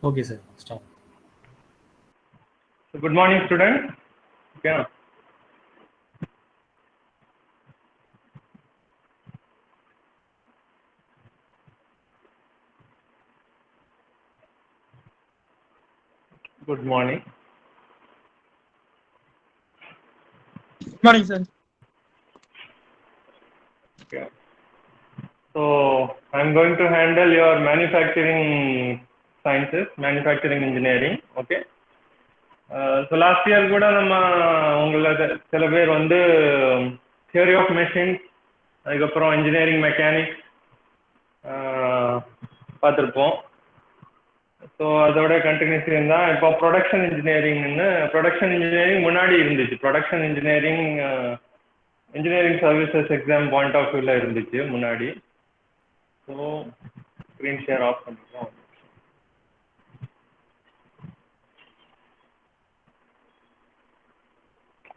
Okay, sir. Start. So good morning, students. Okay. Good morning. Good morning, sir. Okay. So I'm going to handle your manufacturing sciences, manufacturing engineering. Okay. So last year கூட நம்ம உங்களுக்கு சில பேர் வந்து theory of machines, அதுக்கப்புறம் engineering mechanics பார்த்துருப்போம். So அதோட continuation தான் இப்போ ப்ரொடக்ஷன் இன்ஜினியரிங் முன்னாடி இருந்துச்சு. Production engineering services exam point of வியூவில் இருந்துச்சு முன்னாடி. ஸோ ஸ்க்ரீன் ஷேர் ஆஃப் பண்ணிக்கலாம்.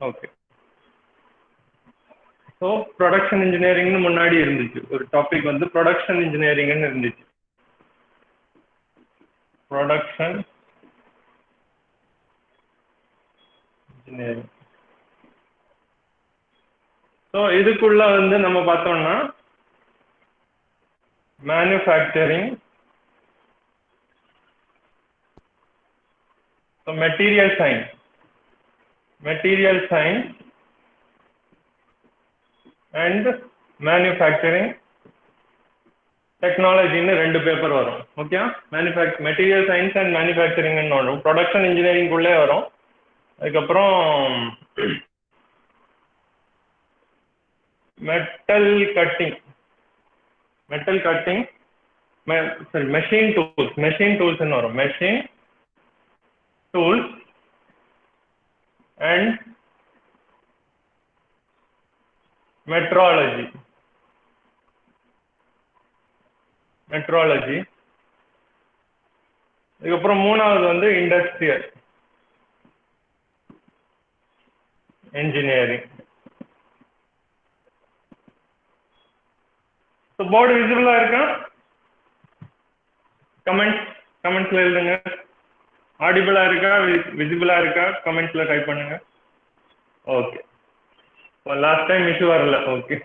ஓகே. ஸோ ப்ரொடக்ஷன் இன்ஜினியரிங்னு முன்னாடி இருந்துச்சு. ஒரு டாபிக் வந்து ப்ரொடக்ஷன் இன்ஜினியரிங்னு இருந்துச்சு. Production engineering. ஸோ இதுக்குள்ள வந்து நம்ம பார்த்தோம்னா manufacturing, so material science and manufacturing டெக்னாலஜின்னு 2 பேப்பர் வரும். ஓகே. மெட்டீரியல் சயின்ஸ் அண்ட் மேனுஃபேக்சரிங்னு வரும். ப்ரொடக்ஷன் இன்ஜினியரிங்குள்ளே வரும். அதுக்கப்புறம் மெட்டல் கட்டிங் சாரி மெஷின் டூல்ஸ்ன்னு வரும். Machine tools and metrology. அதுக்கப்புறம் 3வது வந்து இண்டஸ்ட்ரியல் engineering. So போர்டு விசிபிளா இருக்கா? கமெண்ட்ஸ்ல எழுதுங்க. ஆடிபிளா இருக்கா, விசிபிளா இருக்கா? கமெண்ட்ஸ்ல டைப் பண்ணுங்க. ஓகே. லாஸ்ட் டைம் இஷ்யூ வரல. ஓகே.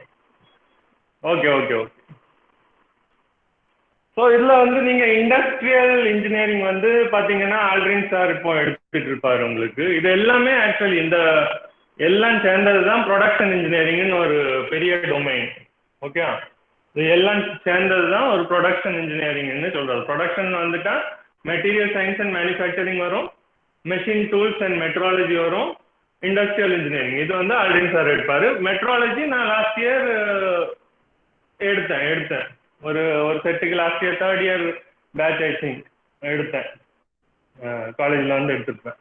ஸோ இதில் வந்து நீங்கள் இண்டஸ்ட்ரியல் இன்ஜினியரிங் வந்து பார்த்தீங்கன்னா ஆல்ட்ரின் சார் இப்போ எடுத்துட்டு இருப்பாரு உங்களுக்கு. இது எல்லாமே ஆக்சுவலி இந்த எல்லாம் சேர்ந்தது தான் ப்ரொடக்ஷன் இன்ஜினியரிங்னு ஒரு பெரிய டொமைன். ஓகே. இது எல்லாம் சேர்ந்தது தான் ஒரு ப்ரொடக்ஷன் இன்ஜினியரிங்னு சொல்கிறது. ப்ரொடக்ஷன் வந்துட்டா மெட்டீரியல் சயின்ஸ் அண்ட் மேனுஃபேக்சரிங் வரும், மெஷின் டூல்ஸ் அண்ட் மெட்ராலஜி வரும், இண்டஸ்ட்ரியல் இன்ஜினியரிங் இது வந்து ஆல்ட்ரின் சார் எடுப்பார். மெட்ராலஜி நான் லாஸ்ட் இயர் எடுத்தேன் ஒரு செட்டுக்கு. Last year 3rd year batch I think எடுத்தேன். காலேஜில் வந்து எடுத்துருப்பேன்.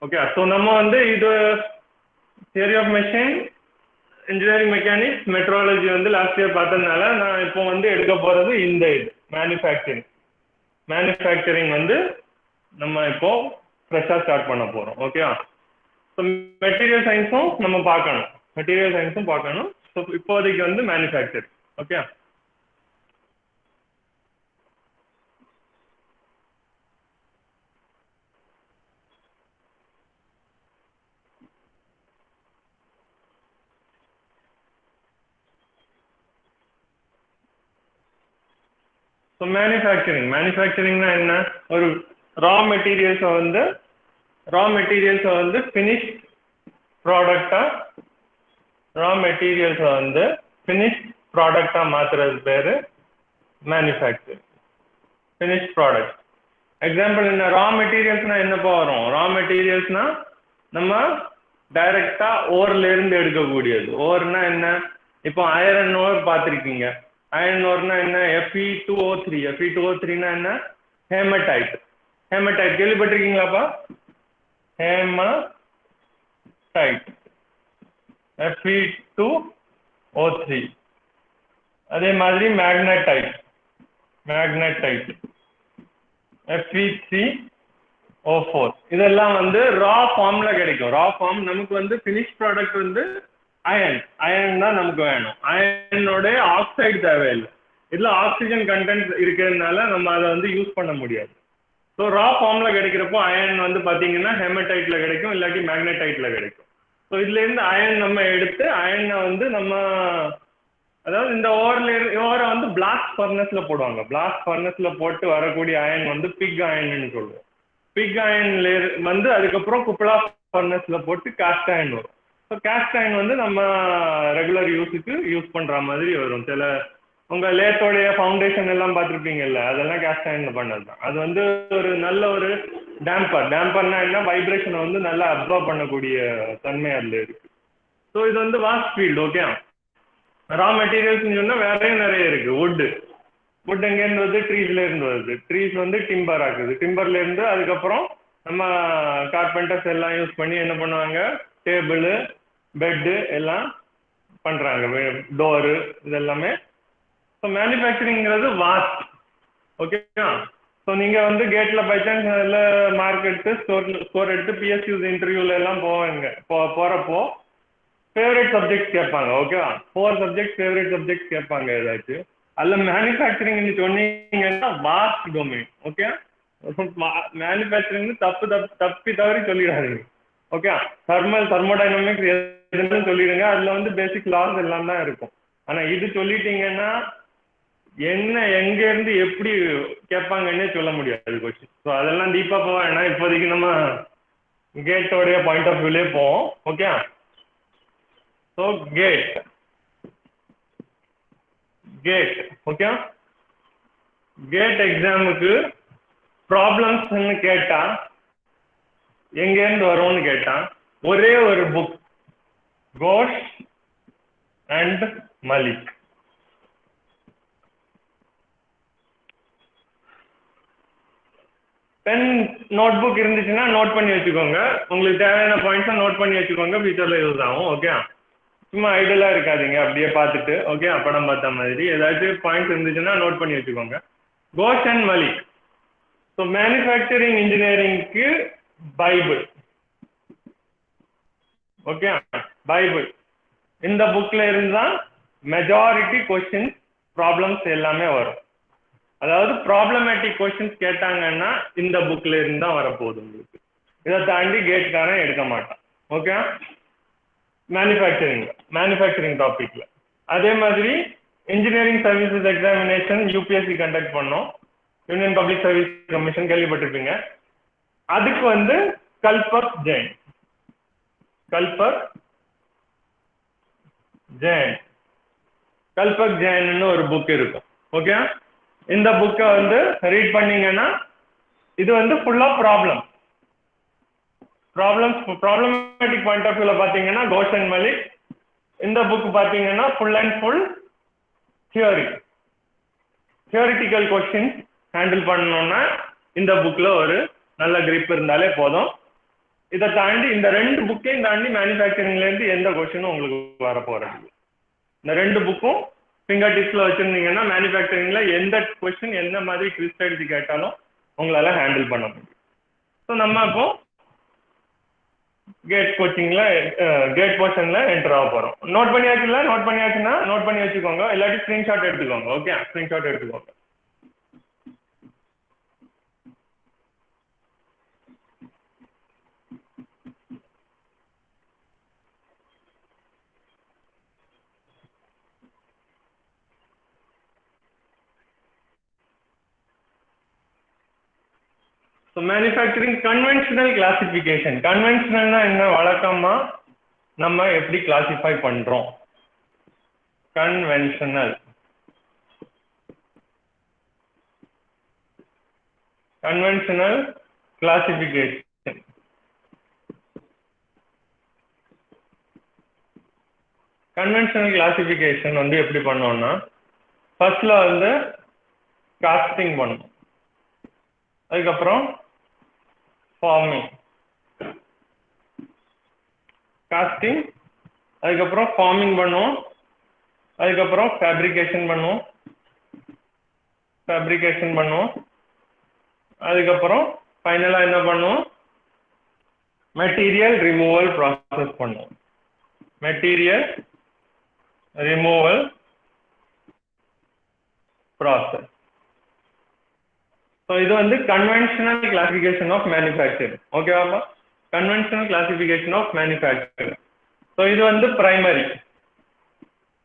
ஓகே. ஸோ நம்ம வந்து இது theory of machine, engineering mechanics, metrology வந்து லாஸ்ட் இயர் பார்த்ததுனால நான் இப்போ வந்து எடுக்க போகிறது இந்த இது மேனுஃபேக்சரிங் வந்து நம்ம இப்போ ஃப்ரெஷ்ஷாக ஸ்டார்ட் பண்ண போகிறோம். ஓகே. ஸோ மெட்டீரியல் சயின்ஸும் நம்ம பார்க்கணும். ஸோ இப்போதைக்கு வந்து மேனுஃபேக்சரிங். ஓகே. ஸோ மேனுஃபேக்சரிங்னா என்ன? ஒரு ரா மெட்டீரியல்ஸை வந்து ஃபினிஷ்ட் ப்ராடக்டாக மாற்றுறது பேர் மேனுஃபேக்சரிங். Finished product. எக்ஸாம்பிள் என்ன? ரா மெட்டீரியல்ஸ்னால் என்னப்பா வரும்? ரா மெட்டீரியல்ஸ்னால் நம்ம டைரெக்டாக ஓர்லேருந்து எடுக்கக்கூடியது. ஓர்னா என்ன? இப்போ அயரன் ஓர் பார்த்துருக்கீங்க. அயர்ன் ஓர்னா என்ன? Fe2O3னா என்ன? ஹேமடைட் கேள்விப்பட்டிருக்கீங்களாப்பா? Haematite Fe2O3. அதே மாதிரி மேக்னடைட் Fe3O4. இதெல்லாம் வந்து ரா ஃபார்ம்ல கிடைக்கும். ரா ஃபார்ம் நமக்கு வந்து ஃபினிஷ் ப்ராடக்ட் வந்து அயன் தான் நமக்கு வேணும். அயனோட ஆக்சைடு தேவையில்லை. இதில் ஆக்சிஜன் கண்டென்ட் இருக்கிறதுனால நம்ம அதை வந்து யூஸ் பண்ண முடியாது. ஸோ ரா ஃபார்மில் கிடைக்கிறப்போ அயன் வந்து பார்த்தீங்கன்னா ஹெமடைட்டில் கிடைக்கும், இல்லாட்டி மேக்னடைட்டில் கிடைக்கும். ஸோ இதுலேருந்து அயன் நம்ம எடுத்து அயனை வந்து நம்ம அதாவது இந்த ஓவரை வந்து பிளாஸ்ட் ஃபர்னஸில் போடுவாங்க. பிளாஸ்ட் ஃபர்னஸில் போட்டு வரக்கூடிய அயன் வந்து பிக் அயன்னு சொல்லுவோம். பிக் அயன்ல வந்து அதுக்கப்புறம் குப்பலா ஃபர்னஸில் போட்டு காஸ்ட் அயன் வரும். ஸோ காஸ்ட் அயன் வந்து நம்ம ரெகுலர் யூஸுக்கு யூஸ் பண்ணுற மாதிரி வரும். சில உங்கள் லேத்தோடைய ஃபவுண்டேஷன் எல்லாம் பார்த்துருப்பீங்கல்ல, அதெல்லாம் காஸ்ட் அயனில் பண்ணது தான். அது வந்து ஒரு நல்ல ஒரு டேம்பர்னா என்ன, வைப்ரேஷனை வந்து நல்லா அப்சர்வ் பண்ணக்கூடிய தன்மை அதில் இருக்குது. ஸோ இது வந்து வாஸ்ட் ஃபீல்டு. ஓகே, ரா மெட்டீரியல்ஸ்னு சொன்னால் வேறையும் நிறைய இருக்குது. வுட் எங்கேருந்து வருது, ட்ரீஸ்லேருந்து வருது. ட்ரீஸ் வந்து டிம்பர் ஆகுது. டிம்பர்லேருந்து அதுக்கப்புறம் நம்ம கார்பெண்டர்ஸ் எல்லாம் யூஸ் பண்ணி என்ன பண்ணுவாங்க, டேபிள் பெட்டு எல்லாம் பண்ணுறாங்க, டோரு இதெல்லாமே. ஸோ மேனுஃபேக்சரிங்கிறது வாஸ்ட். ஓகேவா? ஸோ நீங்கள் வந்து கேட்டில் பை சான்ஸ் அதில் மார்க் எடுத்து ஸ்கோர் எடுத்து பிஎஸ்யூ இன்டர்வியூல எல்லாம் போகிறப்போ ஃபேவரட் சப்ஜெக்ட்ஸ் கேட்பாங்க. ஓகேவா? 4 சப்ஜெக்ட் ஃபேவரட் சப்ஜெக்ட்ஸ் கேட்பாங்க ஏதாச்சும். அதில் மேனுஃபேக்சரிங்னு சொன்னீங்கன்னா வாஸ்ட் டொமைன். ஓகே, மேனுஃபேக்சரிங் தப்பி தவறி சொல்லிடாதீங்க. ஓகே, தெர்மோடைனமிக்ஸ் எதுன்னு சொல்லிடுங்க. அதில் வந்து பேசிக் லாஸ் எல்லாம் தான் இருக்கும். ஆனால் இது சொல்லிட்டீங்கன்னா என்ன எங்கேருந்து எப்படி கேட்பாங்கன்னே சொல்ல முடியாது கொஸ்டின். ஸோ அதெல்லாம் டீப்பாக போக வேணாம். இப்போதைக்கு நம்ம கேட்டோடைய பாயிண்ட் ஆஃப் வியூலே போவோம். Okay, so GATE okay, GATE எக்ஸாமுக்கு ப்ராப்ளம்ஸ்ன்னு கேட்டா எங்கேருந்து வரும்னு கேட்டா ஒரே ஒரு book, Ghosh and Mallik. Pen note book இருந்துச்சுன்னா நோட் பண்ணி வச்சுக்கோங்க. உங்களுக்கு தேவையான பாயிண்ட்ஸை நோட் பண்ணி வச்சுக்கோங்க, ஃபியூச்சரில் யூஸ் ஆகும். ஓகே, சும்மா ஐடியலாக இருக்காதிங்க, அப்படியே பார்த்துட்டு. ஓகே, படம் பார்த்த மாதிரி ஏதாச்சும் பாயிண்ட்ஸ் இருந்துச்சுன்னா நோட் பண்ணி வச்சுக்கோங்க. Ghosh and Malik. So manufacturing இன்ஜினியரிங்க்கு பைபிள். ஓகே, பைபிள் இந்த புக்கில் இருந்தால் மெஜாரிட்டி கொஸ்டின்ஸ் ப்ராப்ளம்ஸ் எல்லாமே வரும். அதாவது ப்ராப்ளமேட்டிக் கொஸ்டின்ஸ் கேட்டாங்கன்னா இந்த புக்கில் இருந்து தான் வரப்போகுது உங்களுக்கு. இதை தாண்டி கேட்காரன் எடுக்க மாட்டான். ஓகே, மேனுஃபேக்சரிங் டாபிக்ல. அதே மாதிரி engineering services examination UPSC conduct பண்ணோம், யூனியன் பப்ளிக் சர்வீஸ் கமிஷன் கேள்விப்பட்டிருப்பீங்க. அதுக்கு வந்து கல்பக் ஜெயின்னு ஒரு புக் இருக்கும். ஓகே, இந்த புக்கை வந்து ரீட் பண்ணீங்கன்னா இது வந்து ஃபுல்லா ப்ராப்ளமேட்டிக் பாயிண்ட் ஆஃப் வியூல பார்த்தீங்கன்னா கோஷ் அண்ட் மலிக். இந்த புக் பார்த்தீங்கன்னா full and full theoretical question handle பண்ணணும்னா இந்த புக்கில் ஒரு நல்ல கிரிப் இருந்தாலே போதும். இதை தாண்டி இந்த 2 புக்கையும் தாண்டி மேனுஃபேக்சரிங்லேருந்து எந்த கொஸ்டினும் உங்களுக்கு வரப்போகிறது. இந்த 2 புக்கும் ஃபிங்கர் டிப்ஸில் வச்சுருந்தீங்கன்னா மேனுஃபேக்சரிங்கில் எந்த கொஸ்டின் எந்த மாதிரி கிறிஸ்டடிச்சு கேட்டாலும் உங்களால் ஹேண்டில் பண்ண முடியும். ஸோ நம்ம இப்போ கேட் போர்ஷனில் என்டர் ஆக போகிறோம். நோட் பண்ணியாச்சுன்னா நோட் பண்ணி வச்சுக்கோங்க, இல்லாட்டி ஸ்க்ரீன்ஷாட் எடுத்துக்கோங்க. ஓகே, ஸ்க்ரீன்ஷாட் எடுத்துக்கோங்க. So manufacturing conventional classification. கன்வென்ஷனல்னா என்ன, வழக்கமாக நம்ம எப்படி கிளாசிஃபை பண்ணுறோம். Conventional classification. கன்வென்ஷனல் கிளாசிஃபிகேஷன் வந்து எப்படி பண்ணோம்னா, ஃபர்ஸ்ட்ல வந்து காஸ்டிங் பண்ணணும், அதுக்கப்புறம் ஃபார்மிங், காஸ்டிங், அதுக்கப்புறம் ஃபார்மிங் பண்ணுவோம், அதுக்கப்புறம் ஃபேப்ரிகேஷன் பண்ணுவோம், அதுக்கப்புறம் ஃபைனலாக என்ன பண்ணுவோம், மெட்டீரியல் ரிமூவல் ப்ராசஸ் பண்ணுவோம். Material removal process. ஸோ இது வந்து கன்வென்ஷனல் கிளாசிஃபிகேஷன் ஆஃப் மேனுஃபேக்சரிங். ஓகேவாப்பா? Conventional classification of manufacturing. So இது வந்து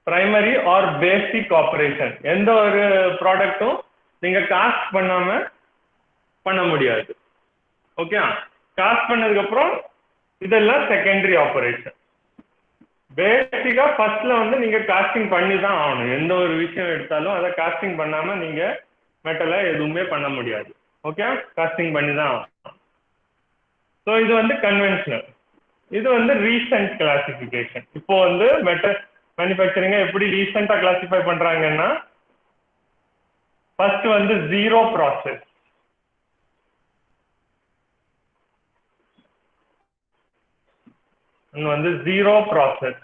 பிரைமரி ஆர் பேசிக் ஆப்ரேஷன். எந்த ஒரு ப்ராடக்ட்டும் நீங்க காஸ்ட் பண்ணாம பண்ண முடியாது. ஓகே, காஸ்ட் பண்ணதுக்கு அப்புறம் இதெல்லாம் செகண்டரி ஆப்ரேஷன். பேசிக்கா ஃபர்ஸ்ட்ல வந்து நீங்க காஸ்டிங் பண்ணி தான் ஆகணும். எந்த ஒரு விஷயம் எடுத்தாலும் அதை காஸ்டிங் பண்ணாம நீங்க மெட்டலை எதுவுமே பண்ண முடியாது. ஓகே, காஸ்டிங் பண்ணி தான் ஆகணும். ஸோ இது வந்து கன்வென்ஷனல். இது வந்து ரீசன்ட் கிளாசிஃபிகேஷன். இப்போ வந்து மெட்டல் மேனுஃபேக்சரிங்க எப்படி ரீசெண்டா கிளாசிஃபை பண்றாங்கன்னா, ஃபர்ஸ்ட் வந்து ஜீரோ ப்ராசஸ். வந்து ஜீரோ ப்ராசஸ்.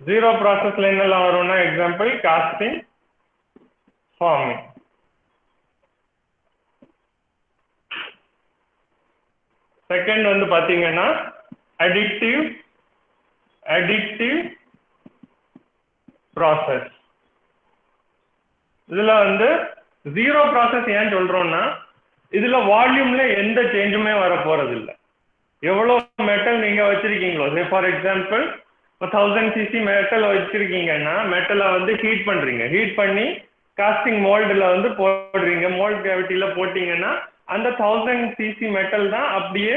ஜீரோ ப்ராசஸ்ல என்னெல்லாம் வரும்னா, எக்ஸாம்பிள் காஸ்டிங், ஃபார்மிங். செகண்ட் வந்து பாத்தீங்கன்னா அடிட்டிவ் ப்ராசஸ். இதுல வந்து ஜீரோ ப்ராசஸ் ஏன் சொல்றோம்னா, இதுல வால்யூம்ல எந்த சேஞ்சுமே வர போறது இல்லை. எவ்வளவு மெட்டல் நீங்க வச்சிருக்கீங்களோ, ஃபார் எக்ஸாம்பிள் 1000 cc மெட்டல் வச்சிருக்கீங்கன்னா மெட்டலை வந்து ஹீட் பண்றீங்க. ஹீட் பண்ணி காஸ்டிங் மோல்டுல வந்து போடுறீங்க. மோல்ட் கேவிட்டியில போட்டீங்கன்னா அந்த 1000 cc மெட்டல் தான் அப்படியே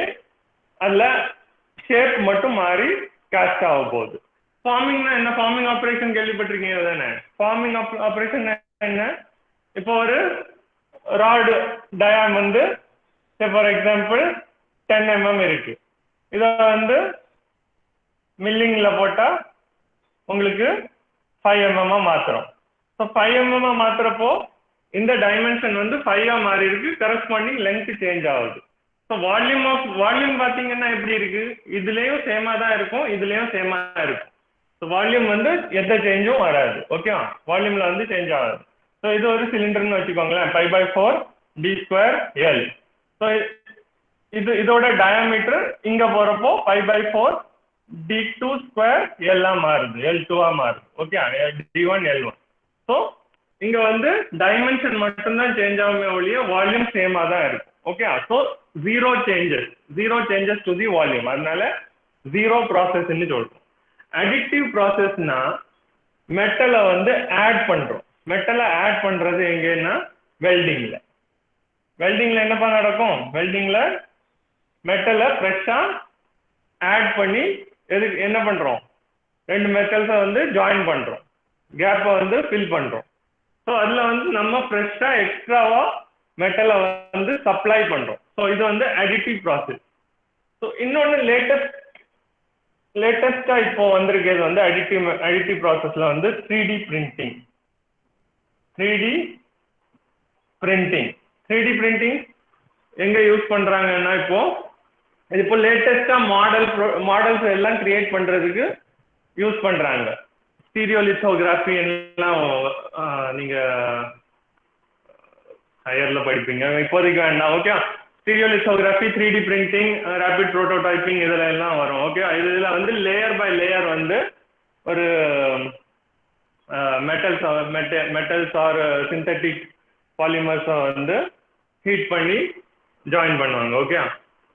அதுல ஷேப் மட்டும் மாறி காஸ்ட் ஆக போகுது. ஃபார்மிங்னா என்ன? ஃபார்மிங் ஆப்ரேஷன் கேள்விப்பட்டிருக்கீங்க தானே? ஃபார்மிங் ஆப்ரேஷன் என்ன? இப்போ ஒரு ராடு டயாம் வந்து ஃபார் எக்ஸாம்பிள் 10 mm இருக்கு. இதை வந்து மில்லிங்ல போட்டா உங்களுக்கு 5 mm மாத்துறோம். ஸோ 5 mm மாத்துறப்போ இந்த டைமென்ஷன் வந்து 5 மாறி இருக்கு. கரஸ்பாண்டிங் லென்த் சேஞ்ச் ஆகுது. ஸோ வால்யூம் பார்த்தீங்கன்னா எப்படி இருக்கு? இதுலயும் சேமா தான் இருக்கும், இதுலயும் சேமா இருக்கும். ஸோ வால்யூம் வந்து எந்த சேஞ்சும் வராது. ஓகேவா? வால்யூம்ல வந்து சேஞ்ச் ஆகாது. ஸோ இது ஒரு சிலிண்டர்னு வச்சுக்கோங்களேன், π/4 d²L. ஸோ இதோட டயாமீட்டர் இங்க போறப்போ π/4 d²L மாறுது, L2 மாறுது. Okay, d1 L1. ஸோ இங்க வந்து டைமென்ஷன் மட்டும்தான் சேஞ்ச் ஆகுமே ஒழிய வால்யூம் சேமா தான் இருக்கும். Okay, so zero changes to the volume. அதனால ஜீரோ ப்ராசஸ்ன்னு சொல்றோம். அடிட்டிவ் ப்ராசஸ்னா மெட்டலை வந்து ஆட் பண்றோம். மெட்டலை ஆட் பண்றது எங்கன்னா வெல்டிங்ல. வெல்டிங்ல என்னப்பா நடக்கும்? வெல்டிங்ல மெட்டலை ஃப்ரெஷ்ஷா ஆட் பண்ணி எதுக்கு என்ன பண்றோம்? ரெண்டு மெட்டல்ஸை வந்து ஜாயின் பண்றோம், கேப்பை வந்து ஃபில் பண்றோம். ஸோ அதுல வந்து நம்ம ஃப்ரெஷ்ஷா எக்ஸ்ட்ராவா மெட்டலை வந்து சப்ளை பண்றோம். ஸோ இது வந்து அடிட்டிவ் ப்ராசஸ். ஸோ இன்னொன்று லேட்டஸ்டா இப்போ வந்திருக்கிறது வந்து அடிட்டிவ் ப்ராசஸ்ல வந்து 3D பிரிண்டிங். 3D பிரிண்டிங் எங்க யூஸ் பண்றாங்கன்னா, இப்போ லேட்டஸ்டா மாடல்ஸ் எல்லாம் கிரியேட் பண்றதுக்கு யூஸ் பண்றாங்க. ஸ்டீரியோலித்தோகிராஃபி எல்லாம் நீங்க ஹையர்ல படிப்பீங்க, இப்போதைக்கு வேண்டாம். Okay, stereolithography, 3D printing, rapid prototyping இதுல எல்லாம் வரும். ஓகே, இதுல வந்து லேயர் பை லேயர் வந்து ஒரு மெட்டல்ஸ் ஆர் சிந்தட்டிக் பாலிமர்ஸை வந்து ஹீட் பண்ணி ஜாயின் பண்ணுவாங்க. ஓகே,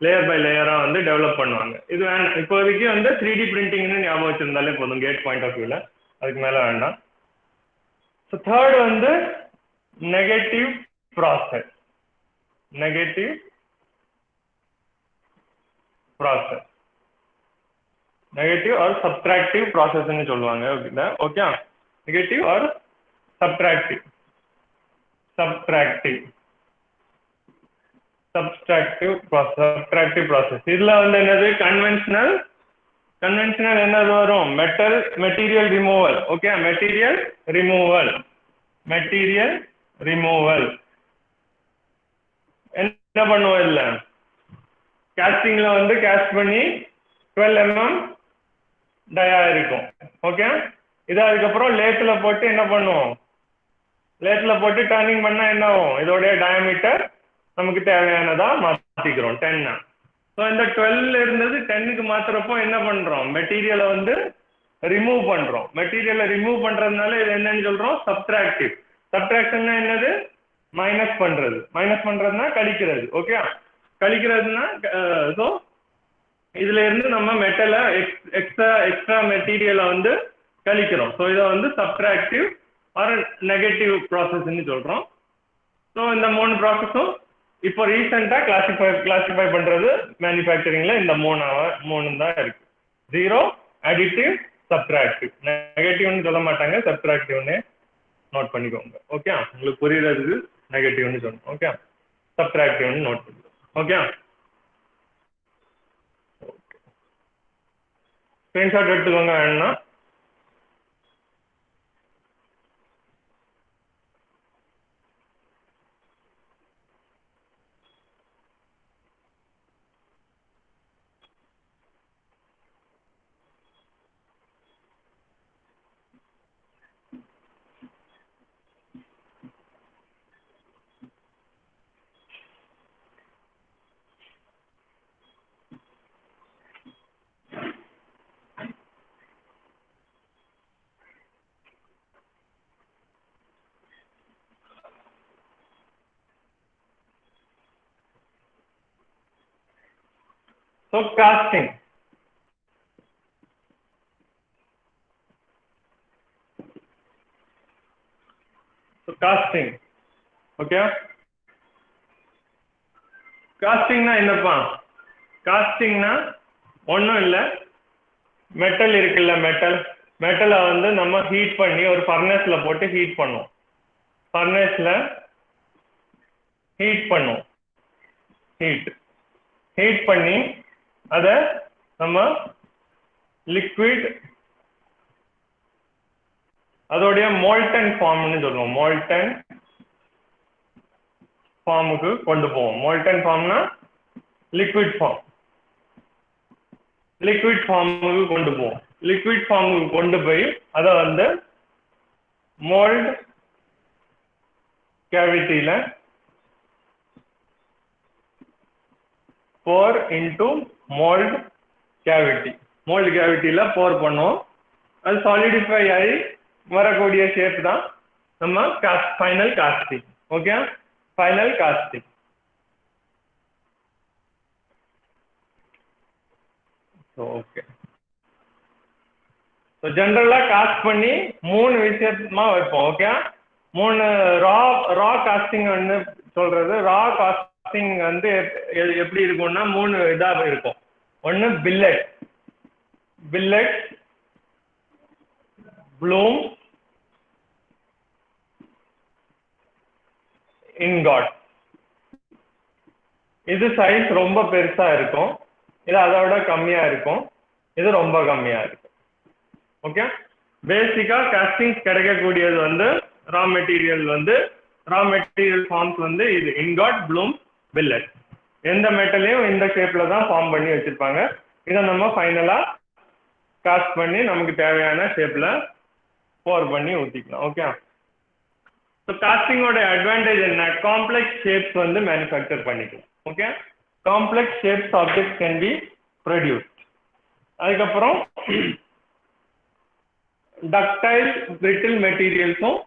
லேயர் பை லேயரா வந்து டெவலப் பண்ணுவாங்க. இது வேண்டாம், இப்போதைக்கு வந்து 3D பிரிண்டிங்னு ஞாபகம் வச்சிருந்தாலே போதும் கேட் பாயிண்ட் ஆஃப் வியூல, அதுக்கு மேல வேண்டாம். ஸோ தேர்ட் வந்து negative process. Negative or subtractive ப்ராசஸ்ன்னு சொல்லுவாங்க. Okay, negative or subtractive process. இதுல வந்து என்னது? கன்வென்ஷனல் என்னது வரும்? Material removal. Okay, material removal என்ன பண்ணுவோம்? இல்ல காஸ்டிங்ல வந்து காஸ்ட் பண்ணி 12 mm டயா இருக்கும். ஓகே, இது அதுக்கப்புறம் லேத்துல போட்டு என்ன பண்ணுவோம்? லேத்துல போட்டு டர்னிங் பண்ணா என்ன ஆகும்? இதோடைய டயாமீட்டர் நமக்கு தேவையானதா மாத்திக்கிறோம் 10. ஸோ இந்த 12 இருந்தது 10க்கு மாத்துறப்போ என்ன பண்றோம்? மெட்டீரியலை வந்து ரிமூவ் பண்றோம். மெட்டீரியலை ரிமூவ் பண்றதுனால இது என்னன்னு சொல்றோம்? சப்ட்ராக்டிவ். சப்ட்ராக்ஷன்னா என்னது? மைனஸ் பண்றதுன்னா கழிக்கிறது. ஓகே, கழிக்கிறதுனா ஸோ இதுல இருந்து நம்ம மெட்டலை எக்ஸ்ட்ரா மெட்டீரியலை வந்து கழிக்கிறோம். ஸோ இதை வந்து சப்ட்ராக்டிவ் ஆர் நெகட்டிவ் ப்ராசஸ்ன்னு சொல்றோம். ஸோ இந்த 3 ப்ராசஸும் இப்போ ரீசெண்டா கிளாசிஃபை பண்றது மேனுஃபேக்சரிங்ல இந்த 3 தான் இருக்கு. 0, அடிட்டிவ், சப்ட்ராக்டிவ். நெகட்டிவ்னு சொல்ல மாட்டாங்க, சப்ட்ராக்டிவ்னு நோட் பண்ணிக்கோங்க. ஓகே, உங்களுக்கு புரியுறதுக்கு நெகட்டிவ்னு சொல்லணும். ஓகே, சப்ட்ராக்டிவ்னு நோட் பண்ணிக்கோங்க. ஓகே, ஸ்கிரீன்ஷாட் எடுத்துக்கோங்க வேணும்னா. So casting. ஓகே, காஸ்டிங்னா என்னப்பா? காஸ்டிங்னா ஒன்றும் இல்லை, மெட்டல் இருக்குல்ல, மெட்டலை வந்து நம்ம ஹீட் பண்ணி ஒரு ஃபர்னஸ்ல போட்டு ஹீட் பண்ணுவோம். ஃபர்னஸ்ல ஹீட் பண்ணி அதை நம்ம லிக்விட், அதோடைய மோல்டன் ஃபார்ம்னு சொல்லுவோம். மோல்டன் ஃபார்முக்கு கொண்டு போவோம். மோல்டன் ஃபார்ம்னா லிக்விட் ஃபார்முக்கு கொண்டு போவோம். லிக்விட் ஃபார்முக்கு கொண்டு போய் அதை வந்து மோல்ட் கேவிட்டியில போர் இன்டு மோல்ட் கேவிட்டியில போர் பண்ணுவோம். அது சாலிடிஃபை ஆகி வரக்கூடிய ஷேப் தான் நம்ம final costing. Okay, final costing. Okay, so ஜென்ரலாக காஸ்ட் பண்ணி 3 விஷயமா வைப்போம். ஓகே, 3 ரா காஸ்டிங் வந்து சொல்றது. ரா காஸ்டிங் வந்து எப்படி இருக்கும்னா 3 இதாக இருக்கும். ஒன்று பில்லட், ப்ளூம், இன்காட். இது சைஸ் ரொம்ப பெருசா இருக்கும், இது அதோட கம்மியா இருக்கும், இது ரொம்ப கம்மியா இருக்கும். ஓகே, பேசிக்கா காஸ்டிங்ஸ் கிடைக்கக்கூடியது வந்து ரா மெட்டீரியல் ஃபார்ம்ஸ் வந்து இது இன்காட், ப்ளூம், பில்லட். எந்த மெட்டலையும் இந்த ஷேப்ல தான் ஃபார்ம் பண்ணி வச்சிருப்பாங்க. இதை நம்ம ஃபைனலா காஸ்ட் பண்ணி நமக்கு தேவையான ஷேப்ல போர் பண்ணி ஊற்றிக்கலாம். ஓகே, ஸோ காஸ்டிங்கோட அட்வான்டேஜ் என்ன? காம்ப்ளெக்ஸ் ஷேப்ஸ் வந்து மேனுஃபேக்சர் பண்ணிக்கலாம். Okay, complex shapes objects can be produced. அதுக்கப்புறம் டக்டைல், பிரிட்டில் மெட்டீரியல்ஸும்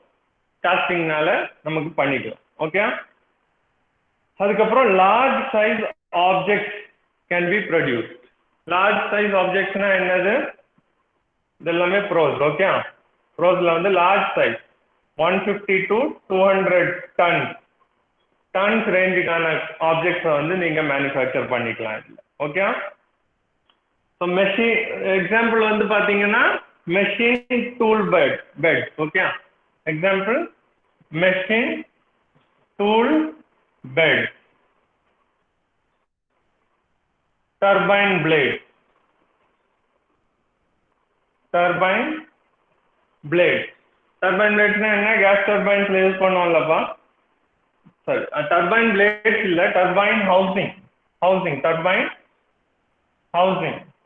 காஸ்டிங்னால நமக்கு பண்ணிக்கலாம். ஓகே, அதுக்கப்புறம் large size objects can be produced. Large size ஆப்ஜெக்ட்ஸ்னா என்னது? இதெல்லாமே ப்ரோஸ். ஓகே, ப்ரோஸ்ல வந்து லார்ஜ் சைஸ் 150 to 200 டன்ஸ் ரேஞ்சுக்கான ஆப்ஜெக்ட்ஸை வந்து நீங்க மேனுஃபேக்சர் பண்ணிக்கலாம். ஓகே, ஸோ மெஷின் எக்ஸாம்பிள் வந்து பாத்தீங்கன்னா machine tool bed. Okay, example machine tool bed. Turbine blade, turbine பிளேட்ஸ்னா என்ன? கேஸ் டர்பைன்ஸ்ல யூஸ் பண்ணுவோம்லப்பா. சரி, டர்பைன் பிளேட்ஸ் இல்ல, டர்பைன் ஹவுசிங்.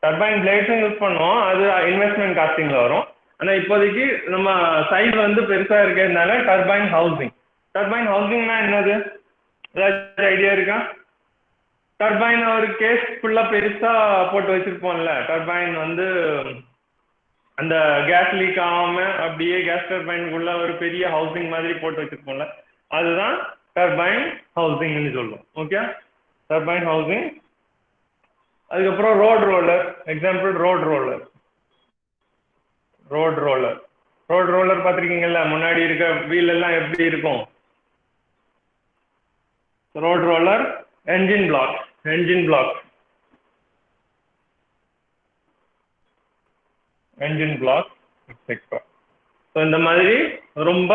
டர்பைன் பிளேட்ஸும் யூஸ் பண்ணுவோம், அது இன்வெஸ்ட்மெண்ட் காஸ்டிங்ல வரும். ஆனா இப்போதைக்கு நம்ம சைஸ் வந்து பெருசா இருக்கிறதுனால டர்பைன் ஹவுசிங்னா என்னது? ஏதாச்சும் ஐடியா இருக்கா? டர்பைன் ஒரு கேஸ் ஃபுல்லா பெருசா போட்டு வச்சிருப்போம்ல. டர்பைன் வந்து அந்த கேஸ் லீக் ஆகாம அப்படியே கேஸ் டர்பைனுக்குள்ள ஒரு பெரிய ஹவுசிங் மாதிரி போட்டு வச்சிருக்கோம்ல, அதுதான் டர்பைன் ஹவுசிங்னு சொல்லுவோம். Okay, turbine housing. அதுக்கப்புறம் road roller. Example road roller. Road roller road roller பார்த்துருக்கீங்கல்ல, முன்னாடி இருக்க வீல் எல்லாம் எப்படி இருக்கும்? Road roller. Engine block. Engine block. Engine block etcetera. So இந்த மாதிரி ரொம்ப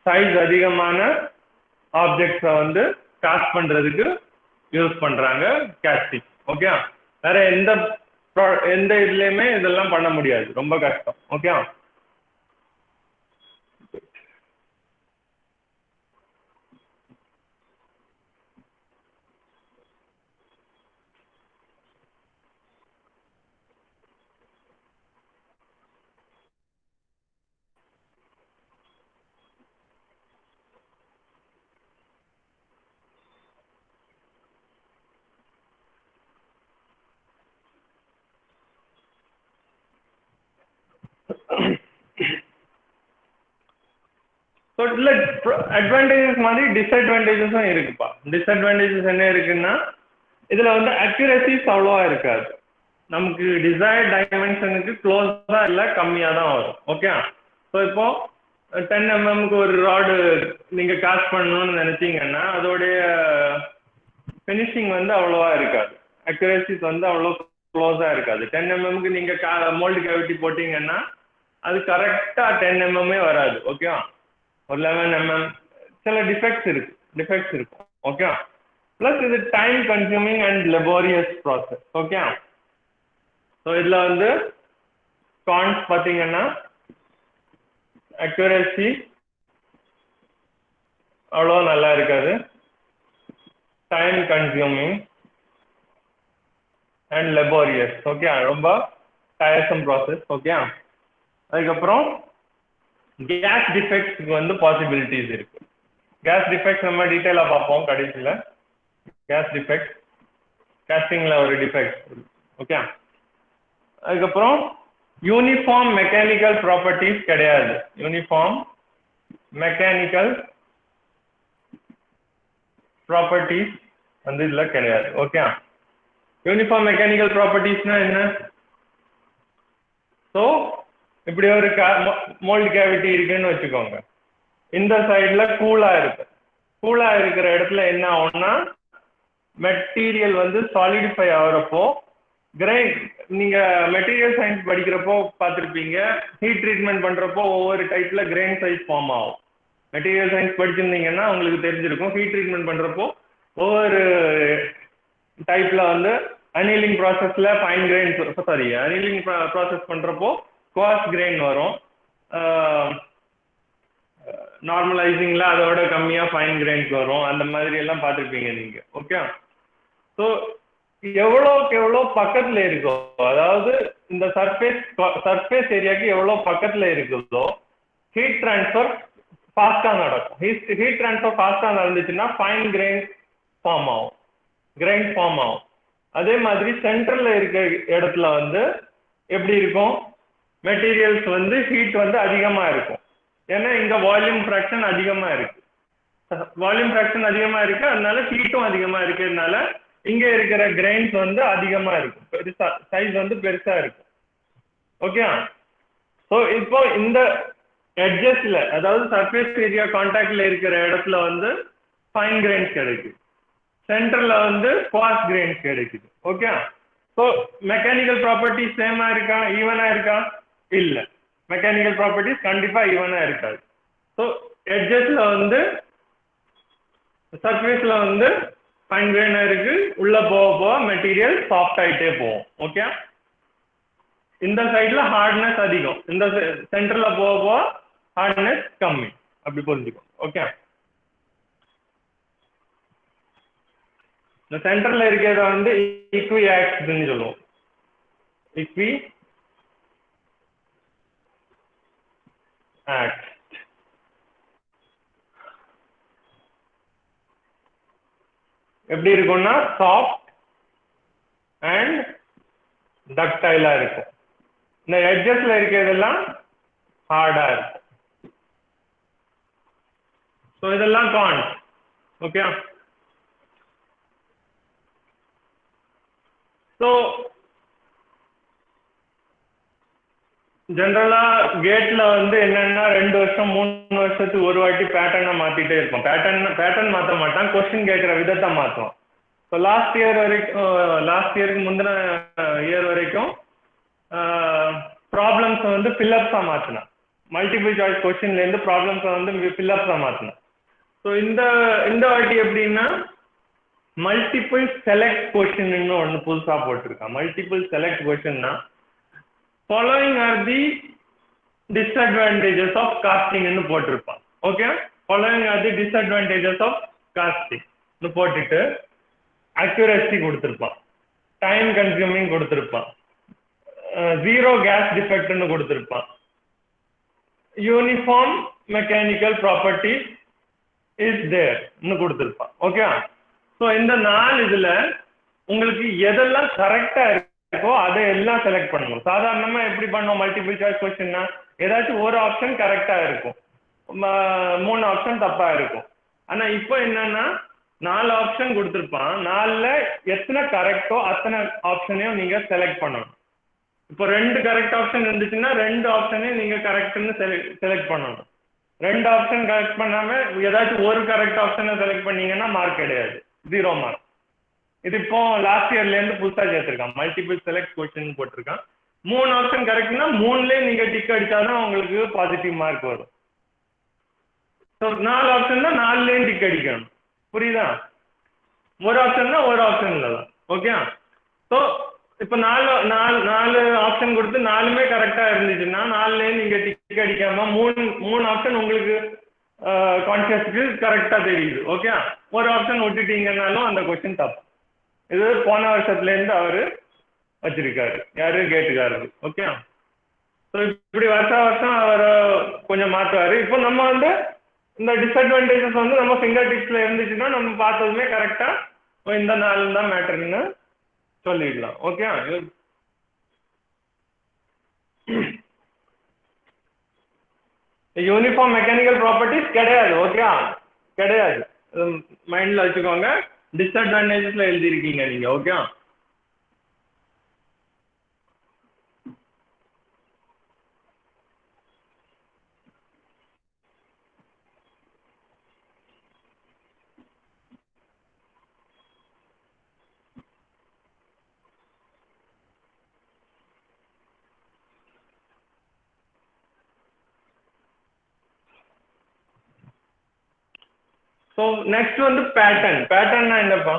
சைஸ் அதிகமான ஆப்ஜெக்ட்ஸை வந்து காஸ்ட் பண்றதுக்கு யூஸ் பண்றாங்க காஸ்டிங். ஓகே, வேற எந்த இதுலயுமே இதெல்லாம் பண்ண முடியாது, ரொம்ப கஷ்டம். ஓகே, ஸோ இல்லை அட்வான்டேஜஸ் மாதிரி டிஸ்அட்வான்டேஜஸும் இருக்குப்பா. டிஸ்அட்வான்டேஜஸ் என்ன இருக்குன்னா, இதில் வந்து அக்யூரசிஸ் அவ்வளோவா இருக்காது. நமக்கு டிசைர்ட் டைமென்ஷனுக்கு க்ளோஸாக இல்லை, கம்மியாக தான் வரும். ஓகே, ஸோ இப்போ 10 mm ஒரு ராடு நீங்கள் காஸ்ட் பண்ணணும்னு நினச்சிங்கன்னா அதோடைய ஃபினிஷிங் வந்து அவ்வளோவா இருக்காது. அக்யூரசிஸ் வந்து அவ்வளோ க்ளோஸாக இருக்காது. 10 mm நீங்கள் மோல்டு கேவிட்டி போட்டிங்கன்னா அது கரெக்டாக 10 mm வராது. ஓகேவா, ஒரு 11 mm சில டிஃபெக்ட்ஸ் இருக்கும். ஓகே, ப்ளஸ் இது time consuming and laborious process. Okay, so இதில் வந்து கான்ஸ் பார்த்தீங்கன்னா அக்யூரசி அவ்வளோ நல்லா இருக்காது, time consuming and laborious. Okay, ரொம்ப டயர்சம் ப்ராசஸ். ஓகே, அதுக்கப்புறம் கேஸ் டிஃபெக்ட்ஸ்க்கு வந்து பாசிபிலிட்டிஸ் இருக்கு. கேஸ் டிஃபெக்ட்ஸ் நம்ம டீட்டெயிலாக பார்ப்போம் கடைசியில். கேஸ் டிஃபெக்ட், காஸ்டிங்கில் ஒரு டிஃபெக்ட். ஓகே, அதுக்கப்புறம் யூனிஃபார்ம் மெக்கானிக்கல் ப்ராப்பர்ட்டிஸ் கிடையாது. யூனிஃபார்ம் மெக்கானிக்கல் ப்ராப்பர்ட்டிஸ் வந்து இதில் கிடையாது. ஓகே, யூனிஃபார்ம் மெக்கானிக்கல் ப்ராப்பர்ட்டிஸ்னா என்ன? ஸோ இப்படி ஒரு மோல்டு கேவிட்டி இருக்குன்னு வச்சுக்கோங்க. இந்த சைடில் கூலாக இருக்கிற இடத்துல என்ன ஆகும்னா, மெட்டீரியல் வந்து சாலிடிஃபை ஆகிறப்போ நீங்க மெட்டீரியல் சயின்ஸ் படிக்கிறப்போ பார்த்துருப்பீங்க, ஹீட் ட்ரீட்மெண்ட் பண்றப்போ ஒவ்வொரு டைப்ல கிரெயின் சைஸ் ஃபார்ம் ஆகும். மெட்டீரியல் சயின்ஸ் படிச்சிருந்தீங்கன்னா உங்களுக்கு தெரிஞ்சிருக்கும். ஹீட் ட்ரீட்மெண்ட் பண்றப்போ ஒவ்வொரு டைப்ல வந்து அனீலிங் ப்ராசஸ்ல ஃபைன் கிரெயின், அனீலிங் ப்ராசஸ் பண்றப்போ குவார்ட்ஸ் கிரெயின் வரும். நார்மலைசிங்ல அதோட கம்மியா ஃபைன் கிரெயின்ஸ் வரும். அந்த மாதிரி எல்லாம் பார்த்துருப்பீங்க நீங்க. ஓகே, ஸோ எவ்வளோக்கு எவ்வளோ பக்கத்துல இருக்கோ, அதாவது இந்த சர்ஃபேஸ் ஏரியாவுக்கு எவ்வளோ பக்கத்துல இருக்குதோ ஹீட் டிரான்ஸ்ஃபர் ஃபாஸ்டா நடக்கும். ஹீட் டிரான்ஸ்ஃபர் ஃபாஸ்டா நடந்துச்சுன்னா ஃபைன் கிரெயின் ஃபார்ம் ஆகும். அதே மாதிரி சென்டர்ல இருக்க இடத்துல வந்து எப்படி இருக்கும், மெட்டீரியல்ஸ் வந்து ஹீட் வந்து அதிகமா இருக்கும். ஏன்னா இங்க வால்யூம் ஃப்ராக்ஷன் அதிகமா இருக்கு. அதனால ஹீட்டும் அதிகமா இருக்கிறதுனால இங்க இருக்கிற கிரெயின்ஸ் வந்து அதிகமா இருக்கும், பெருசா சைஸ் வந்து பெருசா இருக்கும். ஓகே, ஸோ இப்போ இந்த எட்ஜஸ்ல, அதாவது சர்ஃபேஸ் ஏரியா கான்டாக்ட்ல இருக்கிற இடத்துல வந்து ஃபைன் கிரெயின்ஸ் கிடைக்குது, சென்டர்ல வந்து குவார்ட்ஸ் கிரெயின்ஸ் கிடைக்குது. ஓகே, ஸோ மெக்கானிக்கல் ப்ராப்பர்ட்டிஸ் சேமா இருக்கா, ஈவனா இருக்கா? இல்ல, மெக்கானிக்கல் ப்ராப்பர்ட்டிஸ் கண்டிப்பா ஈவனா இருக்காது. ஸோ எட்ஜஸ்ல வந்து சர்ஃபேஸ்ல வந்து ஃபைன் கிரெயினா இருக்கு, உள்ள போக மெட்டீரியல் சாஃப்ட் ஆயிட்டே போகும். ஓகே, இந்த சைட்ல ஹார்ட்னஸ் அதிகம், இந்த சென்டர்ல போக ஹார்ட்னஸ் கம்மி, அப்படி புரிஞ்சுக்கும். ஓகே, இந்த சென்டர்ல இருக்கிறத வந்து ஈக்வி ஆக்ஸ்ன்னு சொல்லுவோம். Equiaxed. எப்படி இருக்கும்னா சாஃப்ட் அண்ட் டக்டைலா இருக்கும். இந்த எட்ஜஸ்ல இருக்கிறதெல்லாம் ஹார்டா இருக்கு. ஸோ இதெல்லாம் கான்ஸ். ஓகே. ஸோ ஜென்ரலா கேட்ல வந்து என்னன்னா 2 வருஷம் 3 வருஷத்துக்கு ஒரு வாட்டி பேட்டர்னை மாத்திட்டே இருப்போம். பேட்டர்ன் மாற்ற மாட்டான், கொஸ்டின் கேட்குற விதத்தை மாற்றுவோம். ஸோ லாஸ்ட் இயருக்கு முந்தின இயர் வரைக்கும் ப்ராப்ளம்ஸை வந்து ஃபில்அப்ஸாக மாற்றினேன். மல்டிபிள் சாய்ஸ் கொஸ்டின்லேருந்து ப்ராப்ளம்ஸை வந்து ஃபில்அப்ஸாக மாற்றினேன். ஸோ இந்த வாட்டி எப்படின்னா மல்டிபிள் செலக்ட் கொஸ்டின்னு ஒன்று புதுசாக போட்டிருக்கான். மல்டிபிள் செலக்ட் கொஸ்டின்னா following are the disadvantages of காஸ்டிங்னு போட்டிருப்பான். Okay. Following are the disadvantages of காஸ்டிங்னு போட்டுட்டு அக்யூரசி கொடுத்துருப்பான், டைம் கன்சியூமிங் கொடுத்துருப்பான், ஜீரோ கேஸ் டிஃபெக்ட்னு கொடுத்துருப்பான், யூனிஃபார்ம் மெக்கானிக்கல் ப்ராப்பர்ட்டிஸ் இஸ் தேர்னு கொடுத்துருப்பான். ஓகே. ஸோ இந்த 4 இதுல உங்களுக்கு எதெல்லாம் கரெக்டா இருக்கோ அதை எல்லாம் செலக்ட் பண்ணணும். சாதாரணமா எப்படி பண்ணோம் மல்டிபிள் சாய்ஸ் கொஸ்டின்னா ஏதாச்சும் ஒரு ஆப்ஷன் கரெக்டா இருக்கும், 3 ஆப்ஷன் தப்பா இருக்கும். ஆனா இப்போ என்னன்னா 4 ஆப்ஷன் கொடுத்துருப்பான், 4ல எத்தனை கரெக்டோ அத்தனை ஆப்ஷனையும் நீங்க செலக்ட் பண்ணணும். இப்போ 2 கரெக்ட் ஆப்ஷன் இருந்துச்சுன்னா 2 ஆப்ஷனையும் நீங்க கரெக்ட்னு செலக்ட் பண்ணணும். 2 ஆப்ஷன் கரெக்ட் பண்ணாம ஏதாச்சும் ஒரு கரெக்ட் ஆப்ஷனை செலக்ட் பண்ணீங்கன்னா மார்க் கிடையாது, 0 மார்க். இது இப்போ லாஸ்ட் இயர்ல இருந்து புதுசா சேர்த்திருக்கான், மல்டிபிள் செலக்ட் கொஸ்டின் போட்டிருக்கான். 3 ஆப்ஷன் கரெக்ட்னா 3லயே நீங்க டிக் அடிச்சாதான் உங்களுக்கு பாசிட்டிவ் மார்க் வரும். ஸோ 4 ஆப்ஷன்னா 4லயும் டிக் அடிக்கணும். புரியுதா? ஒரு ஆப்ஷன்னா ஒரு ஆப்ஷன்ல தான். ஓகே. ஸோ இப்போ 4 ஆப்ஷன் கொடுத்து 4மே கரெக்டா இருந்துச்சுன்னா 4லயும் நீங்க டிக் அடிக்காம 3 ஆப்ஷன் உங்களுக்கு கான்சியஸ்க்கு கரெக்டா தெரியுது. ஓகே. ஒரு ஆப்ஷன் விட்டுட்டீங்கன்னாலும் அந்த கொஸ்டின் தப்பு. இது போன வருஷத்துல இருந்து அவரு வச்சிருக்காரு, யாரு கேட்டுக்காரரு. ஓகே. ஸோ இப்படி வருஷம் அவர் கொஞ்சம் மாற்றுவாரு. இப்போ நம்ம வந்து இந்த டிஸ்அட்வான்டேஜஸ் வந்து நம்ம ஃபிங்கர் டிப்ஸ்ல இருந்துச்சுன்னா நம்ம பார்த்ததுமே கரெக்டா இந்த 4 தான் மேட்டர்னு சொல்லிடலாம். ஓகே. யூனிஃபார்ம் மெக்கானிக்கல் ப்ராப்பர்ட்டிஸ் கிடையாது. ஓகே, கிடையாது, மைண்ட்ல வச்சுக்கோங்க. டிஸ்அட்வான்டேஜஸ்ல எழுதிருக்கீங்க நீங்க. ஓகே. ஸோ நெக்ஸ்ட் வந்து பேட்டர்ன். பேட்டர்ன்னா என்னப்பா?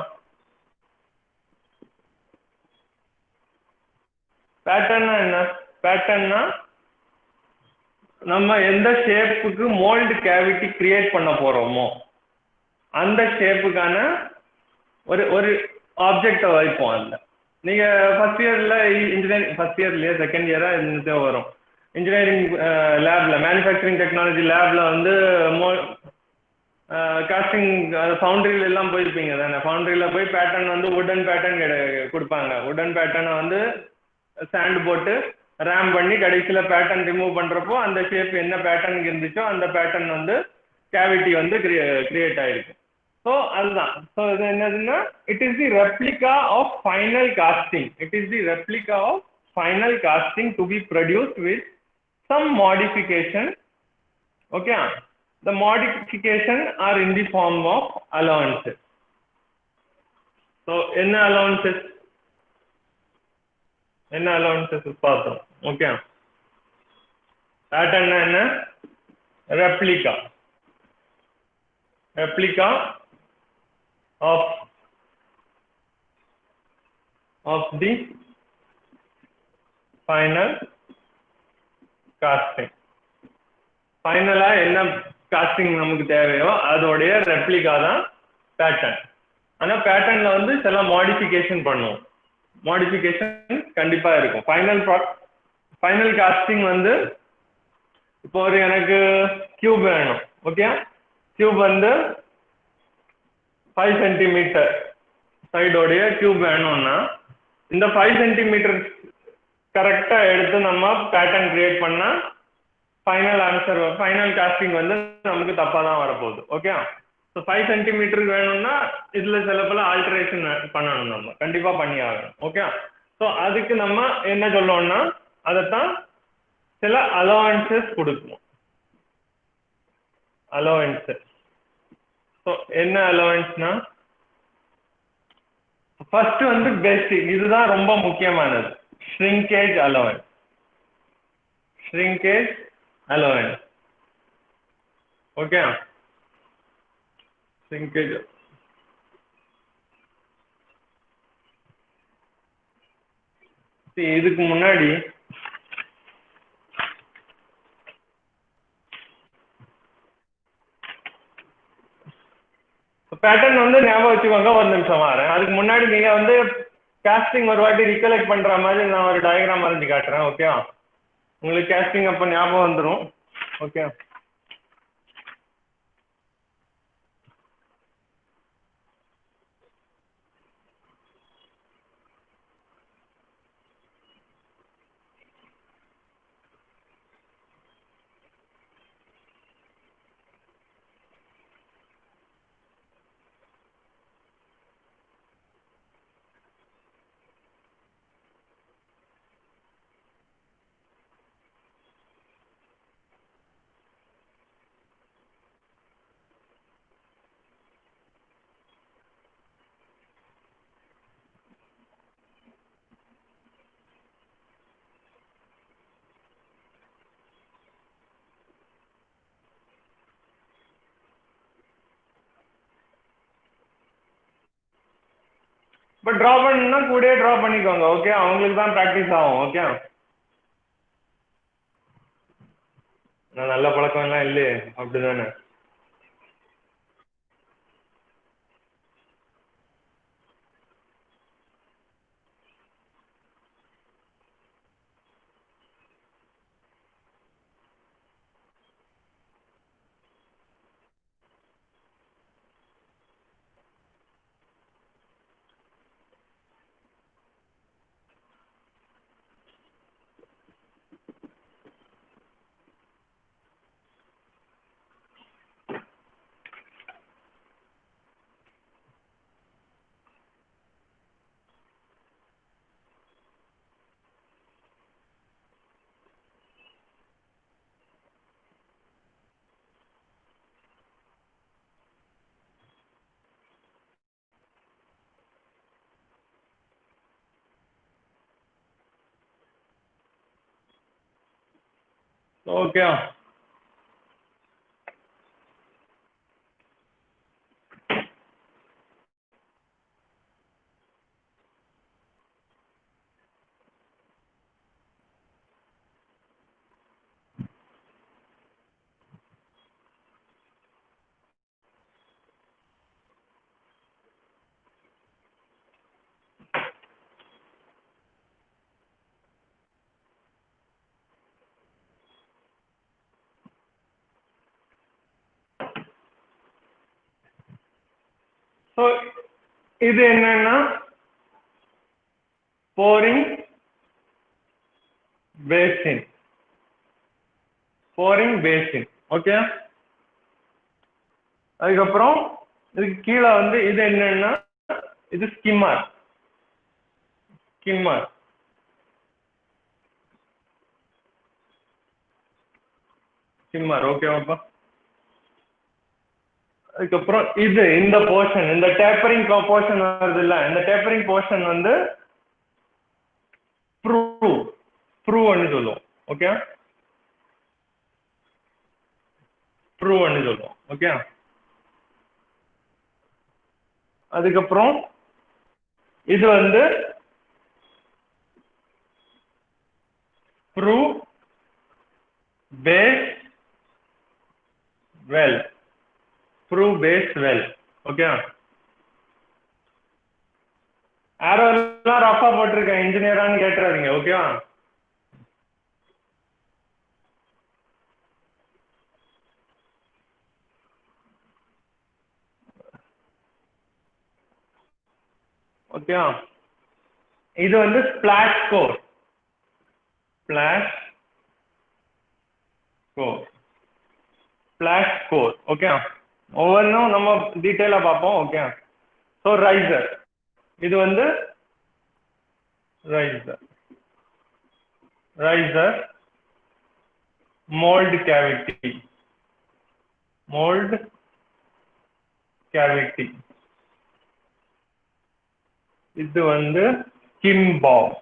பேட்டர்ன்னா என்ன? பேட்டர்ன்னா நம்ம எந்த ஷேப்புக்கு மோல்டு கேவிட்டி கிரியேட் பண்ண போறோமோ அந்த ஷேப்புக்கான ஒரு ஆப்ஜெக்டை வைப்போம். அதில் நீங்க ஃபர்ஸ்ட் இயர்ல இன்ஜினியரிங், ஃபர்ஸ்ட் இயர்லயே செகண்ட் இயரா இருந்துட்டே வரும். இன்ஜினியரிங் லேப்ல, மேனுஃபேக்சரிங் டெக்னாலஜி லேப்ல வந்து காஸ்டிங் ஃபவுண்டரியில எல்லாம் போயிருப்பீங்க தானே. ஃபவுண்டரியில போய் பேட்டர்ன் வந்து வுடன் பேட்டர்ன் கொடுப்பாங்க. வுடன் பேட்டர்னை வந்து சாண்ட் போட்டு ரேம் பண்ணி கடைசியில பேட்டர்ன் ரிமூவ் பண்றப்போ அந்த ஷேப் என்ன பேட்டர்ன் இருந்துச்சோ அந்த பேட்டர்ன் வந்து கேவிட்டி வந்து கிரியேட் ஆயிருக்கு. ஸோ அதுதான். ஸோ இது என்னதுன்னா it is the replica of final casting. It is the replica of final casting to be produced with some modification. Okay. The modification are in the form of allowances. So என்ன allowances? என்ன allowances பார்த்தோம். Okay. Pattern என்ன? Replica. Replica of the final casting. ஃபைனலா என்ன costing நமக்கு தேவையோ அதோடைய replica தான் பேட்டர்ன். ஆனா பேட்டர்ன்ல வந்து சில மாடிஃபிகேஷன் பண்ணுவோம். மாடிஃபிகேஷன் கண்டிப்பா இருக்கும். ஃபைனல் காஸ்டிங் வந்து இப்போ ஒரு எனக்கு கியூப் வேணும். ஓகே. கியூப் வந்து 5 சென்டிமீட்டர் சைடோடைய கியூப் வேணும்னா இந்த 5 சென்டிமீட்டர் கரெக்டா எடுத்து நம்ம பேட்டர்ன் கிரியேட் பண்ணா ஃபைனல் ஆன்சர் ஃபைனல் காஸ்டிங் வந்து நமக்கு தப்பா தான் வரப்போகுது. ஓகே, ஸோ 5 சென்டிமீட்டருக்கு வேணும்னா இதுல சில பல ஆல்டரேஷன் பண்ணணும், நம்ம கண்டிப்பா பண்ணி ஆகணும். ஓகே, ஸோ அதுக்கு நம்ம என்ன சொல்லுவோம்னா அதைத்தான் சில அலோவன்சஸ் கொடுக்கணும். அலோவன்சஸ், ஸோ என்ன அலோவன்ஸ்னா ஃபர்ஸ்ட் வந்து பேசிக், இதுதான் ரொம்ப முக்கியமானது, shrinkage allowance. Shrinkage allowance, okay, shrinkage. இதுக்கு முன்னாடி பேட்டர்ன் வந்து ஞாபகம் வச்சுக்கோங்க. ஒரு நிமிஷம் வரேன். அதுக்கு முன்னாடி நீங்க வந்து காஸ்டிங் ஒரு வாட்டி ரீகலெக்ட் பண்ற மாதிரி நான் ஒரு டயக்ராம் வரைஞ்சி காட்டுறேன். ஓகே, உங்களுக்கு காஸ்டிங் அப்போ ஞாபகம் வந்துடும். ஓகே, இப்போ ட்ரா பண்ணா கூடயே ட்ரா பண்ணிக்கோங்க. ஓகே, அவங்களுக்கு தான் ப்ராக்டிஸ் ஆகும். ஓகே, நான் நல்ல பழக்கம் எல்லாம் இல்லையே, அப்படிதானே? ஓகே, ஸோ இது என்னன்னா boring basin. Boring basin, okay. அதுக்கப்புறம் இதுக்கு கீழே வந்து இது என்னன்னா இது ஸ்கிம்மர். Skimmer, skimmer, ஓகேவாப்பா. அதுக்கப்புறம் இது இந்த போர்ஷன், இந்த டேப்பரிங் போர்ஷன் வருது இல்ல, இந்த டேப்பரிங் போர்ஷன் வந்து ப்ரூவ்னு சொல்லுவோம். ஓகே, ப்ரூவ்னு சொல்லுவோம். ஓகே, அதுக்கப்புறம் இது வந்து sprue base well. Sprue base well, okay. Arrow எல்லாம் ரஃபா போட்டிருக்கேன், இன்ஜினியரான்னு கேட்டுறாதீங்க. ஓகேவா? ஓகேவா? இது வந்து splash core. Flash core. Flash core. Okay, ஒவ்வொன்றும் நம்ம டீட்டெயிலாக பார்ப்போம். ஓகே, ஸோ ரைசர், இது வந்து ரைசர் mold cavity, இது வந்து கிம்பாப்.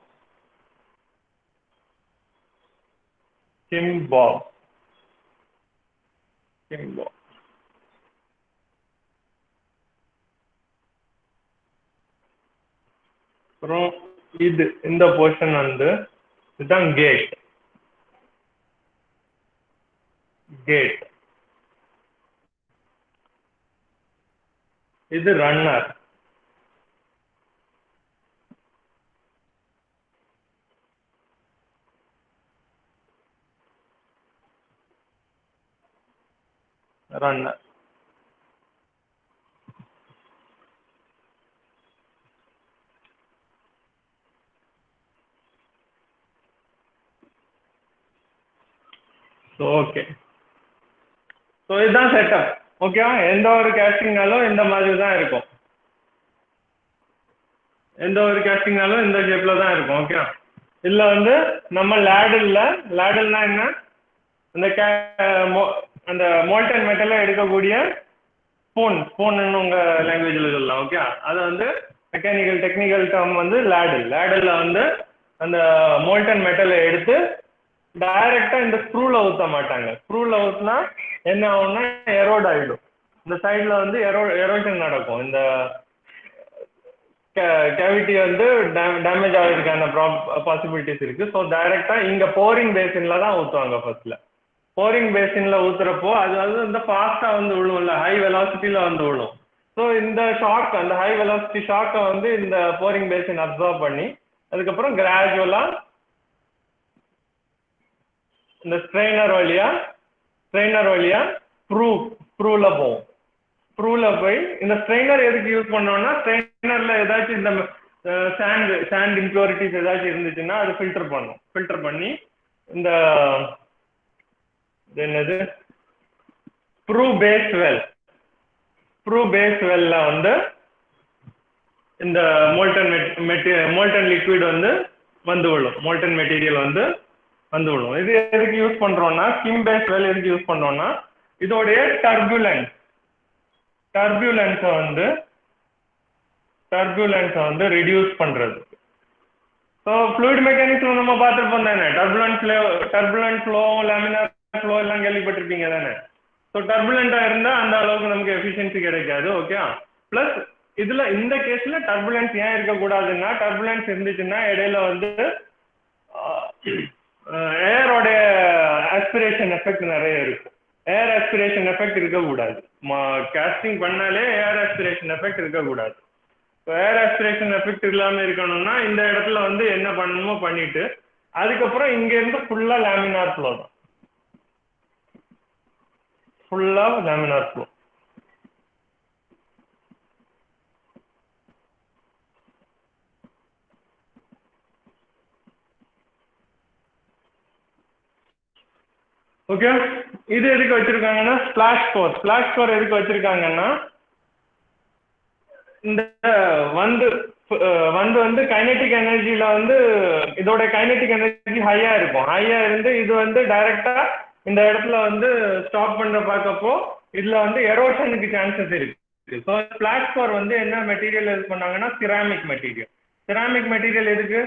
அப்புறம் இந்த போர்ஷன் வந்து இதுதான் கேட். இது ரன்னர். ஓகே, ஸோ இதுதான் செட்டப். ஓகேவா? எந்த ஒரு கேஸ்டிங்னாலும் இந்த மாதிரி தான் இருக்கும். இந்த ஷேப்ல தான் இருக்கும். ஓகே, இதுல வந்து நம்ம லேடல்னா என்ன, அந்த மோல்டன் மெட்டலை எடுக்கக்கூடிய ஸ்பூன் உங்க லாங்குவேஜ்ல சொல்லலாம். ஓகே, அது வந்து மெக்கானிக்கல் டெக்னிக்கல் டேர்ம் வந்து லேடல்ல வந்து அந்த மோல்டன் மெட்டலை எடுத்து டைரக்டா இந்த ஸ்க்ரூல ஊத்த மாட்டாங்க. ஸ்க்ரூல ஊத்துனா என்ன ஆகும்னா எரோட் ஆயிடும். இந்த சைட்ல வந்து எரோஷன் நடக்கும். இந்த கேவிட்டி வந்து டேமேஜ் ஆகிறதுக்கான பாசிபிலிட்டிஸ் இருக்கு. ஸோ டைரக்டா இங்க போரிங் பேசின்ல தான் ஊற்றுவாங்க. ஃபர்ஸ்ட்ல போரிங் பேசின்ல ஊத்துறப்போ அது வந்து ஃபாஸ்டா வந்து விழும்ல, ஹை வெலாசிட்டியில வந்து விழும். ஸோ இந்த ஷாக், அந்த ஹை வெலாசிட்டி ஷாக்கை வந்து இந்த போரிங் பேசின் அப்சர்வ் பண்ணி அதுக்கப்புறம் கிராஜுவலா இந்த ஸ்ட்ரெயினர் வழியா ப்ரூல போகும். ப்ரூல போய் இந்த ஸ்ட்ரெயினர் எதுக்கு யூஸ் பண்ணோம்னா, ஸ்ட்ரெயினர்ல ஏதாச்சும் இந்த சாண்ட் இம்பியூரிட்டிஸ் ஏதாச்சும் இருந்துச்சுன்னா அது ஃபில்டர் பண்ணி இந்த என்னது ப்ரூ பேஸ் வெல்ல வந்து இந்த மோல்டன் லிக்விட் வந்து விழும். மோல்டன் மெட்டீரியல் வந்து விழும். இது எதுக்கு யூஸ் பண்றோம்னா, ஸ்கிம் பேஸ் வெல் எதுக்கு யூஸ் பண்றோம்னா, இதோடைய டர்புலன்ஸை வந்து ரிடியூஸ் பண்றது. ஸோ ஃப்ளூயிட் மெக்கானிக்ஸ்ல நம்ம பார்த்துருப்போம் தானே, டர்புலன்ட் ஃப்ளோ, லேமினார் ஃப்ளோ எல்லாம் கேள்விப்பட்டிருப்பீங்க தானே. ஸோ டர்புலண்டா இருந்தா அந்த அளவுக்கு நமக்கு எஃபிஷியன்சி கிடைக்காது. ஓகே, பிளஸ் இதுல இந்த கேஸ்ல டர்புலன்ஸ் ஏன் இருக்கக்கூடாதுன்னா, டர்புலன்ஸ் இருந்துச்சுன்னா இடையில வந்து ஏரோடைய ஆஸ்பிரேஷன் எஃபெக்ட் நிறைய இருக்கும். ஏர் ஆஸ்பிரேஷன் எஃபெக்ட் இருக்கக்கூடாது. காஸ்டிங் பண்ணாலே ஏர் ஆஸ்பிரேஷன் எஃபெக்ட் இருக்கக்கூடாது. ஏர் ஆஸ்பிரேஷன் எஃபெக்ட் இல்லாம இருக்கணும்னா இந்த இடத்துல வந்து என்ன பண்ணணுமோ பண்ணிட்டு அதுக்கப்புறம் இங்க இருந்து ஃபுல்லா லேமினார் ஃப்ளோ தான். ஓகே, இது எதுக்கு வச்சிருக்காங்கன்னா ஸ்பிளாஷ் கோர் எதுக்கு வச்சிருக்காங்கன்னா, இந்த வந்து கைனெட்டிக் எனர்ஜில வந்து இதோட கைனெட்டிக் எனர்ஜி ஹையா இருக்கும். ஹையா இருந்து இது வந்து டைரக்டா இந்த இடத்துல வந்து ஸ்டாப் பண்ற பார்க்கப்போ இதுல வந்து எரோஷனுக்கு சான்சஸ் இருக்கு. ஸோ ஸ்பிளாஷ் கோர் வந்து என்ன மெட்டீரியல் யூஸ் பண்ணாங்கன்னா, சிராமிக் மெட்டீரியல் எதுக்கு,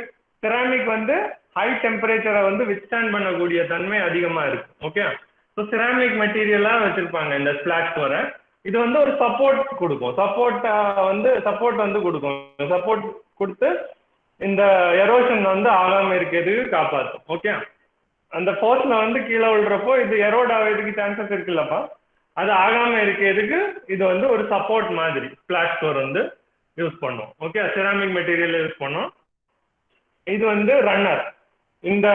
சிராமிக் வந்து ஹை டெம்பரேச்சரை வந்து வித்ஸ்டாண்ட் பண்ணக்கூடிய தன்மை அதிகமா இருக்கு. ஓகே, ஸோ சிராமிக் மெட்டீரியலா வச்சிருப்பாங்க இந்த ஸ்பிளாஷ் கோரை. இது வந்து ஒரு சப்போர்ட் கொடுத்து இந்த எரோஷன் வந்து ஆகாம இருக்கிறதுக்கு காப்பாற்றும். ஓகே, அந்த ஃபோர்ஸ்ல வந்து கீழே விழுறப்போ இது எரோட் ஆகிறதுக்கு சான்சஸ் இருக்குல்லப்பா, அது ஆகாம இருக்கிறதுக்கு இது வந்து ஒரு சப்போர்ட் மாதிரி ஸ்பிளாஷ் கோர் வந்து யூஸ் பண்ணும். ஓகே, சிராமிக் மெட்டீரியல் யூஸ் பண்ணும். இது வந்து ரன்னர். இந்த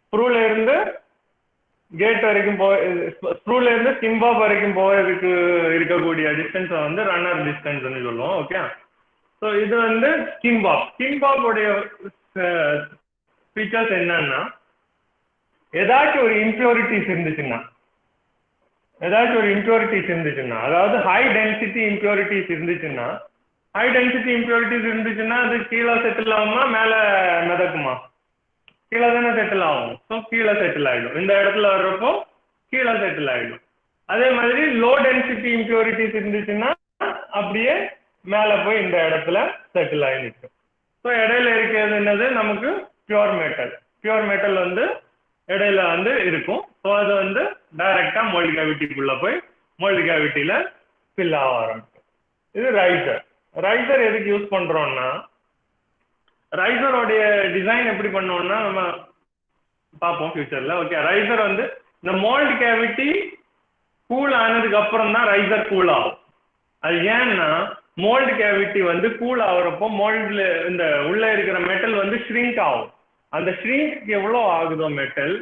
ஸ்க்ரூல இருந்து கேட் வரைக்கும் ஸ்க்ரூல இருந்து கிம்பாப் வரைக்கும் போகிறதுக்கு இருக்கக்கூடிய டிஸ்டன்ஸை வந்து ரன்னர் டிஸ்டன்ஸ் சொல்லுவோம். ஓகே, ஸோ இது வந்து கிம்பாப் உடைய ஃபீச்சர்ஸ் என்னன்னா, ஏதாச்சும் ஒரு இம்பியூரிட்டிஸ் இருந்துச்சுன்னா, அதாவது ஹை டென்சிட்டி இம்பியூரிட்டிஸ் இருந்துச்சுன்னா, அது கீழே செட்டில் ஆகுமா மேலே மிதக்குமா? கீழே தானே செட்டில் ஆகும். ஸோ கீழே செட்டில் ஆகிடும். இந்த இடத்துல வர்றப்போ கீழே செட்டில் ஆகிடும். அதே மாதிரி லோ டென்சிட்டி இம்பியூரிட்டிஸ் இருந்துச்சுன்னா அப்படியே மேலே போய் இந்த இடத்துல செட்டில் ஆகி நிற்கும். ஸோ இடையில இருக்கிறது என்னது, நமக்கு பியூர் மெட்டல் வந்து இடையில வந்து இருக்கும். ஸோ அது வந்து டைரக்டா மோல்டு கேவிட்டிக்குள்ள போய் மோல்டு கேவிட்டியில ஃபில் ஆக ஆரம்பிக்கும். இது ரைசர் எதுக்கு யூஸ் பண்றோம்னா, ரைசரோடைய டிசைன் எப்படி பண்ணோம்னா நம்ம பார்ப்போம் ஃபியூச்சர்ல. ஓகே, ரைசர் வந்து இந்த மோல்டு கேவிட்டி கூல் ஆனதுக்கு அப்புறம் தான் ரைசர் கூல் ஆகும். அது ஏன்னா மோல்டு கேவிட்டி வந்து கூல் ஆகுறப்போ மோல்டுல இந்த உள்ள இருக்கிற மெட்டல் வந்து ஷ்ரிங்க் ஆகும். அந்த ஷ்ரிங்க் எவ்வளோ ஆகுதோ மெட்டல்,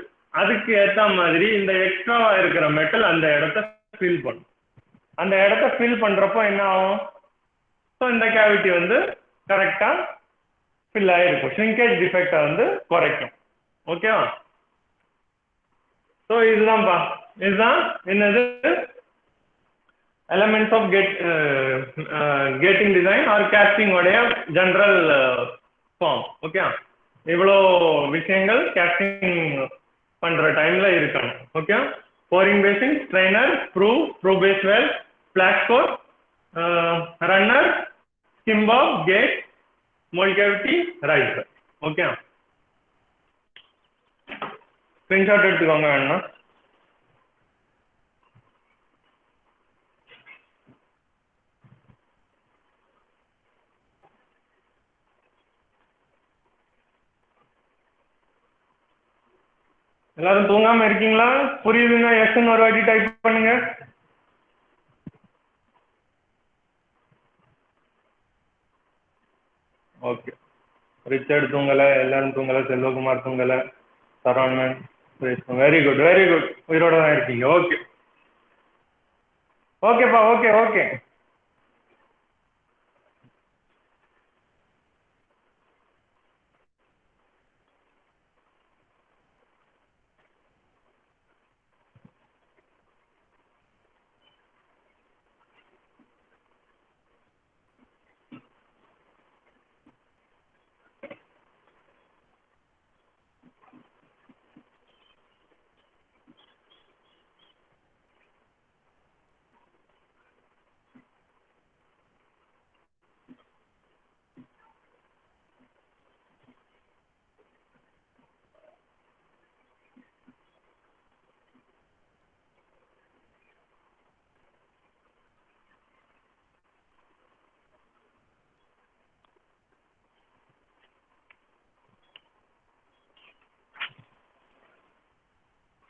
அதுக்கு ஏற்ற மாதிரி இந்த எக்ஸ்ட்ராவா இருக்கிற மெட்டல் அந்த இடத்த ஃபில் பண்ணும். அந்த இடத்த ஃபில் பண்றப்போ என்ன ஆகும், ஸோ இந்த கேவிட்டி வந்து கரெக்டா ஃபில் ஆகிருக்கும். ஷ்ரிங்கேஜ் டிஃபெக்டை வந்து குறைக்கும். ஓகேவா? ஸோ இதுதான் என்னது, elements of gating design or casting உடைய ஜெனரல் ஃபார்ம். ஓகே, இவ்வளோ விஷயங்கள் கேஸ்டிங் பண்ற டைம்ல இருக்கணும். Okay, pouring basin, strainer, sprue base well, flash core, runner, skim bob, gate, mould cavity, riser. Okay, screenshot எடுத்துக்கோங்க வேணும்னா. எல்லாரும் தூங்காம இருக்கீங்களா? புரியுதுங்க? எஸ்ன்னு ஒரு வாட்டி டைப் பண்ணுங்க. ஓகே, ரிச்சர்ட் தூங்கலை, எல்லாரும் தூங்கலை, செல்வகுமார் தூங்கலை, சரவணன், வெரி குட் உயிரோட தான் இருக்கீங்க. ஓகேப்பா. ஓகே.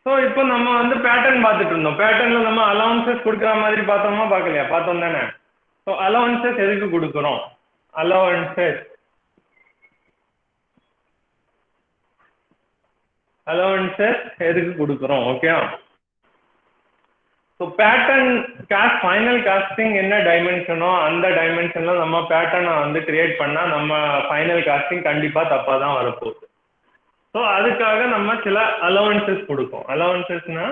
ஸோ இப்போ நம்ம வந்து பேட்டர்ன் பார்த்துட்டு இருந்தோம். பேட்டர்ன்ல நம்ம அலவன்சஸ் கொடுக்குற மாதிரி பார்த்தோமா பார்க்கலையா? பார்த்தோம் தானே? ஸோ அலவன்சஸ் எதுக்கு கொடுக்குறோம்? அலவன்சஸ் எதுக்கு கொடுக்குறோம்? Okay, so pattern final casting என்ன டைமென்ஷனோ அந்த டைமென்ஷன்ல நம்ம பேட்டர்னை வந்து கிரியேட் பண்ணா நம்ம ஃபைனல் காஸ்டிங் கண்டிப்பா தப்பா தான் வரப்போகுது. ஸோ அதுக்காக நம்ம சில அலவன்சஸ் கொடுப்போம். அலவன்சஸ்னா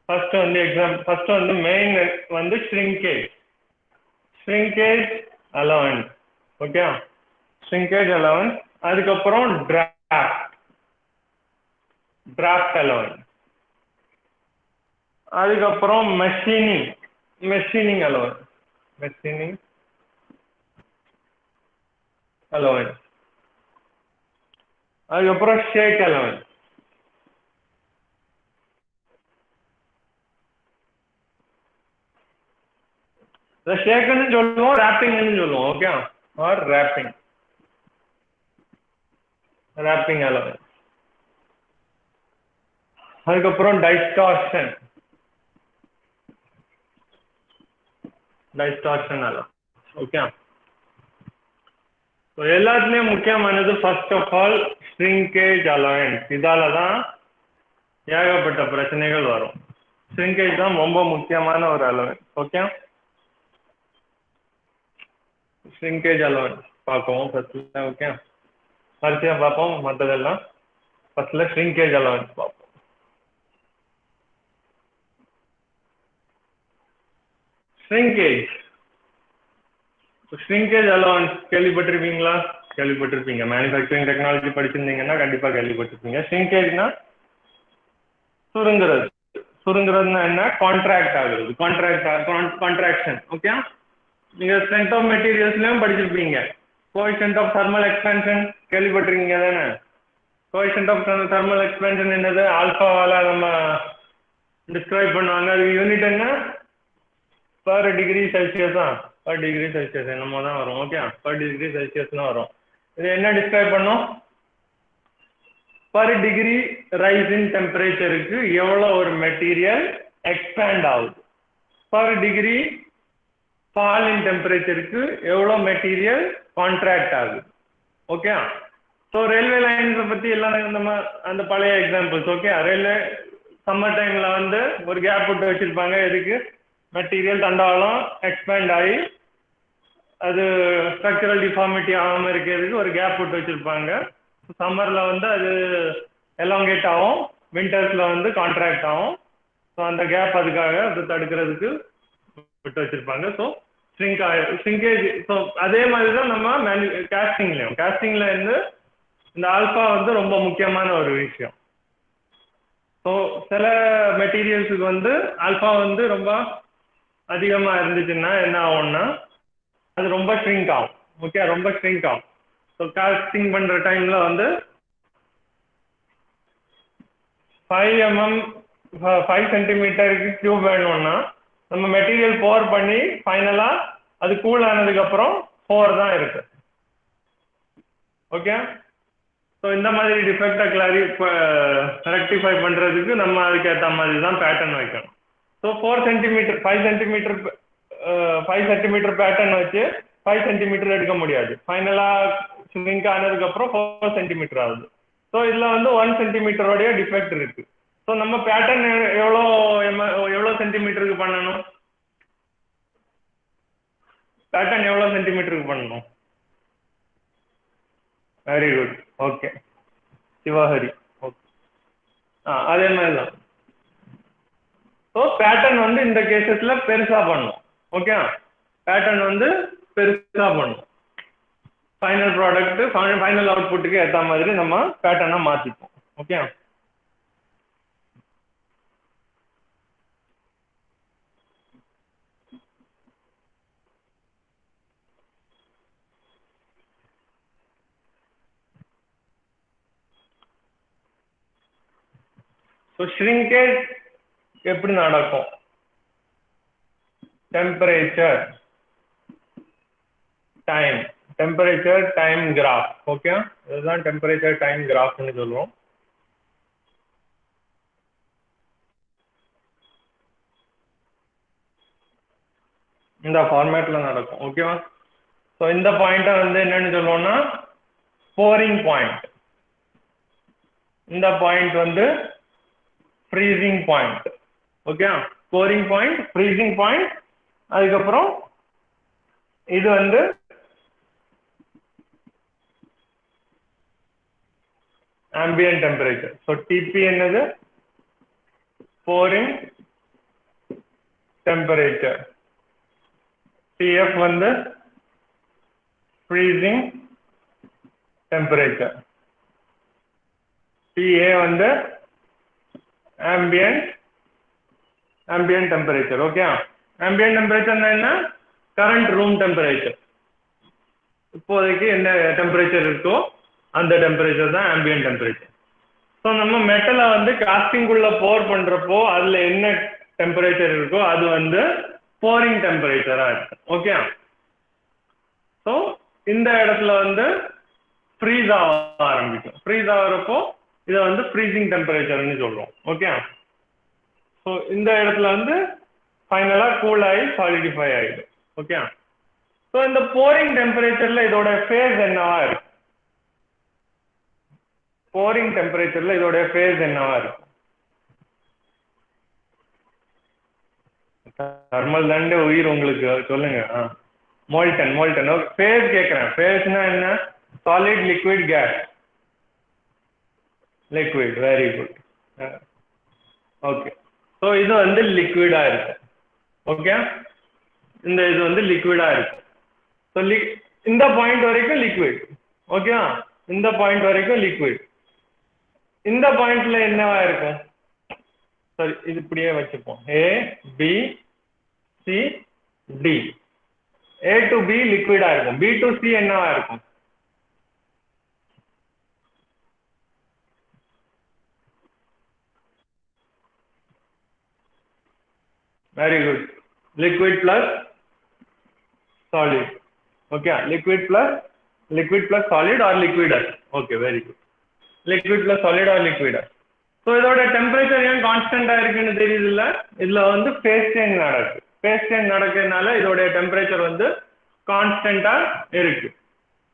ஃபர்ஸ்ட் வந்து மெயின் வந்து shrinkage allowance. Okay, shrinkage allowance. அதுக்கப்புறம் டிராஃப்ட் அலவன்ஸ். அதுக்கப்புறம் மெஷினிங் அலவன்ஸ். அதுக்கப்புறம் ஷேக் அலவன்ஸ். ஷேக்குன்னு சொல்லுவோம், ராப்பிங்னு சொல்லுவோம். Okay, or rapping allowance. அதுக்கப்புறம் டைஸ்டார்ஷன் அலவன்ஸ். ஓகே, ஸோ எல்லாத்துலேயும் முக்கியமானது first of all shrinkage allowance. இதால தான் ஏகப்பட்ட பிரச்சனைகள் வரும். ஷ்ரிங்கேஜ் தான் ரொம்ப முக்கியமான ஒரு அலவன்ஸ். ஓகே, ஷ்ரிங்கேஜ் அலவன்ஸ் பார்ப்போம் ஃபர்ஸ்ட்ல. ஓகே, வரிசையாக பார்ப்போம் மற்றதெல்லாம். ஃபர்ஸ்ட்ல ஷ்ரிங்கேஜ் அலவன்ஸ் பார்ப்போம். ஷ்ரிங்கேஜ் அலவன்ஸ் கேள்விப்பட்டிருப்பீங்களா? கேள்விப்பட்டிருப்பீங்க. மேனுஃபேக்சரிங் டெக்னாலஜி படிச்சிருந்தீங்கன்னா கண்டிப்பா கேள்விப்பட்டிருப்பீங்க. ஷ்ரிங்கேஜ்னா சுருங்குறது. சுருங்குறதுன்னா என்ன? கான்ட்ராக்ட் ஆகுறது. கான்ட்ராக்ஷன். ஓகே, நீங்க ஸ்ட்ரென்த் ஆஃப் மெட்டீரியல்ஸ்லயும் படிச்சிருப்பீங்க. கோஎஃபிஷியன்ட் ஆஃப் தெர்மல் எக்ஸ்பேன்ஷன் கேள்விப்பட்டிருக்கீங்க தானே? கோஎஃபிஷியன்ட் ஆஃப் தெர்மல் எக்ஸ்பேன்ஷன் என்னது? ஆல்பாவால நம்ம டிஸ்கிரைப் பண்ணுவாங்க. அது யூனிட் என்ன? பர் டிகிரி செல்சியஸா? பர் டிகிரி செல்சியஸ் என்னமோ தான் வரும். ஓகே, பர் டிகிரி செல்சியஸ் தான் வரும். இது என்ன டிஸ்கிரைப் பண்ணும்? பர் டிகிரி ரைஸ் இன் டெம்பரேச்சருக்கு எவ்வளோ ஒரு மெட்டீரியல் எக்ஸ்பேண்ட் ஆகுது, பர் டிகிரி ஃபால் இன் டெம்பரேச்சருக்கு எவ்வளோ மெட்டீரியல் கான்ட்ராக்ட் ஆகுது. ஓகே, ஸோ ரயில்வே லைன்ஸை பற்றி எல்லாம் நம்ம அந்த பழைய எக்ஸாம்பிள்ஸ். ஓகே, ரயில்வே சம்மர் டைமில் வந்து ஒரு கேப் விட்டு வச்சுருப்பாங்க. எதுக்கு? மெட்டீரியல் தண்டாலும் எக்ஸ்பேண்ட் ஆகி அது ஸ்ட்ரக்சரல் டிஃபார்மிட்டி ஆகாமல் இருக்கிறதுக்கு ஒரு கேப் விட்டு வச்சுருப்பாங்க. சம்மரில் வந்து அது எலாங்கேட் ஆகும், வின்டர்ஸில் வந்து கான்ட்ராக்ட் ஆகும். ஸோ அந்த கேப் அதுக்காக அது தடுக்கிறதுக்கு விட்டு வச்சுருப்பாங்க. So shrinkage. ஸோ அதே மாதிரி தான் நம்ம காஸ்டிங்ல இருந்து இந்த ஆல்ஃபா வந்து ரொம்ப முக்கியமான ஒரு விஷயம். ஸோ சில மெட்டீரியல்ஸுக்கு வந்து ஆல்ஃபா வந்து ரொம்ப அதிகமாக இருந்துச்சுன்னா என்ன ஆகும்னா அது ரொம்ப ஷ்ரிங்க் ஆகும். ஓகே, ரொம்ப ஷ்ரிங்க் ஆகும். ஸோ காஸ்டிங் பண்ணுற டைமில் வந்து 5 சென்டிமீட்டருக்கு கியூப் வேணும்னா நம்ம மெட்டீரியல் போர் பண்ணி ஃபைனலாக அது கூல் ஆனதுக்கப்புறம் 4 தான் இருக்கு. ஓகே, ஸோ இந்த மாதிரி டிஃபெக்டை ரெக்டிஃபை பண்ணுறதுக்கு நம்ம அதுக்கேற்ற மாதிரி தான் பேட்டர்ன் வைக்கணும். ஸோ 5 சென்டிமீட்டர் பேட்டர்ன் வச்சு 5 சென்டிமீட்டர் எடுக்க முடியாது. ஃபைனலாக ஷ்ரிங்க் ஆனதுக்கப்புறம் 4 சென்டிமீட்டர் ஆகுது. ஸோ இதில் வந்து 1 சென்டிமீட்டரோடைய டிஃபெக்ட் இருக்கு. ஸோ நம்ம பேட்டர்ன் எவ்வளோ சென்டிமீட்டருக்கு பண்ணணும்? பேட்டர்ன் எவ்வளோ சென்டிமீட்டருக்கு பண்ணணும்? Very good. Okay, Sivahari. Okay, அதே மாதிரி தான். ஸோ பேட்டர்ன் வந்து இந்த கேசஸ்ல பெருசா பண்ணும். ஓகே, பேட்டர்ன் வந்து பெருசா பண்ணும். ஃபைனல் ப்ராடக்ட் ஃபைனல் அவுட்புட்டுக்கு ஏற்ற மாதிரி நம்ம பேட்டர்னை மாற்றிப்போம். ஓகே, ஸோ ஷ்ரிங்கேஜ் எப்படி நடக்கும்? Temperature time graph. ஓகே, இதுதான் டெம்பரேச்சர் டைம் கிராஃப்னு சொல்லுவோம். இந்த ஃபார்மேட்ல நடக்கும். ஓகேவா? ஸோ இந்த பாயிண்ட்டை வந்து என்னன்னு சொல்லுவோம்னா போரிங் பாயிண்ட். இந்த பாயிண்ட் வந்து freezing point. Okay, boring point, freezing point. அதுக்கப்புறம் இது வந்து ஆம்பியன்ட் டெம்பரேச்சர். ஸோ டிபி என்னது? Boring temperature. டிஎஃப் வந்து ஃப்ரீசிங் டெம்பரேச்சர். டிஏ வந்து ஆம்பியன்ட் டெம்பரேச்சர். ஓகே, ஆம்பியன்ட் டெம்பரேச்சர்னா என்ன? Current room temperature. இப்போதைக்கு என்ன டெம்பரேச்சர் இருக்கோ அந்த டெம்பரேச்சர் தான் ஆம்பியன்ட் டெம்பரேச்சர். ஸோ நம்ம மெட்டலை வந்து காஸ்டிங்குள்ள போர் பண்ணுறப்போ அதில் என்ன டெம்பரேச்சர் இருக்கோ அது வந்து போரிங் டெம்பரேச்சராக இருக்கு. ஓகே, ஸோ இந்த இடத்துல வந்து ஃப்ரீஸ் ஆக ஆரம்பிக்கும். ஃப்ரீஸ் ஆகிறப்போ இதை வந்து ஃப்ரீசிங் டெம்பரேச்சர்னு சொல்கிறோம். ஓகே, ஸோ இந்த இடத்துல வந்து ஃபைனலாக கூல் ஆகி சாலிடிஃபை ஆகிடும். ஓகே, ஸோ இந்த போரிங் டெம்பரேச்சரில் இதோட ஃபேஸ் என்னவா இருக்கு? போரிங் டெம்பரேச்சரில் இதோட ஃபேஸ் என்னவா இருக்கு? தெர்மல் தாண்டே உயிர் உங்களுக்கு, சொல்லுங்க. மோல்டன். ஓகே, ஃபேஸ் கேட்குறேன். ஃபேஸ்னா என்ன? Solid, liquid, gas. Liquid, very good. Okay, so இது வந்து லிக்விடா இருக்கு. ஓகே, இந்த இது வந்து லிக்விடா இருக்கு. ஸோ இந்த பாயிண்ட் வரைக்கும் லிக்விட். ஓகேவா, இந்த பாயிண்ட் வரைக்கும் லிக்விட். இந்த பாயிண்ட்ல என்னவா இருக்கும்? சரி, இது இப்படியே வச்சுப்போம். A B C D. A to B லிக்விடா இருக்கும். பி டு சி என்னவா இருக்கும்? Very good, liquid plus solid. Okay, liquid plus solid or liquidus. Okay, very good. Liquid plus solid or liquidus. So இதோட டெம்பரேச்சர் ஏன் கான்ஸ்டன்டா இருக்குன்னு தெரியுது இல்ல? இதுல வந்து ஃபேஸ் சேஞ்ச் நடக்கு. ஃபேஸ் சேஞ்ச் நடக்கிறதுனால இதோடைய டெம்பரேச்சர் வந்து கான்ஸ்டன்டா இருக்கு.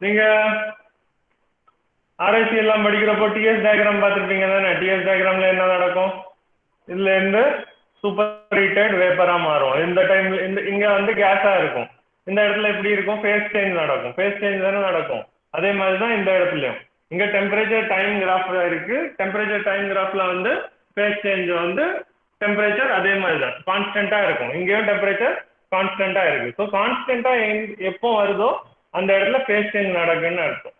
நீங்க ஆராய்ச்சி எல்லாம் படிக்கிறப்போ டிஎஸ் டயக்ராம் பார்த்துருப்பீங்க தானே? டிஎஸ் டயக்ராம்ல என்ன நடக்கும்? இதுல இருந்து சூப்பர் ஹீட்டட் வேப்பரா மாறும். இந்த டைம்ல இங்க வந்து கேஸா இருக்கும். இந்த இடத்துல எப்படி இருக்கும்? ஃபேஸ் சேஞ்ச் நடக்கும். ஃபேஸ் சேஞ்ச் தானே நடக்கும். அதே மாதிரி தான் இந்த இடத்துலயும். இங்க டெம்பரேச்சர் டைம் கிராஃப்ல இருக்கு. டெம்பரேச்சர் டைம் கிராஃப்ல வந்து ஃபேஸ் சேஞ்ச் வந்து டெம்பரேச்சர் அதே மாதிரி தான் கான்ஸ்டன்டா இருக்கும். இங்கேயும் டெம்பரேச்சர் கான்ஸ்டன்டா இருக்கு. ஸோ கான்ஸ்டன்டா எப்போ வருதோ அந்த இடத்துல ஃபேஸ் சேஞ்ச் நடக்குன்னு அர்த்தம்.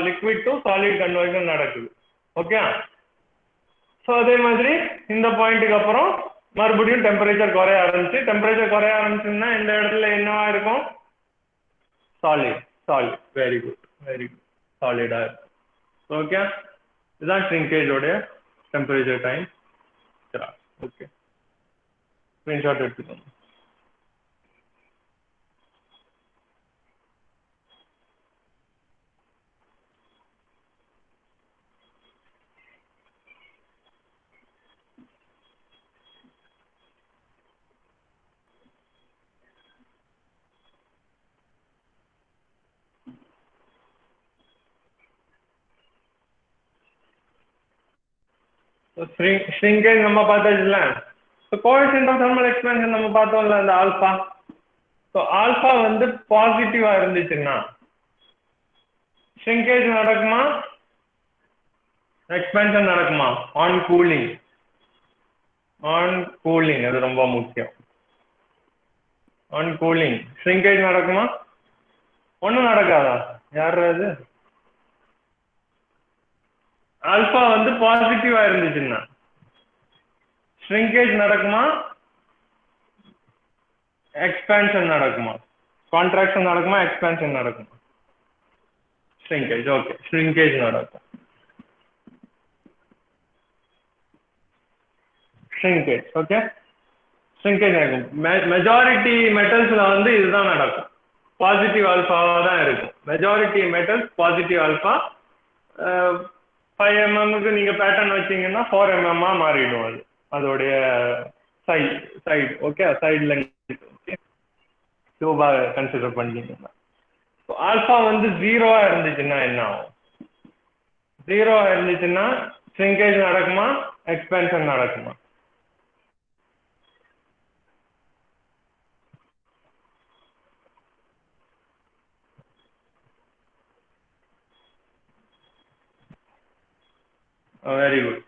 லிக்விட் டு சாலிட் கன்வர்ஷன் நடக்குது. ஓகே, ஸோ அதே மாதிரி இந்த பாயிண்ட்டுக்கு அப்புறம் மறுபடியும் டெம்பரேச்சர் குறைய ஆரம்பிச்சு. டெம்பரேச்சர் குறைய ஆரம்பிச்சுன்னா இந்த இடத்துல என்னவா இருக்கும்? சாலிட். வெரி குட், சாலிடா இருக்கும். ஓகே, இதுதான் ஷ்ரிங்கேஜோடைய டெம்பரேச்சர் டைம். ஓகே, ஸ்கிரீன்ஷாட் எடுத்துக்கோங்க. ஷ்ரிங்கேஜ் நம்ம பார்த்தாச்சுல. So coefficient of thermal expansion நம்ம பார்த்தோம்ல, அந்த ஆல்பா. ஸோ ஆல்பா வந்து பாசிட்டிவா இருந்துச்சுன்னா ஷ்ரிங்கேஜ் நடக்குமா, எக்ஸ்பேன்ஷன் நடக்குமா? ஆன் கூலிங் அது ரொம்ப முக்கியம். ஆன் கூலிங் ஷ்ரிங்கேஜ் நடக்குமா? ஒன்றும் நடக்காதா? யார் அது? ஆல்பா வந்து பாசிட்டிவா இருந்துச்சுன்னா ஷ்ரிங்கேஜ் நடக்குமா, எக்ஸ்பேன்ஷன் நடக்குமா? கான்ட்ராக்ஷன் நடக்குமா, எக்ஸ்பேன்ஷன் நடக்குமா? ஷ்ரிங்கேஜ். ஓகே, ஷ்ரிங்கேஜ் நடக்கும். ஷ்ரிங்கேஜ். ஓகே, ஷ்ரிங்கேஜ் நடக்கும். மெஜாரிட்டி மெட்டல்ஸ்ல வந்து இதுதான் நடக்கும். பாசிட்டிவ் ஆல்பாவா தான் இருக்கும். Majority metals positive alpha. 5 mm நீங்க பேட்டர்ன் வச்சீங்கன்னா 4 mm மாறிடும். அது அதோடைய side. Okay, side length Cuba consider பண்ணீங்கன்னா. ஆல்பா வந்து 0வா இருந்துச்சுன்னா என்ன ஆகும்? 0வா இருந்துச்சுன்னா ஷ்ரிங்கேஜ் நடக்குமா, எக்ஸ்பேன்ஷன் நடக்குமா? Very good,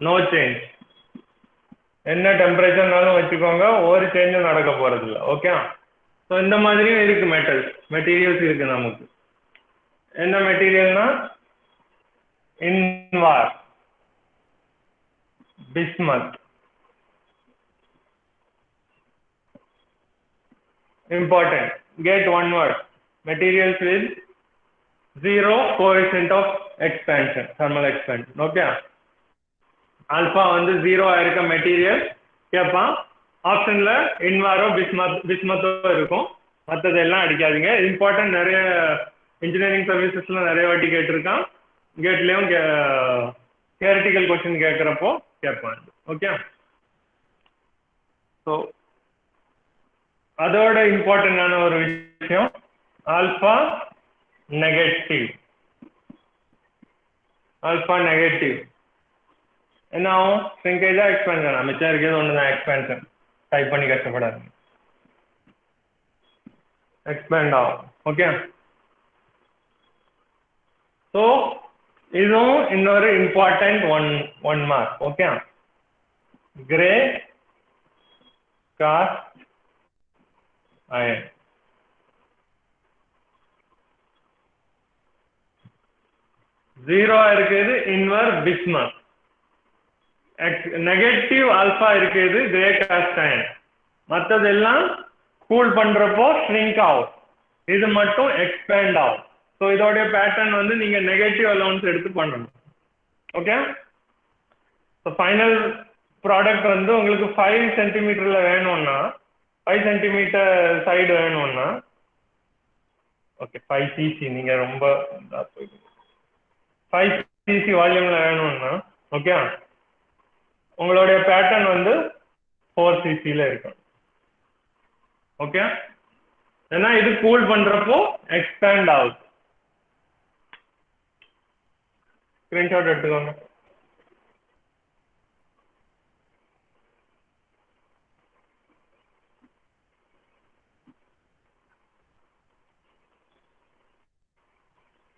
no change. என்ன டெம்பரேச்சர்னாலும் வச்சுக்கோங்க, ஒரு சேஞ்சும் நடக்க போறது இல்லை. ஓகே, ஸோ இந்த மாதிரியும் இருக்கு மெட்டீரியல்ஸ் இருக்கு நமக்கு. என்ன மெட்டீரியல்னா இன்வார், bismuth. Important, get one word. Materials with 0 coefficient of expansion, thermal expansion. Okay, alpha வந்து 0 இருக்க மெட்டீரியல் கேட்பான். ஆப்ஷன்ல இன்வாரோ பிஸ்மத்தோ இருக்கும். மற்றதெல்லாம் அடிக்காதீங்க. இம்பார்ட்டன்ட், நிறைய இன்ஜினியரிங் சர்வீசஸ்ல நிறைய வாட்டி கேட்டிருக்கான். கேட்லயும் தியரிட்டிக்கல் கொஸ்டின் கேட்குறப்போ கேட்பான். ஓகே, ஸோ அதோட இம்பார்ட்டன்டான ஒரு விஷயம் ஆல்பா நெகட்டிவ். என்ன ஆகும்? ஷ்ரிங்கேஜா, எக்ஸ்பேன்ஷனா? மிச்சம் இருக்கிறது ஒண்ணுதான், எக்ஸ்பேன்ஷன். டைப் பண்ணி கஷ்டப்படாது, எக்ஸ்பேண்ட் ஆகும். ஓகே, ஸோ இதுவும் இன்னொரு important one mark. Okay, grey cast iron. Zero இருக்குது இன்வர்ஸ் பிஸ்மத். நெகட்டிவ் ஆல்பா இருக்குது கிரே காஸ்ட் அயன். மற்றதெல்லாம் கூல் பண்றப்போ ஷ்ரிங்க் ஆகும், இது மட்டும் எக்ஸ்பேண்ட் ஆகும். ஸோ இதோடைய பேட்டர்ன் வந்து நீங்க நெகட்டிவ் அலவன்ஸ் எடுத்து பண்ணணும். ஓகே, ஸோ ஃபைனல் ப்ராடக்ட் வந்து உங்களுக்கு 5 சென்டிமீட்டர்ல வேணும்னா 5 சென்டிமீட்டர் சைடு வேணும்னா ஓகே 5 சிசி, நீங்க ரொம்ப 5 சிசி வால்யூம்ல வேணும்னா ஓகே உங்களுடைய பேட்டர்ன் வந்து 4 சிசில இருக்கும். ஓகே, ஏன்னா இது கூல் பண்றப்போ எக்ஸ்பேண்ட் ஆகுது. ஸ்கிரீன்ஷாட் எடுத்துக்கோங்க.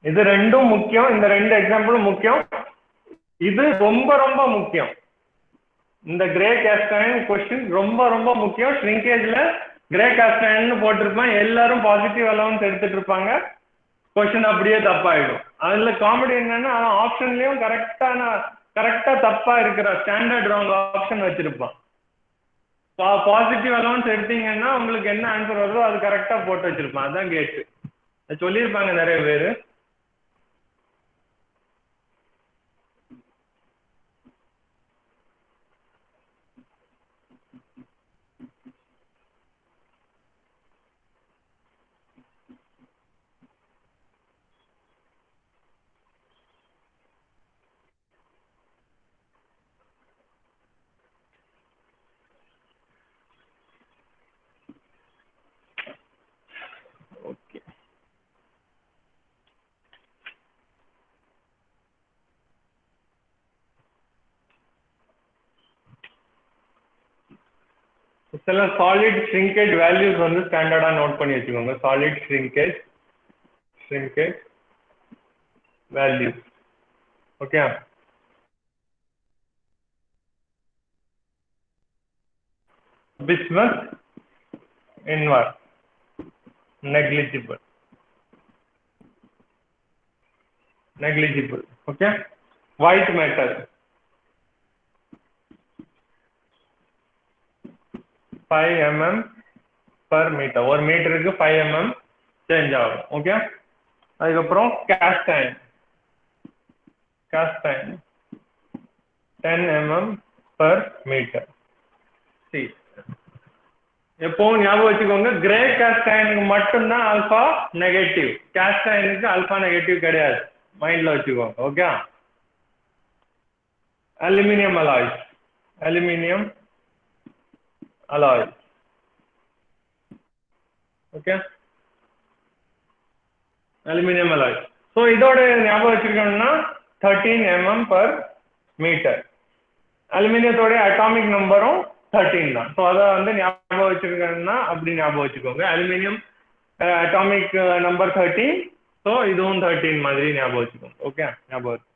இது ரெண்டும் முக்கியம், இந்த 2 எக்ஸாம்பிளும் முக்கியம். இது ரொம்ப ரொம்ப முக்கியம். இந்த கிரே காஸ்ட் அயன் கொஸ்டின் ரொம்ப ரொம்ப முக்கியம். ஷ்ரிங்கேஜ்ல கிரே காஸ்ட் அயன் போட்டிருப்பான், எல்லாரும் பாசிட்டிவ் அலவன்ஸ் எடுத்துட்டு இருப்பாங்க, கொஸ்டின் அப்படியே தப்பாயிடும். அதுல காமெடி என்னன்னா அவன் ஆப்ஷன்லயும் கரெக்டா தப்பா இருக்கிற ஸ்டாண்டர்ட் ராங் ஆப்ஷன் வச்சிருப்பான். பாசிட்டிவ் அலவன்ஸ் எடுத்தீங்கன்னா உங்களுக்கு என்ன ஆன்சர் வருதோ அது கரெக்டா போட்டு வச்சிருப்பான். அதான் கேட்டு சொல்லியிருப்பாங்க நிறைய பேரு. ஓகே, சில சாலிட் ஷ்ரிங்கேஜ் வேல்யூஸ் வந்து ஸ்டாண்டர்டா நோட் பண்ணி வச்சுக்கோங்க. Solid shrinkage value. Okay, bismuth inverse negligible. Okay, white matter 5 mm per meter, ஒரு மீட்டருக்கு 5 mm சேஞ்ச் ஆகும். ஓகே, அதுக்கப்புறம் cast iron 10 mm per meter. சி எப்பவும் ஞாபகம் வச்சுக்கோங்க, கிரே காஸ்ட் அயனுக்கு மட்டும்தான் ஆல்பா நெகட்டிவ், காஸ்ட் அயனுக்கு ஆல்பா நெகட்டிவ் கிடையாது, மைண்ட்ல வச்சுக்கோங்க. Okay, aluminium alloys. Okay, aluminium alloys. So இதோட ஞாபகம் வச்சிருக்கணும்னா 13 mm per meter. அலுமினியத்தோட அட்டாமிக் நம்பரும் 13 தான். ஸோ அதை வந்து ஞாபகம் வச்சிருக்கணும்னா அப்படி ஞாபகம் வச்சுக்கோங்க. அலுமினியம் அட்டாமிக் நம்பர் 13, ஸோ இதுவும் 13 மாதிரி ஞாபகம் வச்சுக்கோங்க. ஓகே, ஞாபகம்.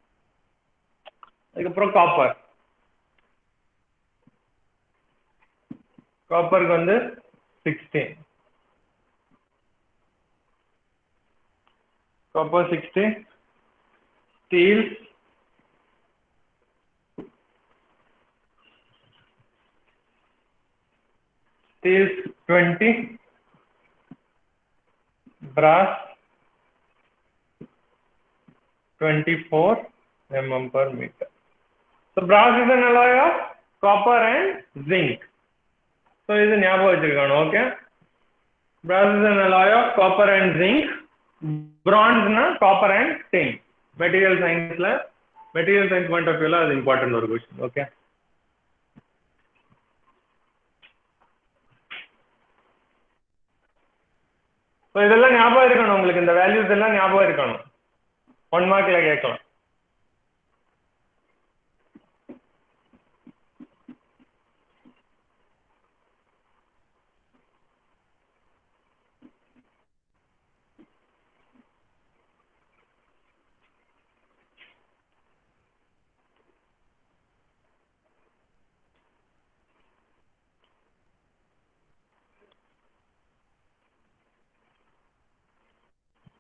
அதுக்கப்புறம் காப்பருக்கு வந்து 16, copper 16. Steel 20, brass 24 mm per meter. So brass is an alloy of copper and zinc. So இது ஞாபகம் வச்சிருக்கணும். Okay, brass is an alloy of copper and zinc. Bronze na copper and tin. Material science point of view la அது important ஒரு question. Okay, so இதெல்லாம் ஞாபகம் இருக்கணும் உங்களுக்கு. இந்த வேல்யூஸ் எல்லாம் ஞாபகம் இருக்கணும், 1 மார்க்ல கேட்கலாம்.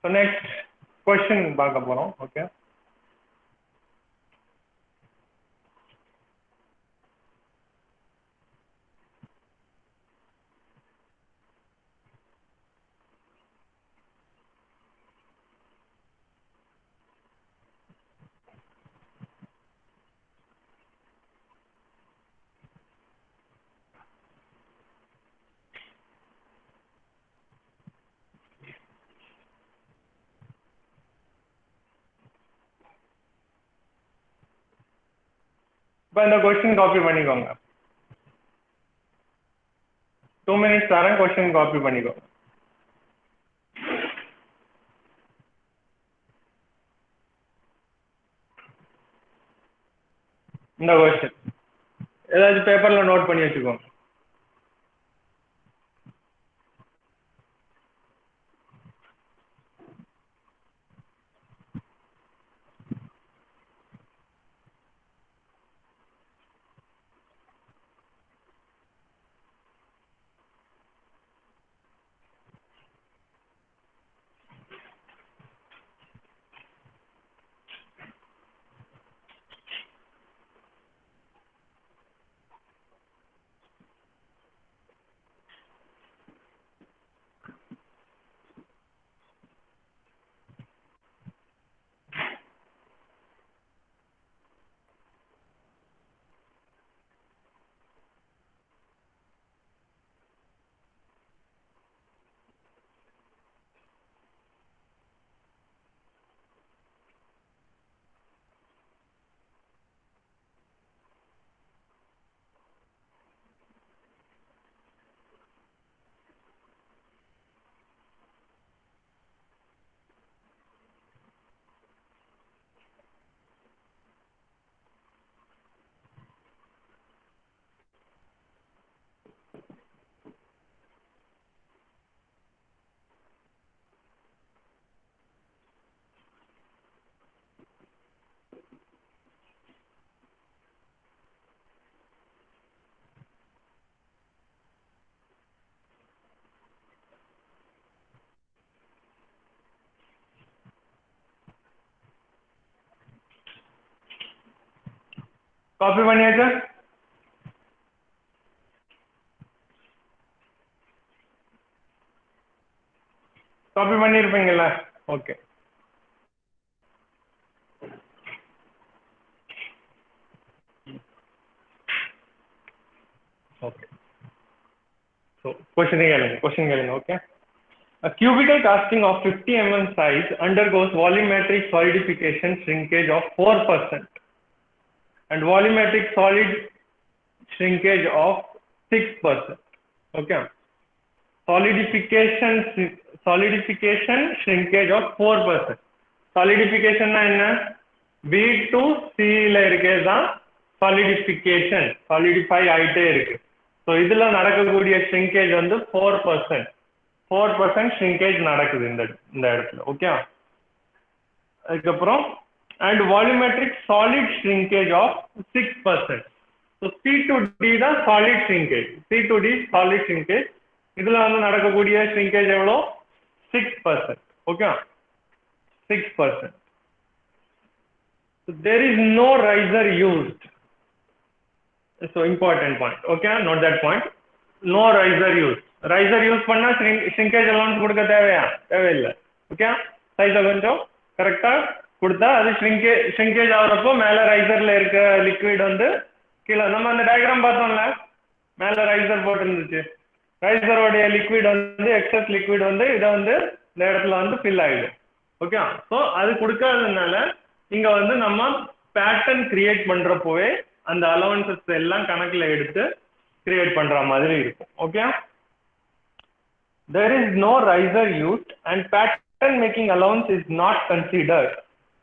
ஸோ நெக்ஸ்ட் கொஸ்டின் பார்க்க போறோம். ஓகே, இப்போ இந்த கொஸ்டின் காப்பி பண்ணிக்கோங்க. 2 minutes தரேன், கொஸ்டின் காப்பி பண்ணிக்கோங்க. இந்த கொஸ்டின் ஏதாச்சும் பேப்பர்ல நோட் பண்ணி வச்சுக்கோங்க. காப்பி பண்ணியாச்சா? காப்பி பண்ணியிருப்பீங்கல்ல? Okay, okay. ஸோ கொஸ்டின் கேளுங்க. ஓகே, a cubical casting of 50 mm size undergoes volumetric solidification shrinkage of 4% and volumetric solid shrinkage of 6%. Okay, solidification shrinkage of 4%. solidification na enna? B to C la irukeza solidification, solidify ஆயிட்டே இருக்கு. So இதுல நடக்கக்கூடிய shrinkage வந்து 4%. 4% shrinkage நடக்குது இந்த இடத்துல. Okay, அதுக்கப்புறம் and volumetric solid shrinkage of 6%. so C to D தான் solid shrinkage. C to D solid shrinkage. இதுல வந்து நடக்கக்கூடிய shrinkage எவ்வளோ? 6%. Okay, 6%. so there is no riser used. so important point. okay, note that point. no riser used. riser use பண்ணா shrinkage allowance கொடுக்க தேவையில்லை. Okay, சைஸை கொஞ்சம் கரெக்டா கொடுத்தா அது shrinkage ஆகிறப்போ மேல ரைசர்ல இருக்க லிக்விட் வந்து கீழே, நம்ம அந்த டயக்ராம் பார்த்தோம்ல, மேல ரைசர் போட்டுருந்துச்சு. ரைசரோடைய லிக்விட் வந்து எக்ஸஸ் லிக்விட் வந்து இதை வந்து இந்த இடத்துல வந்து ஃபில் ஆயிடும். ஓகே, ஸோ அது கொடுக்காததுனால இங்க வந்து நம்ம பேட்டர்ன் கிரியேட் பண்றப்போவே அந்த அலவன்சஸ் எல்லாம் கணக்குல எடுத்து கிரியேட் பண்ற மாதிரி இருக்கும். Okay, there is no riser used and pattern making allowance is not considered.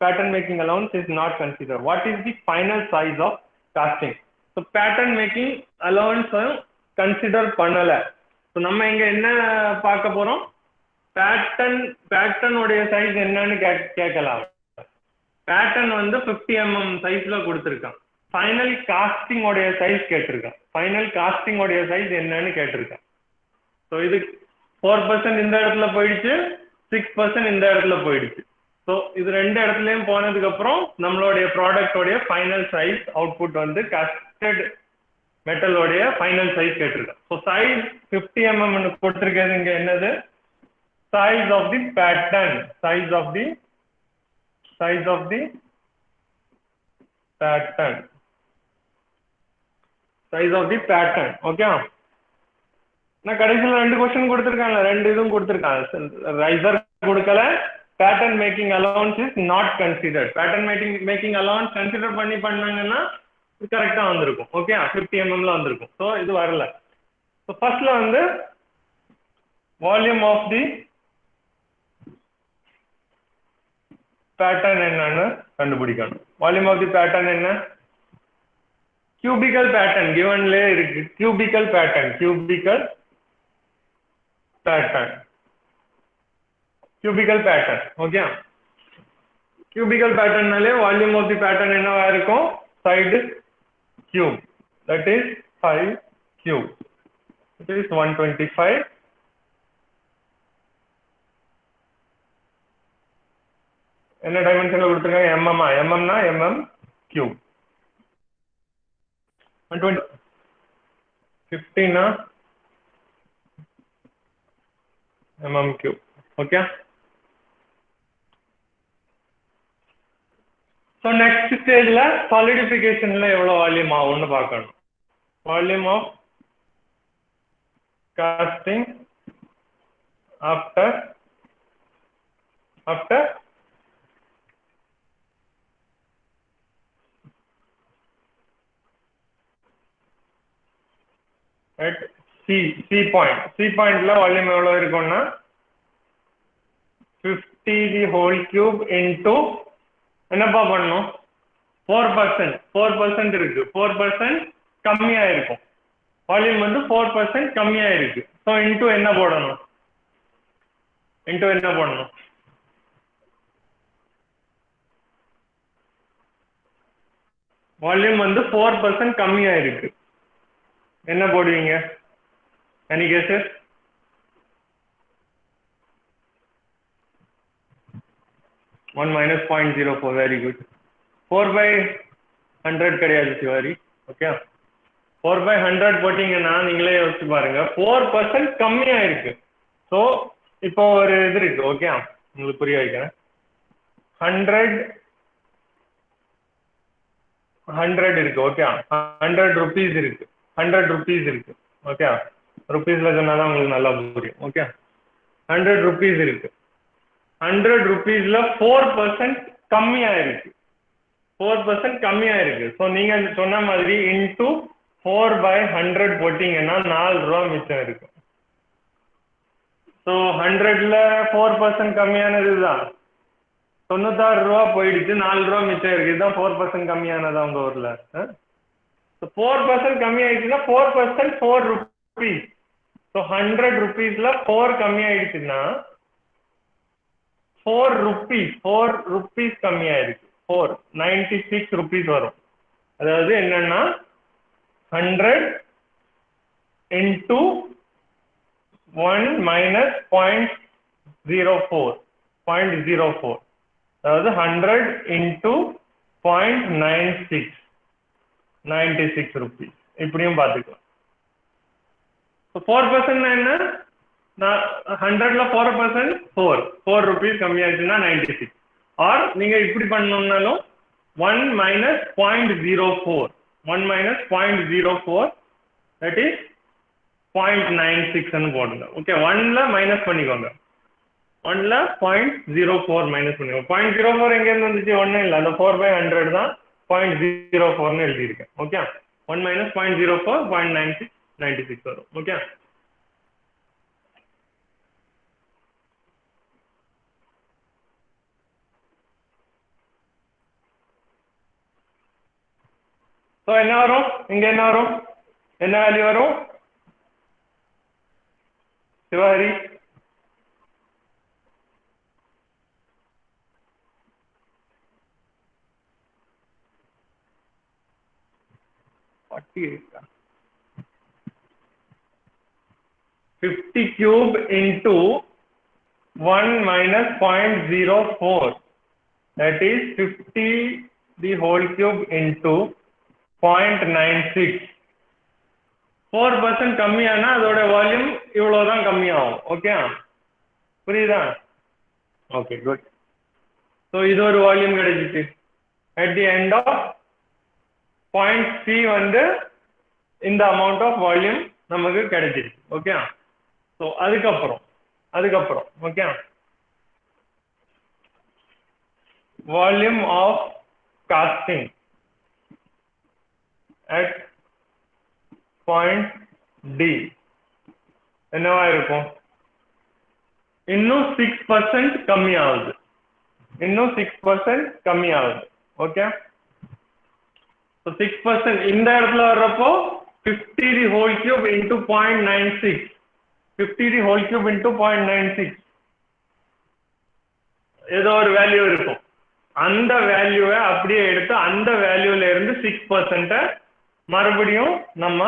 pattern making allowance is not considered. what is the final size of casting? so pattern making allowance consider பண்ணல. so நம்ம இங்க என்ன பார்க்க போறோம்? Pattern உடைய size என்னன்னு கேட்கலாம். Pattern வந்து 50 mm சைஸ்ல கொடுத்துருக்கான். ஃபைனல் காஸ்டிங் உடைய சைஸ் கேட்டிருக்கான். ஃபைனல் காஸ்டிங் உடைய சைஸ் என்னன்னு கேட்டிருக்கான். ஸோ இது 4% இந்த இடத்துல போயிடுச்சு, 6% இந்த இடத்துல போயிடுச்சு. ஸோ இது ரெண்டு இடத்துலையும் போனதுக்கு அப்புறம் நம்மளுடைய ப்ராடக்டோடைய ஃபைனல் சைஸ் அவுட்புட் வந்து காஸ்டட் மெட்டலோடைய ஃபைனல் சைஸ் கேட்டிருக்கேன். ஸோ சைஸ் 50 mm கொடுத்துருக்கிறது இங்க என்னது? size of the pattern, size of the pattern, size of the pattern. Okay, நான் கடைசியில் ரெண்டு क्वेश्चन கொடுத்துருக்காங்க, ரெண்டு இதுவும் கொடுத்துருக்காங்க. ரைசர் கொடுக்கல, pattern making allowance is not considered. Pattern making allowance consider பண்ணாங்கன்னா கரெக்டா வந்திருக்கும். ஓகே, 50 mm வந்திருக்கும். ஸோ இது வரல. ஸோ ஃபர்ஸ்ட்ல வந்து வால்யூம் ஆஃப் தி பேட்டர்ன் என்னன்னு கண்டுபிடிக்கணும். வால்யூம் ஆஃப் தி பேட்டர்ன் என்ன? cubical pattern givenல இருக்கு. cubical pattern ஓகே. cubical patternனாலே வால்யூம் ஆஃப் தி பேட்டர்ன் என்னவா இருக்கும்? Side cube, that is 5 cube, it is 125. என்ன டைமென்ஷன்ல கொடுத்துருக்காங்க? mm னா mm cube, 120 50 னா mm cube. Okay, so next ஸ்டேஜ்ல சாலிடிஃபிகேஷன்ல எவ்வளவு வால்யூம் ஆகும்னு பார்க்கணும். Volume of casting after at C பாயிண்ட்ல வால்யூம் எவ்வளவு இருக்கும்னா 50 the whole cube into என்னப்பா பண்ணணும்? 4% இருக்கு. 4% கம்மியா இருக்கும். வால்யூம் வந்து 4% கம்மியா இருக்கு. ஸோ இன்டூ என்ன போடணும்? வால்யூம் வந்து 4% கம்மியா இருக்கு, என்ன போடுவீங்க? Any guesses? -1 -0.04. Very good. 4/100 கிடையாது சிவாரி. ஓகே, 4/100 போட்டீங்கன்னா நீங்களே யோசிச்சு பாருங்க, 4% கம்மியா இருக்கு. ஸோ இப்போ ஒரு இது இருக்கு. ஓகே, உங்களுக்கு புரிய வைக்கிறேன். 100 இருக்கு. ஓகே, 100 rupees இருக்கு. 100 rupees இருக்கு. ஓகே, ருபீஸ்ல சொன்னாதான் உங்களுக்கு நல்லா புரியும். ஓகே, 100 rupees இருக்கு. 100 rupeesல 4% கம்மியா இருக்கு. 4% கம்மியா இருக்கு. ஸோ நீங்க சொன்ன மாதிரி இன்டூ 4/100 போட்டீங்கன்னா 4 ரூபா மிச்சம் இருக்கு. ஸோ 100ல 4% கம்மியானது தான் 96 ரூபா போயிடுச்சு, 4 ரூபா மிச்சம் இருக்கு. இதுதான் 4% கம்மியானதா உங்க ஊர்ல? 4% கம்மியாயிடுச்சுன்னா 4% 4 rupees. So 100 rupeesல 4 கம்மியாயிடுச்சுன்னா 4 rupees கம்மியாயிருக்கு. 96 rupees வரும். அதாவது என்னன்னா 100 into 1 minus 0.04, அதாவது 100 into 0.96 rupees. இப்படியும் பார்த்துக்கலாம். 4% என்ன? 100ல 4% 4 rupees கம்மியாச்சுன்னா 96. ஆர் நீங்க இப்படி பண்ணணும்னாலும் 1 minus 0.04, that is 0.96 போடுங்க. ஓகே, 1ல மைனஸ் பண்ணிக்கோங்க. 1ல 0.04 மைனஸ் பண்ணிக்கோங்க. 0.04 எங்க இருந்து வந்துச்சு? ஒன்னும் இல்லை, அந்த 4/100 தான் 0.04ன்னு எழுதியிருக்கேன். ஓகே, 1 minus 0.04 0.96 வரும். ஓகே, ஸோ என்ன வரும்? இங்க என்ன வரும்? என்ன வேல்யூ வரும் சிவாரி? $50 cube into 1 minus 0.04, that is 50 the whole cube into 0.96. 4% கம்மியானா அதோட வால்யூம் இவ்வளவுதான் கம்மியாகும். ஓகே, புரியுதா? Okay, good. ஸோ இது ஒரு வால்யூம் கிடைச்சிச்சு. At the end of point C வந்து இந்த அமௌண்ட் ஆஃப் வால்யூம் நமக்கு கிடைச்சிருச்சு. ஓகே, ஸோ அதுக்கப்புறம் okay, volume of casting at point D என்னவா இருக்கும்? இன்னும் 6% கம்மியாகுது. ஓகே, ஸோ 6% இந்த இடத்துல வர்றப்போ 50 the whole cube into 0.96, 50 the whole cube into 0.96 ஏதோ ஒரு வேல்யூ இருக்கும். அந்த வேல்யூவை அப்படியே எடுத்து அந்த வேல்யூல இருந்து 6% மறுபடியும் நம்ம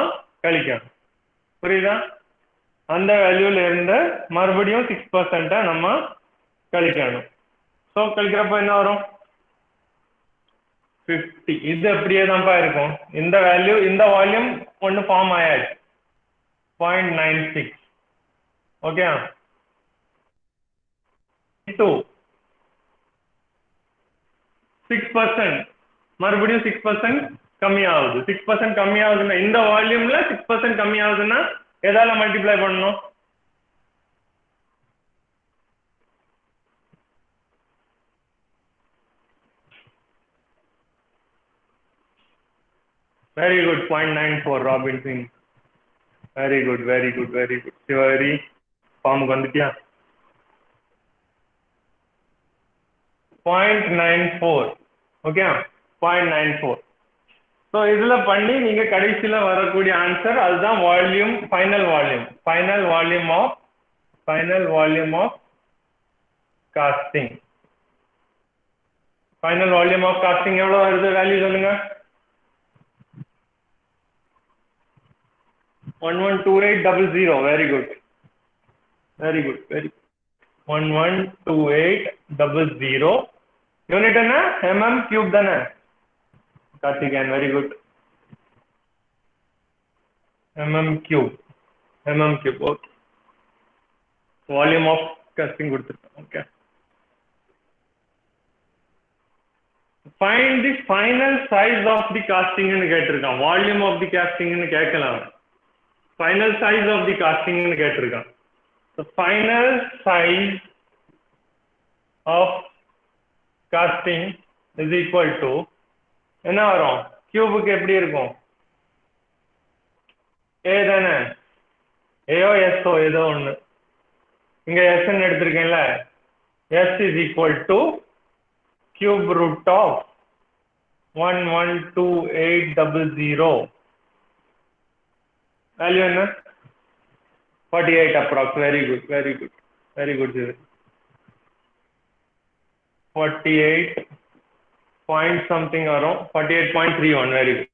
கழிக்கணும். புரியுதா? அந்த வேல்யூல இருந்து மறுபடியும் 6% நம்ம கழிக்கணும். ஸோ கழிக்கிறப்ப என்ன வரும்? 50. இது அப்படியே தான்ப்பா இருக்கும். இந்த வேல்யூ இந்த வால்யூம் ஒன்று ஃபார்ம் ஆயாச்சு 0.96. ஓகே, 6% மறுபடியும் 6% கம்மியாகுது. 6% கம்மியாகுதுன்னா இந்த வால்யூம்ல 6% கம்மியாகுதுன்னா எதால மல்டிப்ளை பண்ணணும்? Very good, 0.94 Robin Singh. Very good. சிவரி ஃபார்முக்கு வந்துட்டியா? 0.94. ஓகே, 0.94. ஸோ இதுல பண்ணி நீங்க கடைசியில வரக்கூடிய ஆன்சர் அதுதான் volume, final volume of casting. Final volume of casting எவ்வளவு வருது? வேல்யூ சொல்லுங்க. 112800. Very good. 112800. யூனிட் என்ன? mm cube தானே? Karthikeyan, very good. mm cube. Okay, volume of casting கொடுத்துருக்கேன். Okay, find the final size of the காஸ்டிங்னு கேட்டிருக்கான். Volume of the காஸ்டிங்னு கேட்கலாம். ஃபைனல் சைஸ் ஆஃப் தி காஸ்டிங்னு கேட்டிருக்கான். Final size of casting is equal to என்ன வரும்? கியூபுக்கு எப்படி இருக்கும்? ஏ தானே? ஏயோ எஸ்ஓ ஏதோ ஒன்று. இங்க எஸ்ன்னு எடுத்திருக்கேன்ல, S is equal to cube root of 112800. Value என்ன? 48 approx. Very good. 48 point something வரும். 48.31. Very good.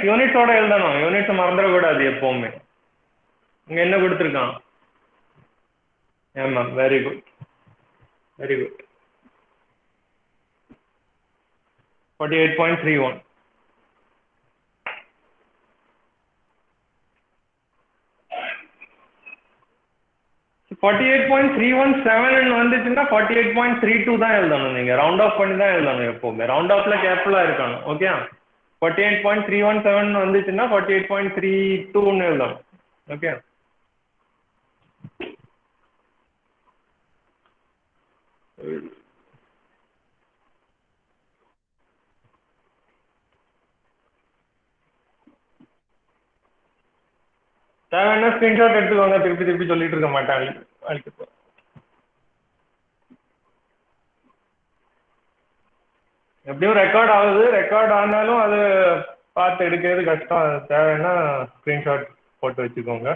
யூனிட்ஸோட எழுதணும். யூனிட்ஸ் மறந்துடக்கூடாது எப்பவுமே. இங்க என்ன கொடுத்துருக்கான்? mm. Very good. 48.31. வந்துச்சுன்னா 48.32 தான் எழுதணும். நீங்க ரவுண்ட் ஆஃப் பண்ணி தான் எழுதணும். எப்பவுமே ரவுண்ட் ஆஃப்ல கேர்ஃபுல்லா இருக்கணும். ஓகே, 48.317 வந்துச்சுன்னா 48.32 எழுதணும். ஓகே, தேவையான ஸ்கிரீன்ஷாட் எடுத்துக்கோங்க. திருப்பி சொல்லிட்டு இருக்க மாட்டேன். எப்படியும் ரெக்கார்ட் ஆகுது. ரெக்கார்ட் ஆனாலும் அது பார்த்து எடுக்கிறது கஷ்டம். தேவைன்னா ஸ்கிரீன்ஷாட் போட்டு வச்சுக்கோங்க.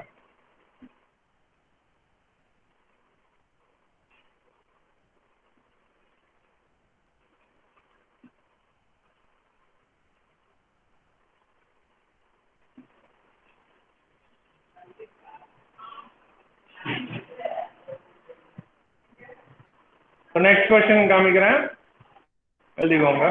நெக்ஸ்ட் கொஸ்டின் காமிக்கிறேன், எழுதிக்கோங்க.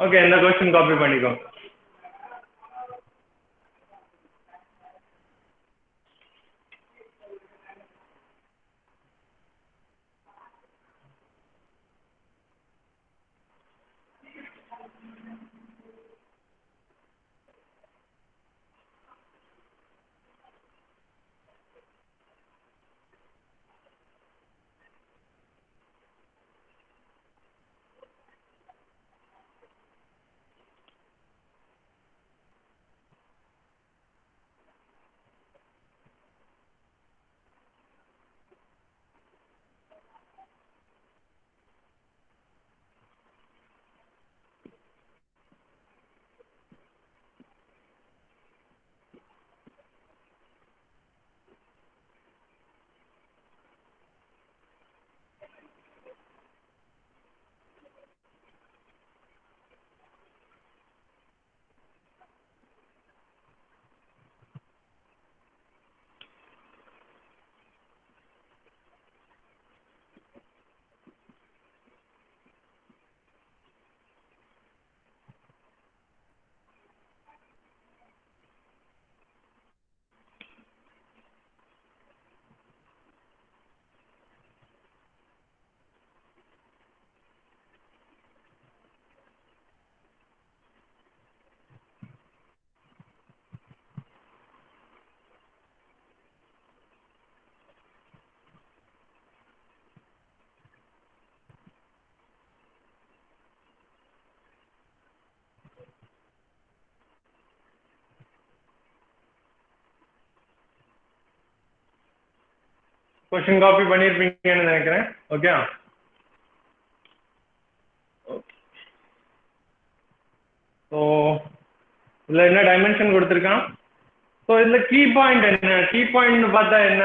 ஓகே, இந்த கொஸ்டின் காப்பி பண்ணிக்கோங்க. கொஸ்டின் காப்பி பண்ணியிருப்பீங்கன்னு நினைக்கிறேன். ஓகே, ஸோ இதில் என்ன டைமென்ஷன் கொடுத்துருக்கான்? ஸோ இதில் கீ பாயிண்ட் என்ன? கீ பாயிண்ட்னு பார்த்தா என்ன?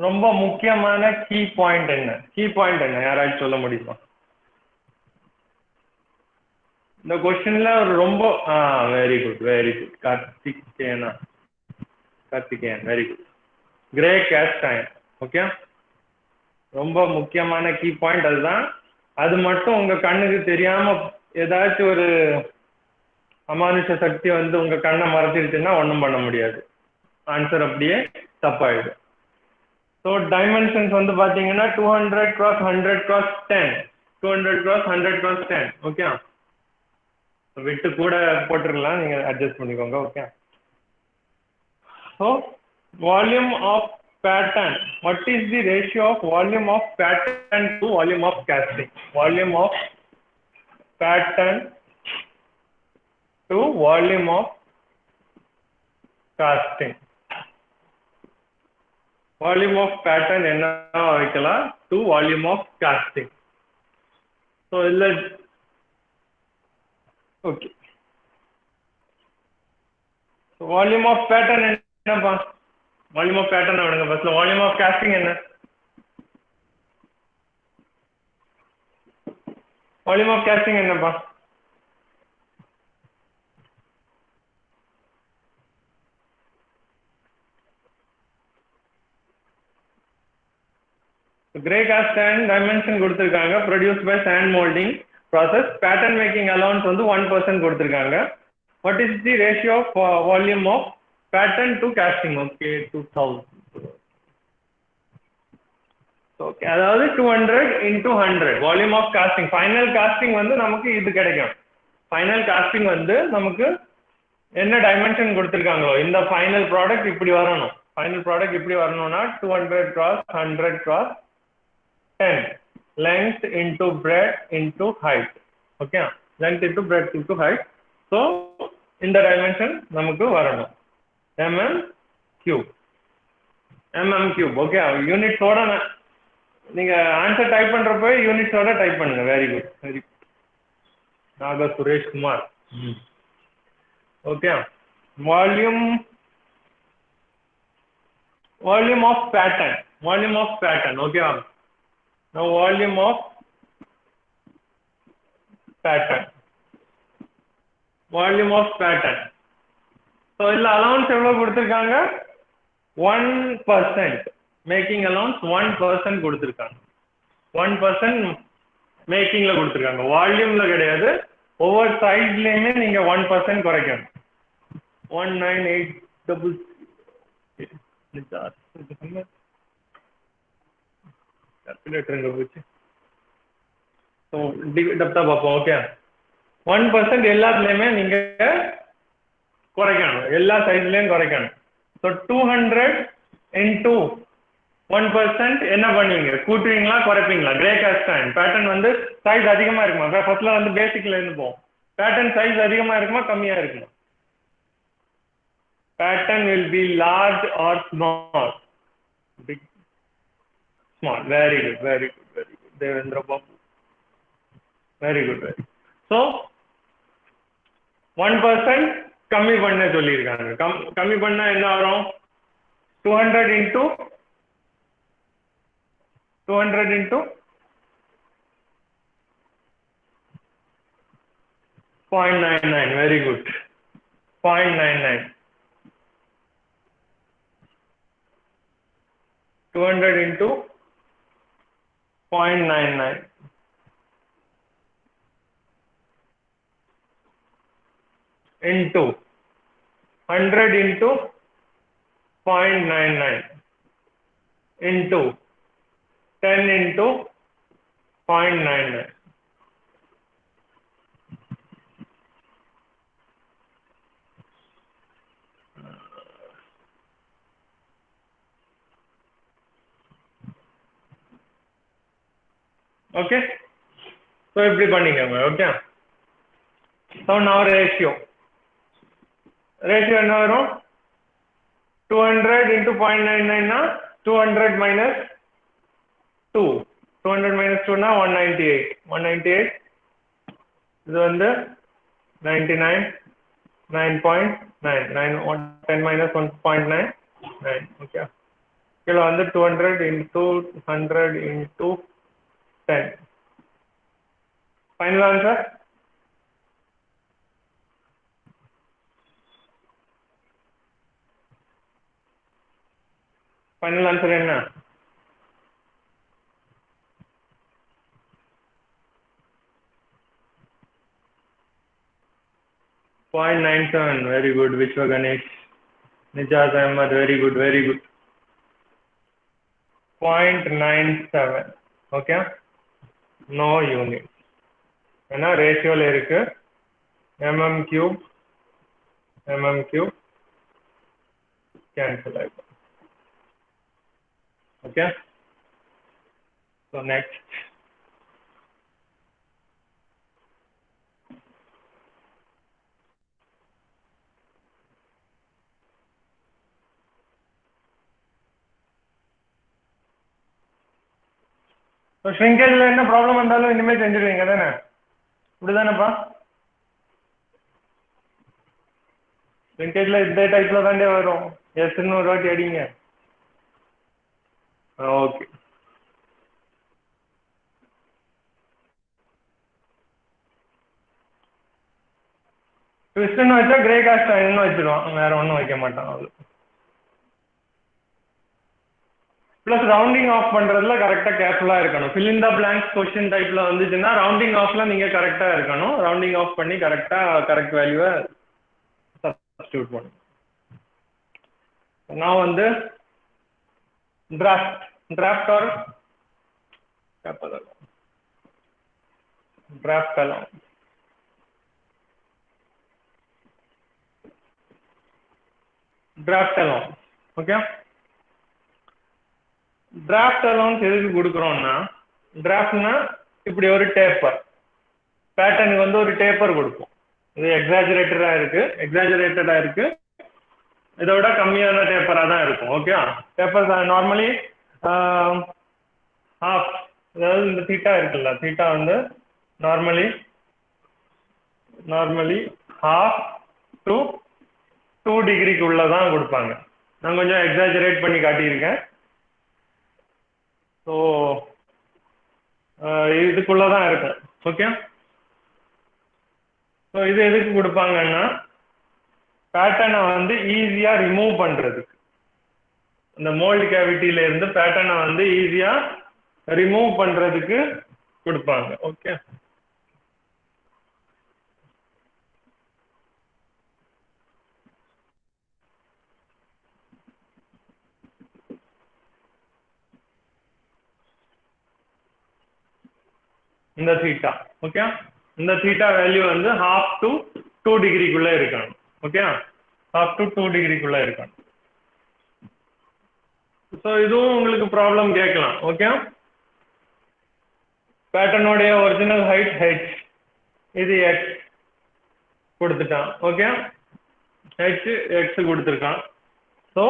ரொம்ப முக்கியமான கீ பாயிண்ட் என்ன? கீ பாயிண்ட் என்ன யாராச்சும் சொல்ல முடியுமா? இந்த கொஸ்டின்ல ஒரு ரொம்ப very good Karthikeyan, very good. Grey cast iron. Okay, ரொம்ப முக்கியமான கீ பாயிண்ட் அதுதான். அது மட்டும் உங்க கண்ணுக்கு தெரியாம ஏதாச்சும் ஒரு அமானுஷ சக்தி வந்து உங்க கண்ணை மறைச்சிருச்சுன்னா ஒன்றும் பண்ண முடியாது, ஆன்சர் அப்படியே தப்பாயிடும். ஸோ டைமென்ஷன்ஸ் வந்து பார்த்தீங்கன்னா 200 x 100 x 10, 200 x 100 x 10. Okay, விட்டு கூட போட்டுருக்கலாம், நீங்க அட்ஜஸ்ட் பண்ணிக்கோங்க. Okay, so volume of pattern, what is the ratio of volume of pattern to volume of casting? Volume of pattern to volume of casting. Volume of pattern என்ன வைக்கலாம்? to volume of casting. So இல்ல, okay, volume of pattern என்னப்பா? Volume of pattern விடுங்க ஃபர்ஸ்ட்ல. Volume of casting என்ன? Volume of casting என்னப்பா? Grey cast and dimension கொடுத்துருக்காங்க. Produce by sand moulding process. Pattern making allowance வந்து 1% கொடுத்துருக்காங்க. What is the ratio of volume of pattern to casting? Okay, 2000. Okay, அதாவது 200 × 100 volume of casting. Final casting வந்து நமக்கு இது கிடைக்கும். Final casting வந்து நமக்கு என்ன டைமென்ஷன் கொடுத்துருக்காங்களோ இந்த ஃபைனல் ப்ராடக்ட் இப்படி வரணும். ஃபைனல் ப்ராடக்ட் இப்படி வரணும்னா 200 × 100 × 10. length into breadth into height. Okay, length into breadth into height. So இந்த dimension நமக்கு வரணும் mm cube. ஓகே, யூனிட்ஸோட நீங்க ஆன்சர் டைப் பண்றப்ப யூனிட்ஸோட டைப் பண்ணுங்க. Very good, very good. Naga Suresh Kumar. Okay, volume of pattern, okay. Now volume of pattern. So இல்ல allowance எவ்வளவு கொடுத்திருக்காங்க? 1%. மேக்கிங் allowance 1% கொடுத்திருக்காங்க. 1% மேக்கிங்ல கொடுத்திருக்காங்க, வால்யூம்ல கிடையாது. ஒவ்வொரு சைட்லயுமே நீங்க 1% குறைக்கணும். 198 calculator போச்சு. ஸோ டெப்தா பார்ப்போம். ஓகே, 1% எல்லாத்துலேயுமே நீங்க குறைக்கணும், எல்லா சைஸ்லயும் குறைக்கணும். ஸோ 200 into 1% என்ன பண்ணுவீங்க? கூட்டுவீங்களா குறைப்பீங்களா? கிரே காஸ்ட் பேட்டர்ன் வந்து சைஸ் அதிகமா இருக்குமா? ஃபர்ஸ்ட்ல வந்து பேசிக்ல இருந்து போவோம். பேட்டர்ன் சைஸ் அதிகமா இருக்குமா கம்மியா இருக்குமா? Pattern will be large or small? Big, small. Very good, very good, very good. Devendra Babu. Very good, very good. So 1% கம்மி பண்ண சொல்லியிருக்காங்க. கம்மி பண்ணா என்ன வரும்? 200 into 0.99. Very good. 0.99. 200 into 0.99 into 100 into 0.99 into 10 into 0.99. Okay, so இப்படி பண்ணிக்கோங்க. Okay, so now ratio என்ன வரும்? 200 into 0.99 னா 200 minus 2. 200 minus 2 னா 198. இது வந்து 99. 9.9. 10 minus 1.99. ஓகே, கீழே வந்து 200 into 100 into 10. Final answer? Final answer என்ன? .97. Very good, Vishwa Ganesh. Nijaz Ahmad. Very good, very good. 0.97. Okay, no unit. ஏன்னா ரேஷியோல இருக்கு. mm cube cancel ஆயிடும். Okay, so next. So shrinkage என்ன ப்ராப்ளம் வந்தாலும் இனிமே செஞ்சிடுவீங்க தானே? இப்படிதானப்பா? shrinkage இந்த டைப்ல தாண்டே வரும். எஸ் இன்னொரு வாட்டி அடிங்க. ஓகே, ட்விஸ்ட்னு வச்சா கிரே காஸ்ட் இன்னும் வச்சிருவான், வேற ஒன்றும் வைக்க மாட்டான். அது ப்ளஸ் ரவுண்டிங் ஆஃப் பண்றதுல கரெக்டாக கேர்ஃபுல்லாக இருக்கணும். Fill in the blanks question டைப்ல வந்துச்சுன்னா ரவுண்டிங் ஆஃப்ல நீங்க கரெக்டாக இருக்கணும். ரவுண்டிங் ஆஃப் பண்ணி கரெக்ட் வேல்யூவை சப்ஸ்டிட்யூட் பண்ணணும். நான் வந்து draft or draft allowance. Okay, draft allowance எதுக்கு கொடுக்குறோம்னா டிராஃப்ட்னா இப்படி ஒரு டேப்பர், பேட்டர்னுக்கு வந்து ஒரு டேப்பர் கொடுக்கும். இது எக்ஸாஜரேட்டடா இருக்கு, இதோட கம்மியான டேப்பரா தான் இருக்கும். ஓகே, டேப்பர் நார்மலி ஹாஃப், அதாவது இந்த தீட்டா இருக்குல்ல, தீட்டா வந்து நார்மலி half to 2 டிகிரிக்குள்ள தான் கொடுப்பாங்க. நான் கொஞ்சம் எக்ஸாஜரேட் பண்ணி காட்டியிருக்கேன். ஸோ இதுக்குள்ள தான் இருக்கும். ஓகே, ஸோ இது எதுக்கு கொடுப்பாங்கன்னா பேட்டர்னை வந்து ஈஸியா ரிமூவ் பண்றதுக்கு, இந்த மோல்டு கேவிட்டியில இருந்து பேட்டர்னை வந்து ஈஸியா ரிமூவ் பண்றதுக்கு கொடுப்பாங்க. ஓகே, இந்த தீட்டா, ஓகே, இந்த தீட்டா வேல்யூ வந்து half to 2 டிகிரிக்குள்ள இருக்கணும். ஓகே, half to 2 டிகிரிக்குள்ள இருக்கணும். ஸோ இதுவும் உங்களுக்கு ப்ராப்ளம் கேட்கலாம். ஓகே, பேட்டர்னுடைய ஒரிஜினல் ஹைட் h, இது x கொடுத்துட்டான். ஓகே, h x கொடுத்துருக்கான். ஸோ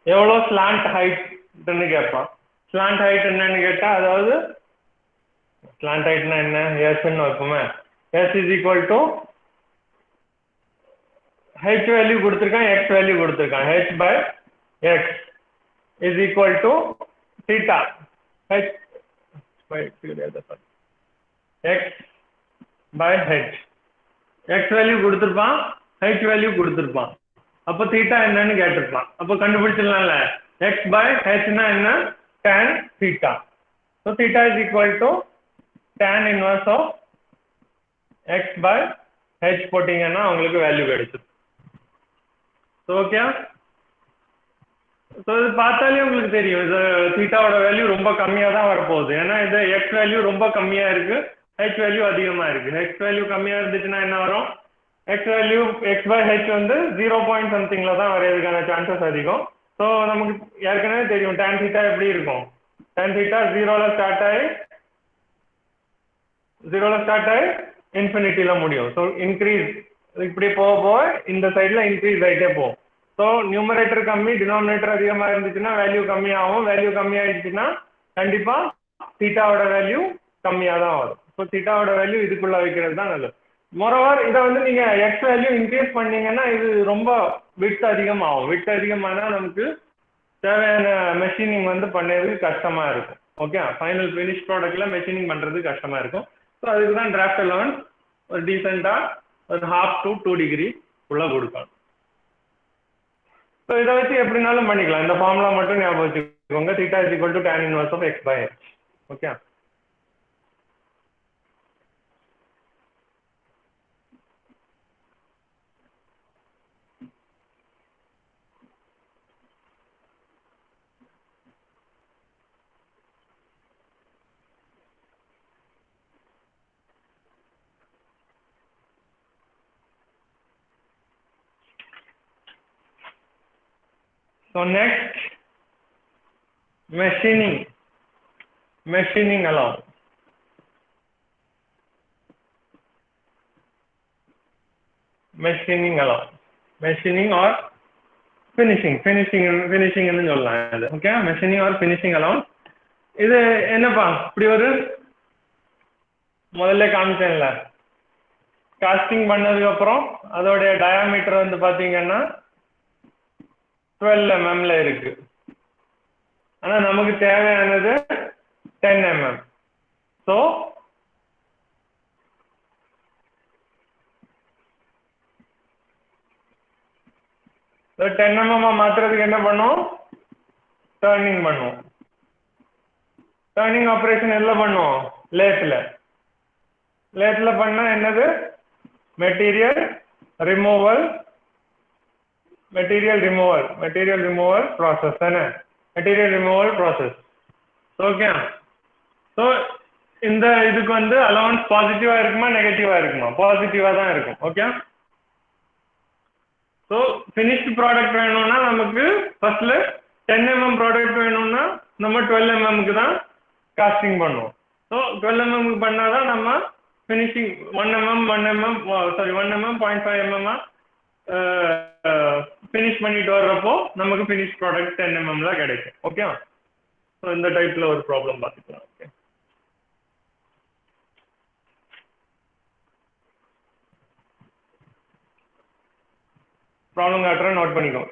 எவ்வளோ ஸ்லாண்ட் ஹைட்னு கேட்பான். ஸ்லாண்ட் ஹைட் என்னன்னு கேட்டா, அதாவது ஸ்லாண்ட் ஹைட்னா என்ன, எஸ்ன்னு வைப்போமே, S is equal to H value கொடுத்துருக்கான், எக்ஸ் வேல்யூ கொடுத்துருக்கான், H by X is equal to theta, H by X by H. X value கொடுத்துருப்பான், ஹெச் வேல்யூ கொடுத்துருப்பான், அப்போ தீட்டா என்னன்னு கேட்டிருப்பான். அப்போ கண்டுபிடிச்சிடலாம்ல, எக்ஸ் பை ஹெச்னா என்ன, tan theta. So theta is equal to tan inverse of x by h போட்டீங்கன்னா உங்களுக்கு value கிடைச்சிடும். Okay, so இது பார்த்தாலே உங்களுக்கு தெரியும், இது தீட்டாவோட வேல்யூ ரொம்ப கம்மியாக தான் வரப்போகுது. ஏன்னா இது எக்ஸ் வேல்யூ ரொம்ப கம்மியாக இருக்கு, ஹெச் வேல்யூ அதிகமாக இருக்கு. எக்ஸ் வேல்யூ கம்மியாக இருந்துச்சுன்னா என்ன வரும், x value x by h வந்து 0.somethingல தான் வரையறதுக்கான சான்சஸ் அதிகம். ஸோ நமக்கு ஏற்கனவே தெரியும் tan theta எப்படி இருக்கும். tan theta 0ல ஸ்டார்ட் ஆகி இன்ஃபினிட்டில முடியும். ஸோ இன்க்ரீஸ் இப்படி போக இந்த சைட்ல இன்க்ரீஸ் ஆகிட்டே போகும். ஸோ நியூமரேட்டர் கம்மி, டினாமினேட்டர் அதிகமாக இருந்துச்சுன்னா வேல்யூ கம்மியாகும். வேல்யூ கம்மியாயிடுச்சுன்னா கண்டிப்பா தீட்டாவோட வேல்யூ கம்மியாக தான் வரும். ஸோ தீட்டாவோட வேல்யூ இதுக்குள்ள வைக்கிறது தான் நல்லது. மோரோவர் இதை வந்து நீங்க எக்ஸ் வேல்யூ இன்க்ரீஸ் பண்ணீங்கன்னா இது ரொம்ப விட்த் அதிகமாகும். விட்த் அதிகமானா நமக்கு தேவையான மெஷினிங் வந்து பண்ணுறது கஷ்டமா இருக்கும். ஓகே, ஃபைனல் ஃபினிஷ் ப்ராடக்ட்ல மெஷினிங் பண்றது கஷ்டமா இருக்கும். ஸோ அதுக்கு தான் டிராஃப்ட் அலவன்ஸ் ஒரு டீசெண்டா ஒரு half to 2 டிகிரி உள்ள கொடுக்கணும். ஸோ இதை வச்சு எப்படினாலும் பண்ணிக்கலாம். இந்த ஃபார்முலா மட்டும் ஞாபகம் வச்சுக்கோங்க, theta is equal to tan inverse of x by h. Okay, so next machining allowance. Machining or finishing ன்னு சொல்லலாம் இது. Okay, machining or finishing allowance. இது என்னப்பா இப்படி ஒரு முதல்ல காமிச்சேன்ல, காஸ்டிங் பண்ணதுக்கு அப்புறம் அதோடைய டயாமீட்டர் வந்து பாத்தீங்கன்னா 12 mmல இருக்கு. ஆனா நமக்கு தேவையானது 10 mm. ஸோ 10 mm மாத்துறதுக்கு என்ன பண்ணும், டர்னிங் பண்ணுவோம். டர்னிங் ஆப்ரேஷன் எல்லாம் பண்ணுவோம் லேத்ல பண்ணா என்னது, மெட்டீரியல் ரிமூவல் ப்ராசஸ் தானே, material removal process. Okay, so இந்த இதுக்கு வந்து அலவன்ஸ் பாசிட்டிவா இருக்குமா நெகட்டிவா இருக்குமா, பாசிட்டிவா தான் இருக்கும். ஓகே, ஸோ ஃபினிஷ்டு ப்ராடக்ட் வேணும்னா நமக்கு ஃபர்ஸ்ட்ல 10 mm ப்ராடக்ட் வேணும்னா நம்ம 12 mmக்கு தான் காஸ்டிங் பண்ணுவோம். ஸோ 12 mm பண்ணாதான் நம்ம finishing 1 mm 1 mm sorry 1 mm 0.5 mm finish பண்ணிட்டு வர்றப்போ நமக்கு ஃபினிஷ் ப்ராடக்ட் 10 mm கிடைக்கும். ஓகே, ஸோ இந்த டைப்ல ஒரு ப்ராப்ளம் பார்த்துக்கலாம். ஓகே, ப்ராப்ளம் காட்டுறேன், நோட் பண்ணிக்கோங்க.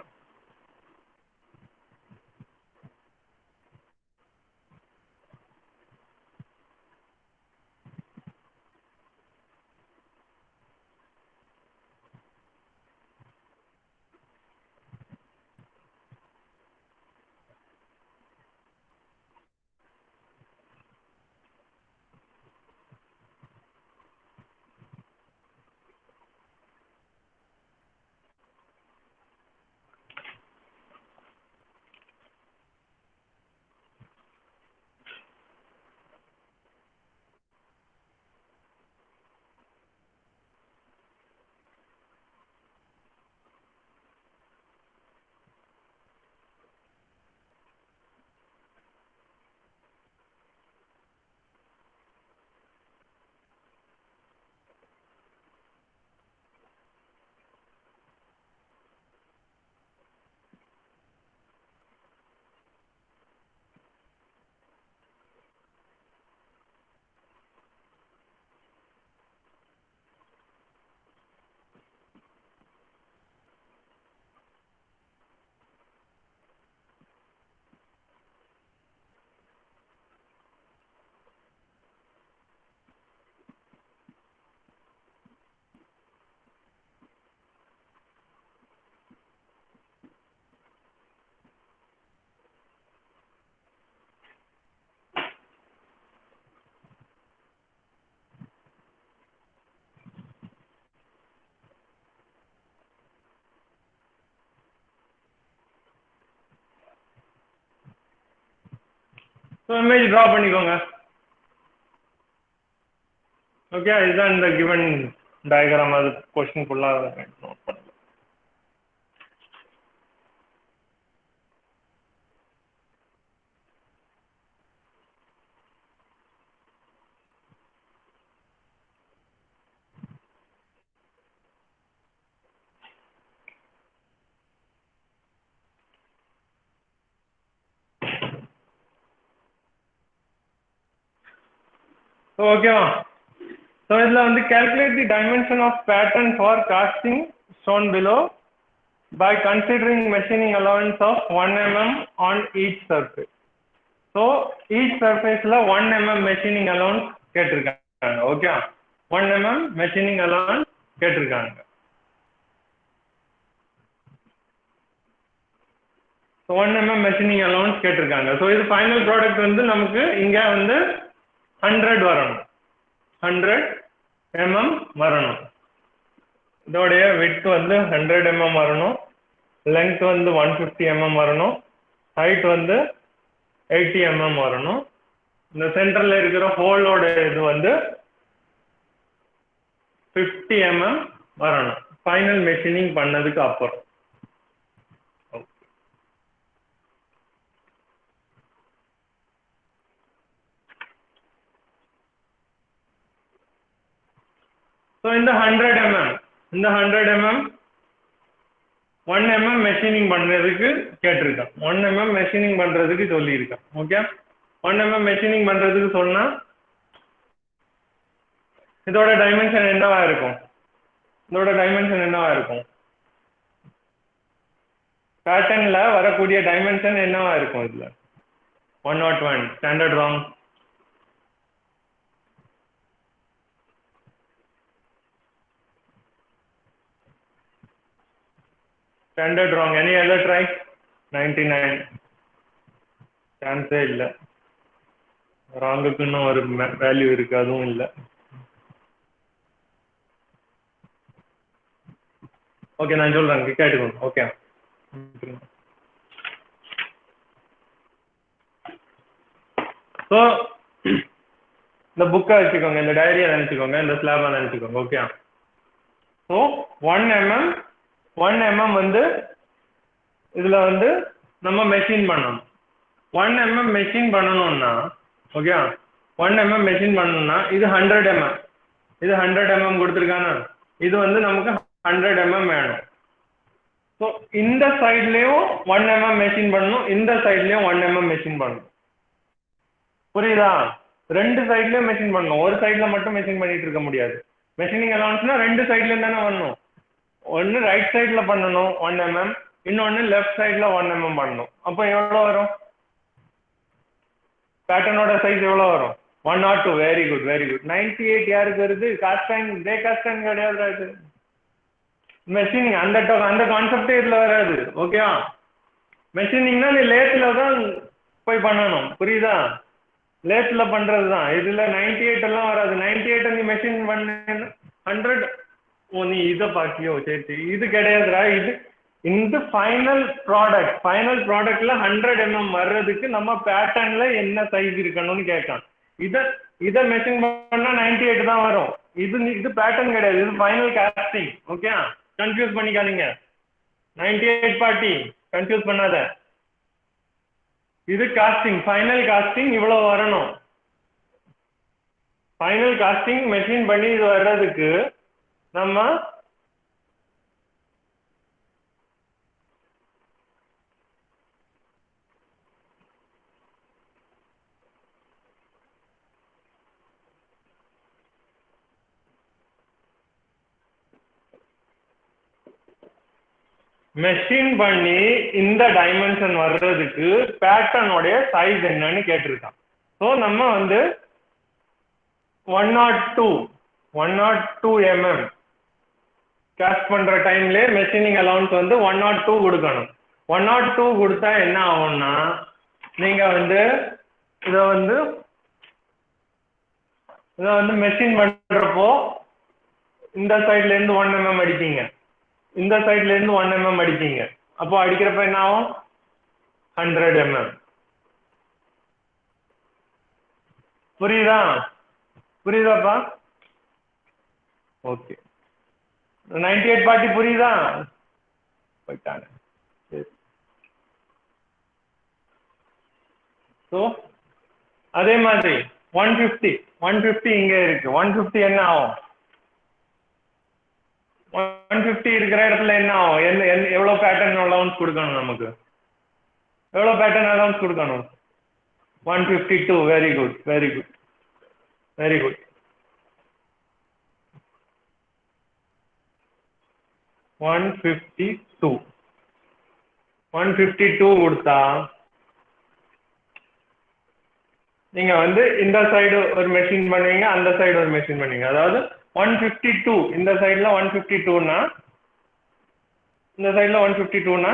ஸோ இமேஜ் ட்ரா பண்ணிக்கோங்க. ஓகே, இதுதான் இந்த கிவன் டயக்ராம். அது கொஸ்டின் ஃபுல்லாக நோட் பண்ணுங்க. ஓகேவா? ஸோ இதில் வந்து calculate the dimension of pattern for casting shown below by considering machining allowance of 1 mm on each surface. So each surfaceல 1 mm machining allowance கேட்டிருக்காங்க. ஓகே, 1 mm machining allowance கேட்டிருக்காங்க. So 1 mm machining allowance கேட்டிருக்காங்க. So இது final product வந்து நமக்கு இங்கே வந்து 100 வரணும், 100 mm வரணும். இதோடைய width வந்து 100 mm வரணும், length வந்து 150 mm வரணும், height வந்து 80 mm வரணும். இந்த சென்டர்ல இருக்கிற ஹோலோட இது வந்து 50 mm வரணும் ஃபைனல் மெஷினிங் பண்ணதுக்கு அப்புறம். ஸோ இந்த 100 mm 1 mm மெஷினிங் பண்ணுறதுக்கு கேட்டிருக்கான். 1 mm மெஷினிங் பண்ணுறதுக்கு சொல்லியிருக்கான். ஓகே, 1 mm மெஷினிங் பண்ணுறதுக்கு சொன்னால் இதோட டைமென்ஷன் என்னவா இருக்கும்? பேட்டர்னில் வரக்கூடிய டைமென்ஷன் என்னவா இருக்கும்? இதில் 101 standard wrong. Standard wrong. Any other try? 99. சான்ஸே இல்லை. ராங்குக்குன்னு ஒரு வேல்யூ இருக்கு, அதுவும் இல்லை. ஓகே, நான் சொல்றேன், கேட்டுக்கோங்க. ஓகே, ஸோ இந்த புக்கை வச்சுக்கோங்க, இந்த டைரியை நினச்சிக்கோங்க, இந்த ஸ்லாபை நினச்சிக்கோங்க. ஓகே, ஸோ 1 mm வந்து இதில் வந்து நம்ம மெஷின் பண்ணணும். 1 mm மெஷின் பண்ணணும்னா ஓகே 1 mm மெஷின் பண்ணணும்னா இது 100 mm, இது 100 mm கொடுத்துருக்கானா, இது வந்து நமக்கு 100 mm வேணும். ஸோ இந்த சைட்லேயும் 1 mm மெஷின் பண்ணணும், இந்த சைட்லேயும் 1 mm மெஷின் பண்ணணும். புரியுதா? ரெண்டு சைட்லேயும் மெஷின் பண்ணணும், ஒரு சைடில் மட்டும் மெஷின் பண்ணிட்டு இருக்க முடியாது. மெஷினிங் அலவுன்ஸ்னா ரெண்டு சைட்லேயும் தானே பண்ணணும். ஒன்று ரைட் சைடில் பண்ணணும் 1 mm, இன்னொன்று லெஃப்ட் சைடில் 1 mm பண்ணணும். அப்போ எவ்வளோ வரும்? பேட்டர்னோட சைஸ் எவ்வளோ வரும்? 102. Very good very good. 98 யாருக்கு வருது? காஸ்டைன் டே காஸ்டைன் கிடையாது. மெஷினிங் அந்த கான்செப்டே இதில் வராது. ஓகேவா? மெஷினிங்னா நீ லேத்தில் தான் போய் பண்ணணும். புரியுதா? லேத்தில் பண்ணுறது தான். இதில் 98 எல்லாம் வராது. 98 நீ மெஷின் பண்ண 100. ஓ நீ இதை பார்த்தியோ? சரி சரி, இது கிடையாதுடா. இது இந்த ஃபைனல் ப்ராடக்ட்ல 100 mm வர்றதுக்கு நம்ம பேட்டர்ன்ல என்ன சைஸ் இருக்கணும்னு கேட்கான். இதை மெஷின் பண்ணா 98 தான் வரும். இது பேட்டர்ன் கிடையாது, இது ஃபைனல் காஸ்டிங். ஓகே, கன்ஃபியூஸ் பண்ணிக்காதீங்க. 98 பார்ட்டி கன்ஃபியூஸ் பண்ணாத. இது காஸ்டிங், ஃபைனல் காஸ்டிங் இவ்வளவு வரணும். ஃபைனல் காஸ்டிங் மெஷின் பண்ணி இது வர்றதுக்கு நம்ம மெஷின் பண்ணி இந்த டைமென்ஷன் வர்றதுக்கு பேட்டர்னுடைய சைஸ் என்னன்னு கேட்டிருக்கான். ஸோ நம்ம வந்து 102 mm கேஸ்ட் பண்ற டைம்ல மெஷினிங் அலவுன்ஸ் வந்து 102 கொடுக்கணும். 102 கொடுத்தா என்ன ஆகும்னா, நீங்க வந்து இதை வந்து மெஷின் பண்றப்போ இந்த சைட்ல இருந்து 1 mm அடிப்பீங்க, இந்த சைட்ல இருந்து 1 mm அடிப்பீங்க. அப்போ அடிக்கிறப்ப என்ன ஆகும்? 100 mm. புரியுதாப்பா? ஓகே. 98 பார்ட்டி புரியுதா? போயிட்டாங்க. ஸோ அதே மாதிரி 150 இங்க இருக்கு. 150 என்ன ஆகும்? 150 இருக்கிற இடத்துல என்ன ஆகும்? எவ்வளவு பேட்டர்ன் அலவுன்ஸ் கொடுக்கணும்? நமக்கு எவ்வளவு பேட்டர்ன் அலவுன்ஸ் கொடுக்கணும்? 152. வெரி குட் 152 கொடுத்தா நீங்க வந்து இந்த சைடு ஒரு மெஷின் பண்ணுவீங்க, அந்த சைடு ஒரு மெஷின் பண்ணுவீங்க. அதாவது 152 இந்த சைடுல 152னா இந்த சைடுல 152னா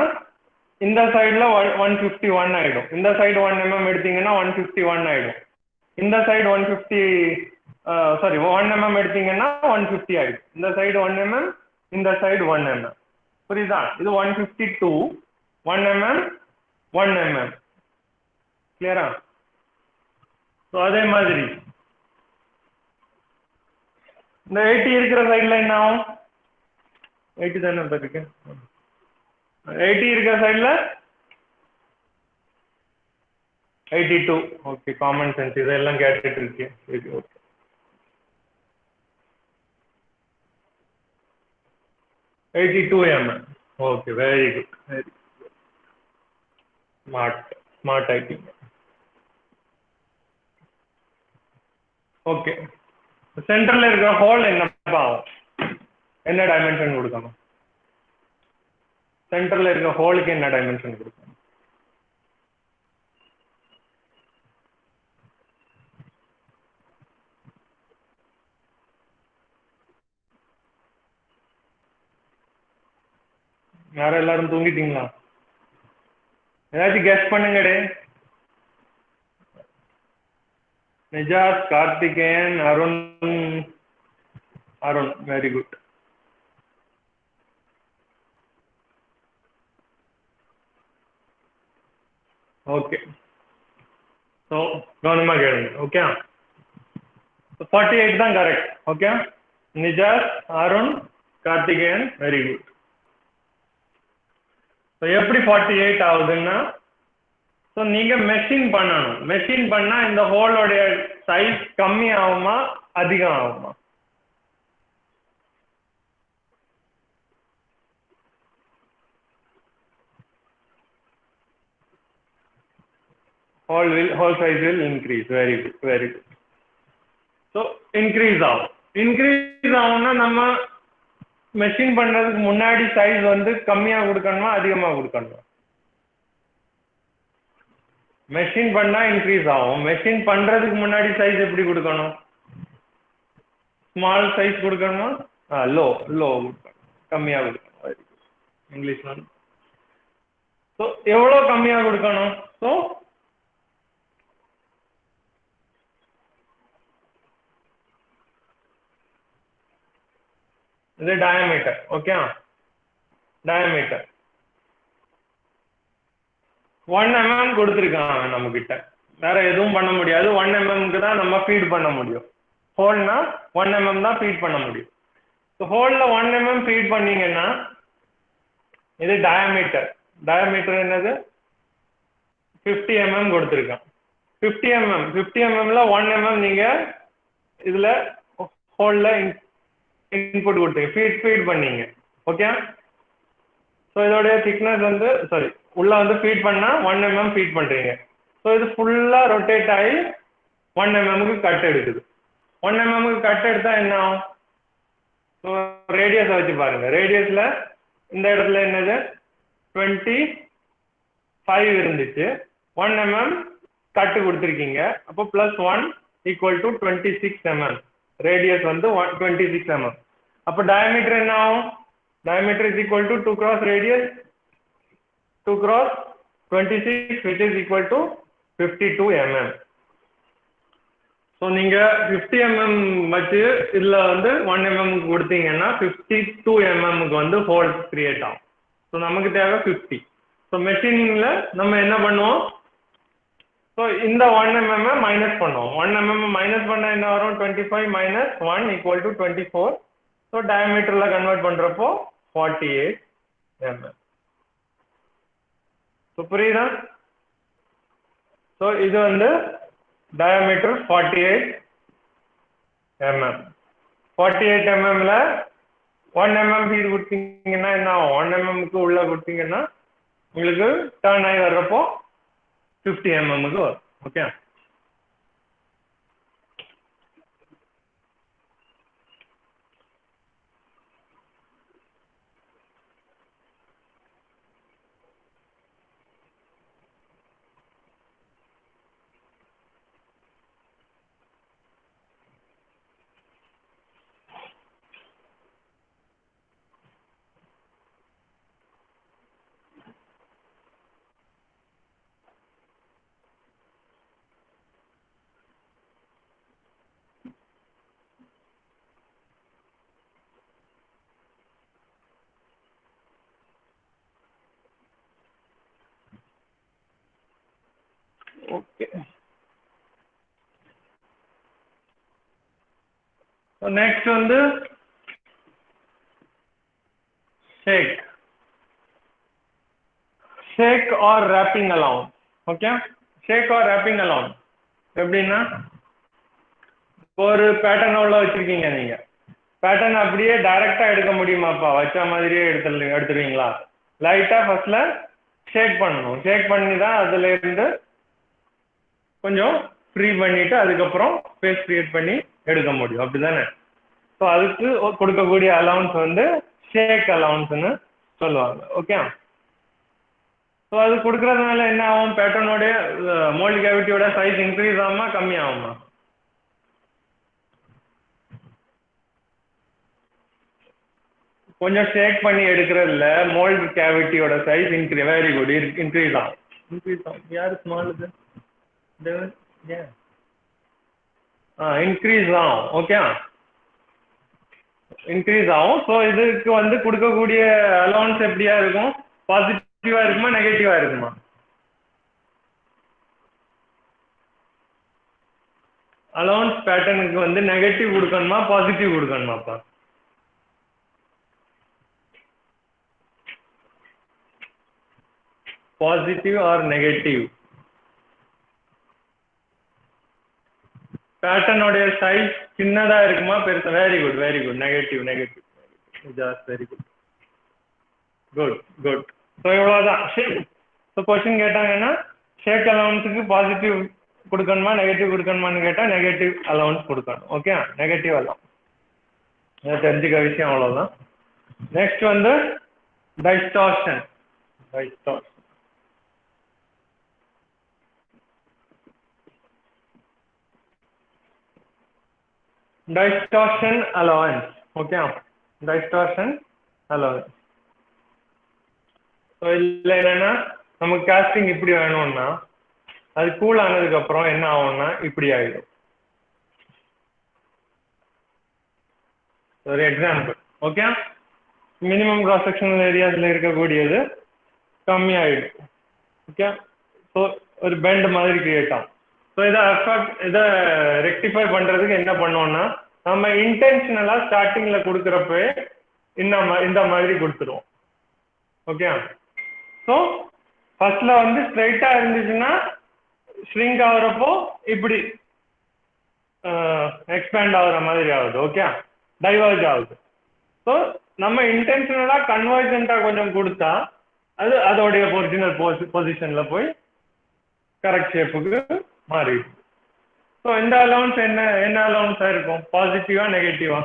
இந்த சைடுல 151 ஆயிடும். இந்த சைடு 1 mm எடுத்தீங்கன்னா 151 ஆயிடும். இந்த சைடு 1 mm எடுத்தீங்கன்னா 150 ஆயிடும். இந்த சைடு 1 mm, இந்த சைடு 1 mm. புரியுதா? இது 152 1 mm 1 mm. கிளியரா? ஸோ அதே மாதிரி இந்த 80 இருக்கிற சைட்ல என்ன ஆகும்? 80 தானே இருக்கு. 80 இருக்கிற சைட்ல 82. ஓகே, காமன் சென்ஸ் இதெல்லாம் கேட்டுட்டு இருக்கேன். சரி, okay. 82 mm. Okay, very good. Smart ஆயிட்டீங்க. ஓகே, சென்டர்ல இருக்கிற ஹோல் என்னப்பா ஆகும்? என்ன டைமென்ஷன் கொடுக்கணும்? சென்டர்ல இருக்கிற ஹோலுக்கு என்ன டைமென்ஷன் கொடுக்கணும்? யாரும் எல்லாரும் தூங்கிட்டீங்களா? ஏதாச்சும் கெஸ் பண்ணுங்கடே. Nijath, Karthikeyan, Arun. Very good. Okay, so கவனமா கேளுங்க. ஓகே, 48 தான் correct. Okay, Nijath, Arun, Karthikeyan, very good. So எப்படி 48 ஆகுதுன்னா ஸோ நீங்கள் மெஷின் பண்ணணும். மெஷின் பண்ணால் இந்த ஹோலோடைய சைஸ் கம்மி ஆகுமா அதிகம் ஆகுமா? whole size will increase. Very good, very good. So increase ஆகும். இன்க்ரீஸ் ஆகும்னா நம்ம மெஷின் பண்றதுக்கு முன்னாடி சைஸ் வந்து கம்மியா கொடுக்கணுமா அதிகமா கொடுக்கணுமா? மெஷின் பண்ணா இன்க்ரீஸ் ஆகும். மெஷின் பண்றதுக்கு முன்னாடி சைஸ் எப்படி கொடுக்கணும்? ஸ்மால் சைஸ் கொடுக்கணுமா? லோ கொடுக்கணும், கம்மியா கொடுக்கணும். Very good. இங்கிலீஷ் வந்து ஸோ எவ்வளோ கம்மியா கொடுக்கணும்? ஸோ இது டயாமீட்டர். ஓகே, டயாமீட்டர் 1 mm கொடுத்துருக்காங்க நம்ம கிட்ட. வேற எதுவும் பண்ண முடியாது. 1 mm தான் நம்ம ஃபீட் பண்ண முடியும். ஹோல்னா 1 mm தான் ஃபீட் பண்ண முடியும். ஸோ ஹோல்ல 1 mm ஃபீட் பண்ணீங்கன்னா இது டயாமீட்டர். டயாமீட்டர் என்னது? 50 mm கொடுத்துருக்கான். 50 mmல 1 mm நீங்க இதுல ஹோல்ல இன்புட் கொடுத்தீங்க, ஃபீட் பண்ணீங்க. ஓகே, ஸோ இதோடைய திக்னஸ் வந்து சாரி உள்ள வந்து ஃபீட் பண்ணா 1 mm ஃபீட் பண்றீங்க. ஸோ இது ஃபுல்லா ரொட்டேட் ஆகி 1 mm கட் எடுக்குது. 1 mm கட் எடுத்தா என்ன ஆகும்? ஸோ ரேடியஸை வச்சு பாருங்க. ரேடியஸ்ல இந்த இடத்துல என்னது 25 இருந்துச்சு. 1 mm கட்டு கொடுத்துருக்கீங்க. அப்போ +1 = 26 mm. ரேடியஸ் வந்து 26 mm. அப்போ டயாமீட்டர் என்ன ஆகும்? Diameter is equal to 2 cross radius 2 cross 26 which is equal to 52 mm. So நீங்க 50 mm வச்சு இதுல வந்து 1 mm கொடுத்தீங்கன்னா 52 mm வந்து ஹோல் கிரியேட் ஆகும். ஸோ நமக்கு தேவை 50. ஸோ மெஷினிங்ல நம்ம என்ன பண்ணுவோம்? ஸோ இந்த 1 mm மைனஸ் பண்ணுவோம். 1 mm மைனஸ் பண்ணா என்ன வரும்? 25 - 1 = 24. ஸோ டயாமீட்டர்ல கன்வெர்ட் பண்றப்போ 48 mm. ஸோ புரியுதா? ஸோ இது வந்து டயாமீட்டர் 48 mm. 48 mmல 1 mm ஃபீட் கொடுத்தீங்கன்னா என்ன ஆகும்? 1 mm உள்ள கொடுத்தீங்கன்னா உங்களுக்கு டர்ன் ஆகி வர்றப்போ 50 mm வரும். Okay, okay. நெக்ஸ்ட் வந்து ஷேக் ஆர் ரேப்பிங் அலவுன்ஸ். ஓகே, ஷேக் ஆர் ரேப்பிங் அலவுன்ஸ் எப்படின்னா, ஒரு பேட்டர்ன் உள்ள வச்சிருக்கீங்க. நீங்க பேட்டர்ன் அப்படியே டைரக்டா எடுக்க முடியுமாப்பா? வச்ச மாதிரியே எடுத்துருவீங்களா? லைட்டா ஃபர்ஸ்ட்ல ஷேக் பண்ணணும். ஷேக் பண்ணி தான் அதுல இருந்து கொஞ்சம் ஃப்ரீ பண்ணிட்டு அதுக்கப்புறம் ஸ்பேஸ் கிரியேட் பண்ணி எடுக்க முடியும். அப்படிதானே? ஸோ அதுக்கு கொடுக்கக்கூடிய அலவுன்ஸ் வந்து ஷேக் அலவுன்ஸ்னு சொல்லுவாங்க. ஓகே, ஸோ அது கொடுக்கறதுனால என்ன ஆகும்? பேட்டர்னோடைய மோல்ட் கேவிட்டியோட சைஸ் இன்க்ரீஸ் ஆகுமா கம்மி ஆகுமா? கொஞ்சம் ஷேக் பண்ணி எடுக்கிறதுல மோல்ட் கேவிட்டியோட சைஸ் வெரி குட் இன்க்ரீஸ் ஆகும். யாரு ஸ்மால் இது இன்க்ரீஸ் ஆகும். ஓகே, இன்க்ரீஸ் ஆகும். ஸோ இதுக்கு வந்து கொடுக்கக்கூடிய அலவுன்ஸ் எப்படியா இருக்கும்? பாசிட்டிவா இருக்குமா நெகட்டிவா இருக்குமா? அலவுன்ஸ் பேட்டர்னுக்கு வந்து நெகட்டிவ் கொடுக்கணுமா பாசிட்டிவ் கொடுக்கணுமாப்பா? Positive or negative? பேட்டர்னோடைய சைஸ் சின்னதா இருக்குமா பெருசா? Very good very good. Negative negative just very good good good. So இவ்வளோதான். ஸோ கொஸ்டின் கேட்டாங்கன்னா ஷேக் அலவன்ஸுக்கு பாசிட்டிவ் கொடுக்கணுமா நெகட்டிவ் கொடுக்கணுமான்னு கேட்டால் நெகட்டிவ் அலவன்ஸ் கொடுக்கணும். Okay, negative allowance. இதை தெரிஞ்சுக்க விஷயம் அவ்வளோதான். நெக்ஸ்ட் வந்து distortion. Distortion distortion allowance. Okay, distortion allowance. So இதில் என்னன்னா நமக்கு காஸ்டிங் இப்படி வேணும்னா அது கூல் ஆனதுக்கு அப்புறம் என்ன ஆகும்னா இப்படி ஆகிடும். ஒரு example. Okay, minimum cross sectional ஏரியாஸில் இருக்கக்கூடியது கம்மியாகிடும். ஓகே, ஸோ ஒரு பெண்ட் மாதிரி கிரியேட் ஆகும். ஸோ இதை ரெக்டிஃபை பண்ணுறதுக்கு என்ன பண்ணுவோம்னா நம்ம இன்டென்ஷனலாக ஸ்டார்டிங்கில் கொடுக்குறப்ப இந்த மாதிரி கொடுத்துருவோம். ஓகே, ஸோ ஃபர்ஸ்டில் வந்து ஸ்ட்ரைட்டாக இருந்துச்சுன்னா ஷ்ரிங்க் ஆகுறப்போ இப்படி எக்ஸ்பேண்ட் ஆகுற மாதிரி ஆகுது. ஓகே, டைவர்ஜ் ஆகுது. ஸோ நம்ம இன்டென்ஷனலாக கன்வர்ஜென்ட்டாக கொஞ்சம் கொடுத்தா அது அதோடைய ஒரிஜினல் பொசிஷனில் போய் கரெக்ட் ஷேப்புக்கு மாறிடுது. ஸோ இந்த அலவன்ஸ் என்ன அலவன்ஸாக இருக்கும்? பாசிட்டிவா நெகட்டிவா?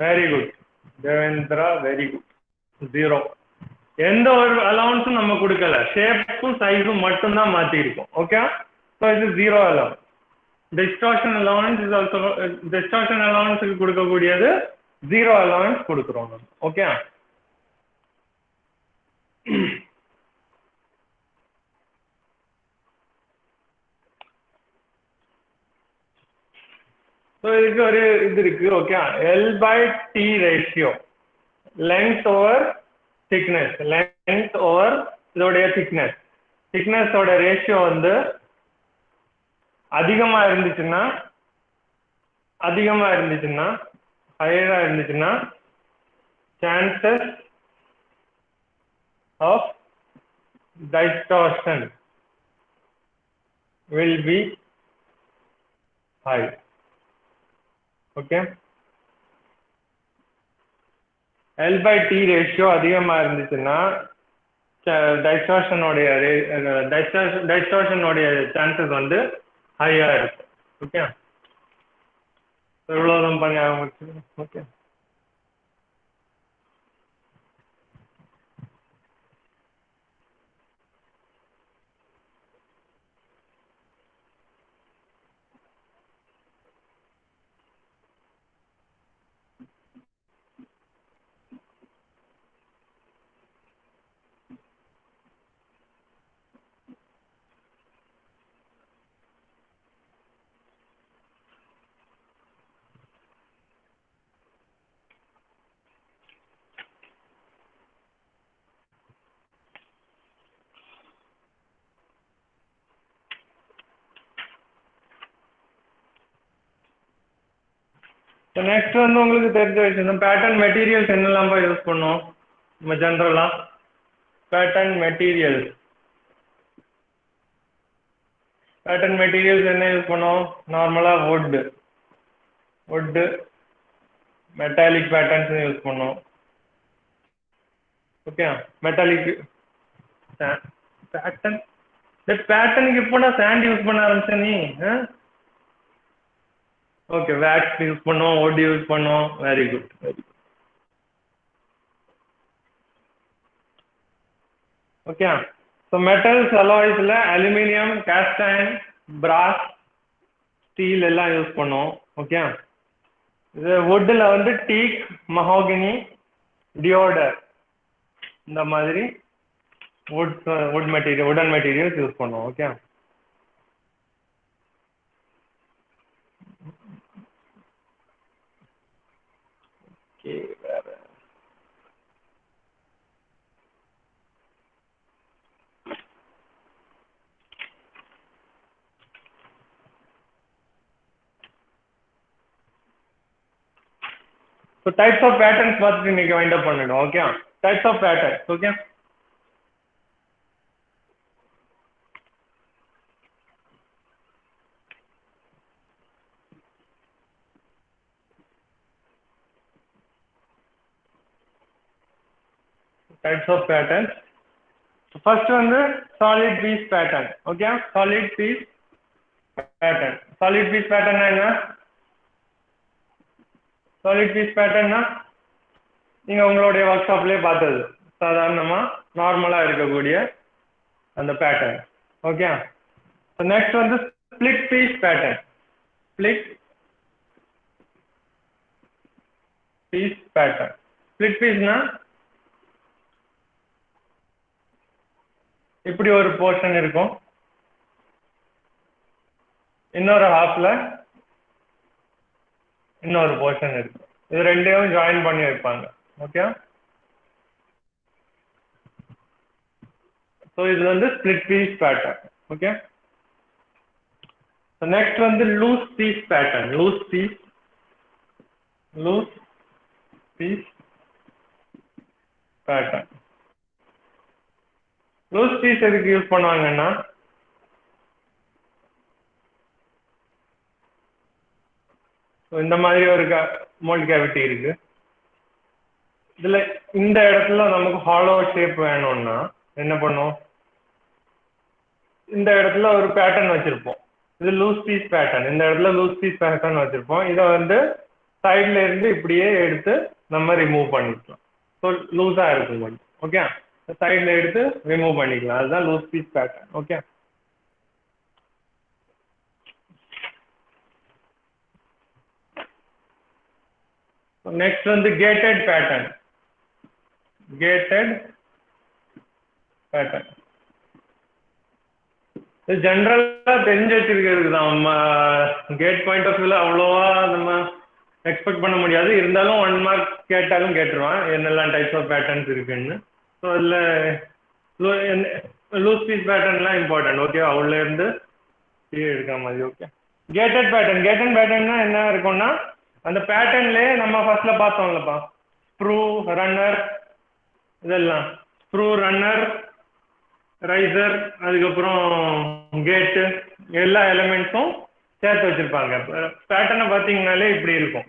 Very good Devendra, very good. 0. எந்த ஒரு அலவன்ஸும் நம்ம கொடுக்கல, ஷேப்பும் சைஸும் மட்டும்தான் மாற்றிருக்கோம். ஓகே, ஸோ இது 0 allowance. Distortion allowance is also distortion அலவன்ஸுக்கு கொடுக்கக்கூடியது 0 அலவன்ஸ் கொடுக்குறோம் நம்ம. ஓகே, ஸோ இதுக்கு ஒரு இது இருக்கு. Okay, L/T ratio, length over thickness, length over இதோடைய திக்னஸ். திக்னஸோட ரேஷியோ வந்து அதிகமா இருந்துச்சுன்னா ஹையரா இருந்துச்சுன்னா chances of distortion will be high. Okay, L/T ratio அதிகமா இருந்துச்சுன்னா டைஸ்டார்ஷனோடைய சான்சஸ் வந்து ஹையா இருக்கும். ஓகே, இவ்வளோதான் பண்ணி ஆரம்பிச்சு. ஓகே, நெக்ஸ்ட் வந்து உங்களுக்கு தெரிஞ்ச விஷயம் பேட்டர்ன் மெட்டீரியல்ஸ் என்னெல்லாம் யூஸ் பண்ணுவோம் நம்ம ஜென்ரலா. பேட்டர்ன் மெட்டீரியல்ஸ் என்ன யூஸ் பண்ணுவோம்? நார்மலா வுட் மெட்டாலிக் பேட்டர்ன்ஸ் யூஸ் பண்ணுவோம். ஓகே, மெட்டாலிக் பேட்டர்னுக்கு இப்போ நான் சாண்ட் யூஸ் பண்ண ஆரம்பிச்சேன் நீ. ஓகே, வேக்ஸ் யூஸ் பண்ணுவோம், வுட் யூஸ் பண்ணுவோம். Very good very good. Okay, so metals அலாய்ஸில் aluminium, cast iron, brass, steel எல்லாம் யூஸ் பண்ணுவோம். ஓகே, இது வுட்டில் வந்து டீக், மஹோகினி, டியோடர் இந்த மாதிரி வுடன் மெட்டீரியல்ஸ் யூஸ் பண்ணுவோம். ஓகே, வேற ஸோ டைப்ஸ் ஆஃப் பேட்டர்ன்ஸ் பார்த்துட்டு இன்னைக்கு வைண்ட் அப் பண்ணிடும். Okay, types of patterns. Okay, types of patterns. First one the solid piece pattern. Okay, solid piece pattern. Solid piece pattern என்ன? Solid piece pattern னா நீங்க உங்களுடைய work ஷாப்லயே பார்த்தது சாதாரணமா நார்மலா இருக்கக்கூடிய அந்த பேட்டர்ன். ஓகே, நெக்ஸ்ட் வந்து split piece pattern. Split piece pattern. Split பீஸ்னா இப்படி ஒரு போர்ஷன் இருக்கும், இன்னொரு ஹாஃப்ல இன்னொரு போர்ஷன் இருக்கும். இது ரெண்டையும் ஜாயின் பண்ணி வைப்பாங்க. ஓகே, ஸோ இது வந்து split piece pattern. Okay, next வந்து loose piece pattern. Loose piece pattern. Loose piece எதுக்கு யூஸ் பண்ணுவாங்கன்னா, இந்த மாதிரி ஒரு மோல்ட் கேவிட்டி இருக்கு, இதுல இந்த இடத்துல நமக்கு ஹாலோ ஷேப் வேணும்னா என்ன பண்ணுவோம், இந்த இடத்துல ஒரு பேட்டர்ன் வச்சிருப்போம். இது லூஸ் பீஸ் பேட்டர்ன். இந்த இடத்துல லூஸ் பீஸ் பேட்டர்ன் வச்சிருப்போம். இதை வந்து சைட்ல இருந்து இப்படியே எடுத்து நம்ம ரிமூவ் பண்ணிக்கலாம். ஸோ லூஸா இருக்கும் கொஞ்சம். ஓகே, சைட்ல எடுத்து ரிமூவ் பண்ணிக்கலாம். அதுதான் loose piece pattern. Okay, next வந்து கேட்டட் பேட்டர்ன். கேட்டட் பேட்டர்ன் இது ஜென்ரலா தெரிஞ்சு வச்சிருக்கிறது தான். கேட் பாயிண்ட் ஆஃப் வியூல அவ்வளோவா நம்ம எக்ஸ்பெக்ட் பண்ண முடியாது. இருந்தாலும் 1 மார்க் கேட்டாலும் கேட்டுருவான் என்னெல்லாம் டைப்ஸ் ஆஃப் பேட்டர்ன்ஸ் இருக்குன்னு. ஸோ அதில் லூஸ் பீஸ் பேட்டர்ன்லாம் இம்பார்ட்டன்ட். ஓகே, அவ்வளோ இருந்து எடுக்கிற மாதிரி. Okay, gated pattern. கேட்டட் பேட்டர்ன்னா என்ன இருக்கும்னா, அந்த பேட்டர்ன்லேயே நம்ம ஃபர்ஸ்ட்ல பார்த்தோம்லப்பா, ஸ்க்ரூ, ரன்னர், இதெல்லாம் ஸ்க்ரூ, ரன்னர், ரைசர், அதுக்கப்புறம் கேட்டு, எல்லா எலிமெண்ட்ஸும் சேர்த்து வச்சிருப்பாங்க. பேட்டர்னை பார்த்தீங்கன்னாலே இப்படி இருக்கும்.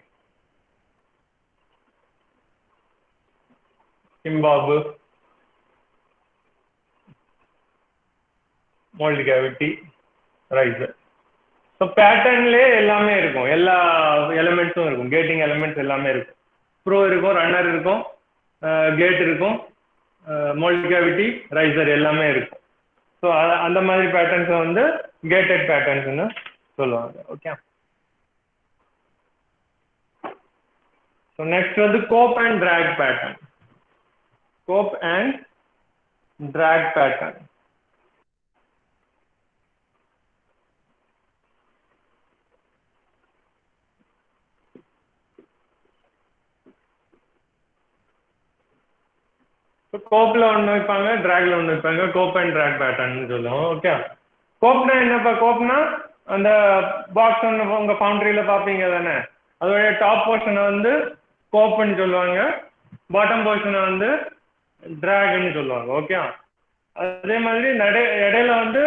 இம்பாபு, மோல்ட் கேவிட்டி, ரைசர். ஸோ பேட்டர்ன்லேயே எல்லாமே இருக்கும், எல்லா எலிமெண்ட்ஸும் இருக்கும். கேட்டிங் எலிமெண்ட்ஸ் எல்லாமே இருக்கும். ஸ்க்ரூ இருக்கும், ரன்னர் இருக்கும், கேட் இருக்கும், மோல்ட் கேவிட்டி, ரைசர் எல்லாமே இருக்கும். ஸோ அந்த மாதிரி பேட்டர்ன்ஸை வந்து கேட்டட் பேட்டர்ன்ஸ்னு சொல்லுவாங்க. ஓகே, ஸோ நெக்ஸ்ட் வந்து cope and drag pattern. Cope and drag pattern. கோப்ல ஒன்று வைப்பாங்க, டிராக்ல ஒன்று வைப்பாங்க. கோப் அண்ட் டிராக் பேட்டர்ன்னு சொல்லுவோம். ஓகே, கோப்னா என்னப்பா? கோப்னா அந்த பாக்ஸ் ஒன்று உங்க ஃபவுண்டரியில பார்ப்பீங்க தானே, அதோடைய டாப் போர்ஷனை வந்து கோப்னு சொல்லுவாங்க, பாட்டம் போர்ஷனை வந்து டிராக்னு சொல்லுவாங்க. ஓகே, அதே மாதிரி இடையில வந்து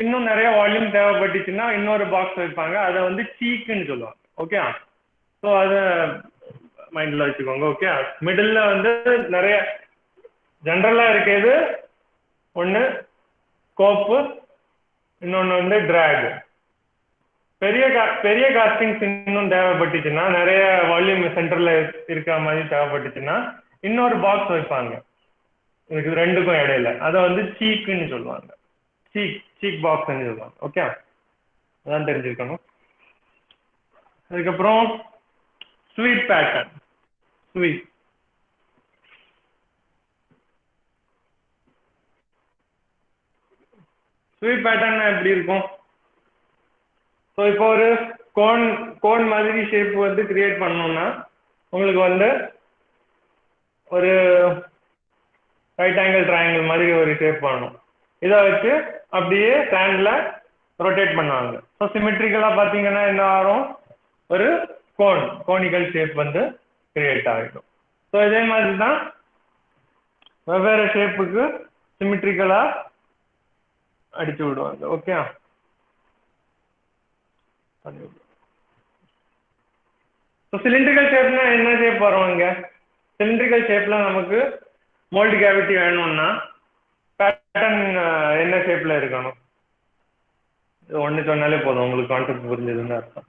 இன்னும் நிறைய வால்யூம் தேவைப்பட்டுச்சுன்னா இன்னொரு பாக்ஸ் வைப்பாங்க, அதை வந்து சீக்குன்னு சொல்லுவாங்க. ஓகே, ஸோ அதை மைண்ட்ல வச்சுக்கோங்க. ஓகே, மிடில் வந்து நிறைய ஜென்ரலா இருக்கிறது ஒன்று கோப்பு, இன்னொன்று வந்து டிராக். பெரிய காஸ்டிங்ஸ் இன்னும் தேவைப்பட்டுச்சுன்னா, நிறைய வால்யூம் சென்டர்ல இருக்கிற மாதிரி தேவைப்பட்டுச்சுன்னா இன்னொரு பாக்ஸ் வைப்பாங்க இதுக்கு ரெண்டுக்கும் இடையில, அதை வந்து சீக்குன்னு சொல்லுவாங்க. சீக் பாக்ஸ்ன்னு சொல்லுவாங்க. ஓகே, அதான் தெரிஞ்சுக்கணும். அதுக்கப்புறம் ஸ்வீட் பேட்டர்ன். ஸ்வீட் பேட்டர்ன் எப்படி இருக்கும்? ஸோ இப்போ ஒரு கோன் மாதிரி ஷேப் வந்து கிரியேட் பண்ணோம்னா உங்களுக்கு வந்து ஒரு ரைட் ஆங்கிள் ட்ரையாங்கிள் மாதிரி ஒரு ஷேப் பண்ணணும். இதை வச்சு அப்படியே ஸ்டாண்டில் ரொட்டேட் பண்ணுவாங்க. ஸோ சிமெட்ரிக்கலாக பார்த்தீங்கன்னா என்ன ஆகும், ஒரு கோனிக்கல் ஷேப் வந்து கிரியேட் ஆகிடும். ஸோ இதே மாதிரி தான் வெவ்வேறு ஷேப்புக்கு சிமெட்ரிக்கலாக அடிச்சு விடுவாங்க. ஓகே, ஸோ சிலிண்ட்ரிக்கல் ஷேப்னா என்ன ஷேப் வரும்? இங்கே சிலிண்ட்ரிக்கல் ஷேப்பில் நமக்கு மோல்டு கேவிட்டி வேணும்னா பேட்டர்ன் என்ன ஷேப்பில் இருக்கணும்? இது ஒன்று சொன்னாலே போதும், உங்களுக்கு கான்செப்ட் புரிஞ்சதுன்னு அர்த்தம்.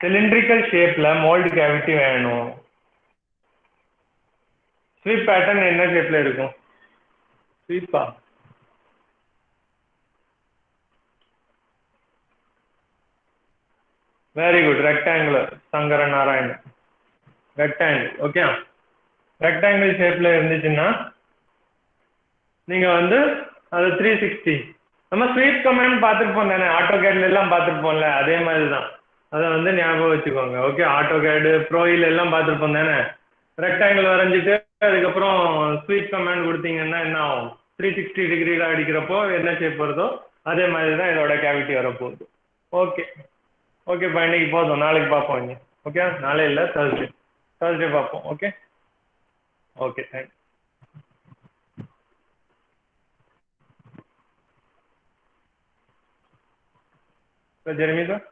சிலிண்ட்ரிக்கல் ஷேப்பில் மோல்டு கேவிட்டி வேணும், ஸ்வீப் பேட்டர்ன் என்ன ஷேப்பில் இருக்கும்? ஸ்வீப்பா? Very good, rectangular. Sankara Narayanan, rectangle. Okay, rectangle ஷேப்பில் இருந்துச்சுன்னா நீங்கள் வந்து அது 360 நம்ம ஸ்வீப் கமாண்ட் பார்த்துருப்போம் தானே, ஆட்டோகேட்ல எல்லாம் பார்த்துருப்போம்ல, அதே மாதிரி தான். அதை வந்து ஞாபகம் வச்சுக்கோங்க. ஓகே, ஆட்டோகேடு ப்ரோயில் எல்லாம் பார்த்துருப்போம் தானே. ரெக்டாங்கிள் வரைஞ்சிட்டு அதுக்கப்புறம் ஸ்வீப் கமாண்ட் கொடுத்தீங்கன்னா என்ன ஆகும்? 360 டிகிரியில் அடிக்கிறப்போ என்ன ஷேப் வருதோ அதே மாதிரி தான் இதோட கேவிட்டி வரப்போகுது. ஓகே ஓகேப்பா, இன்னைக்கு போதும், நாளைக்கு பார்ப்போம். இங்கே ஓகே, நாளே இல்லை, தேர்ஸ்டே பார்ப்போம். Okay okay, thanks. Jeremy sir.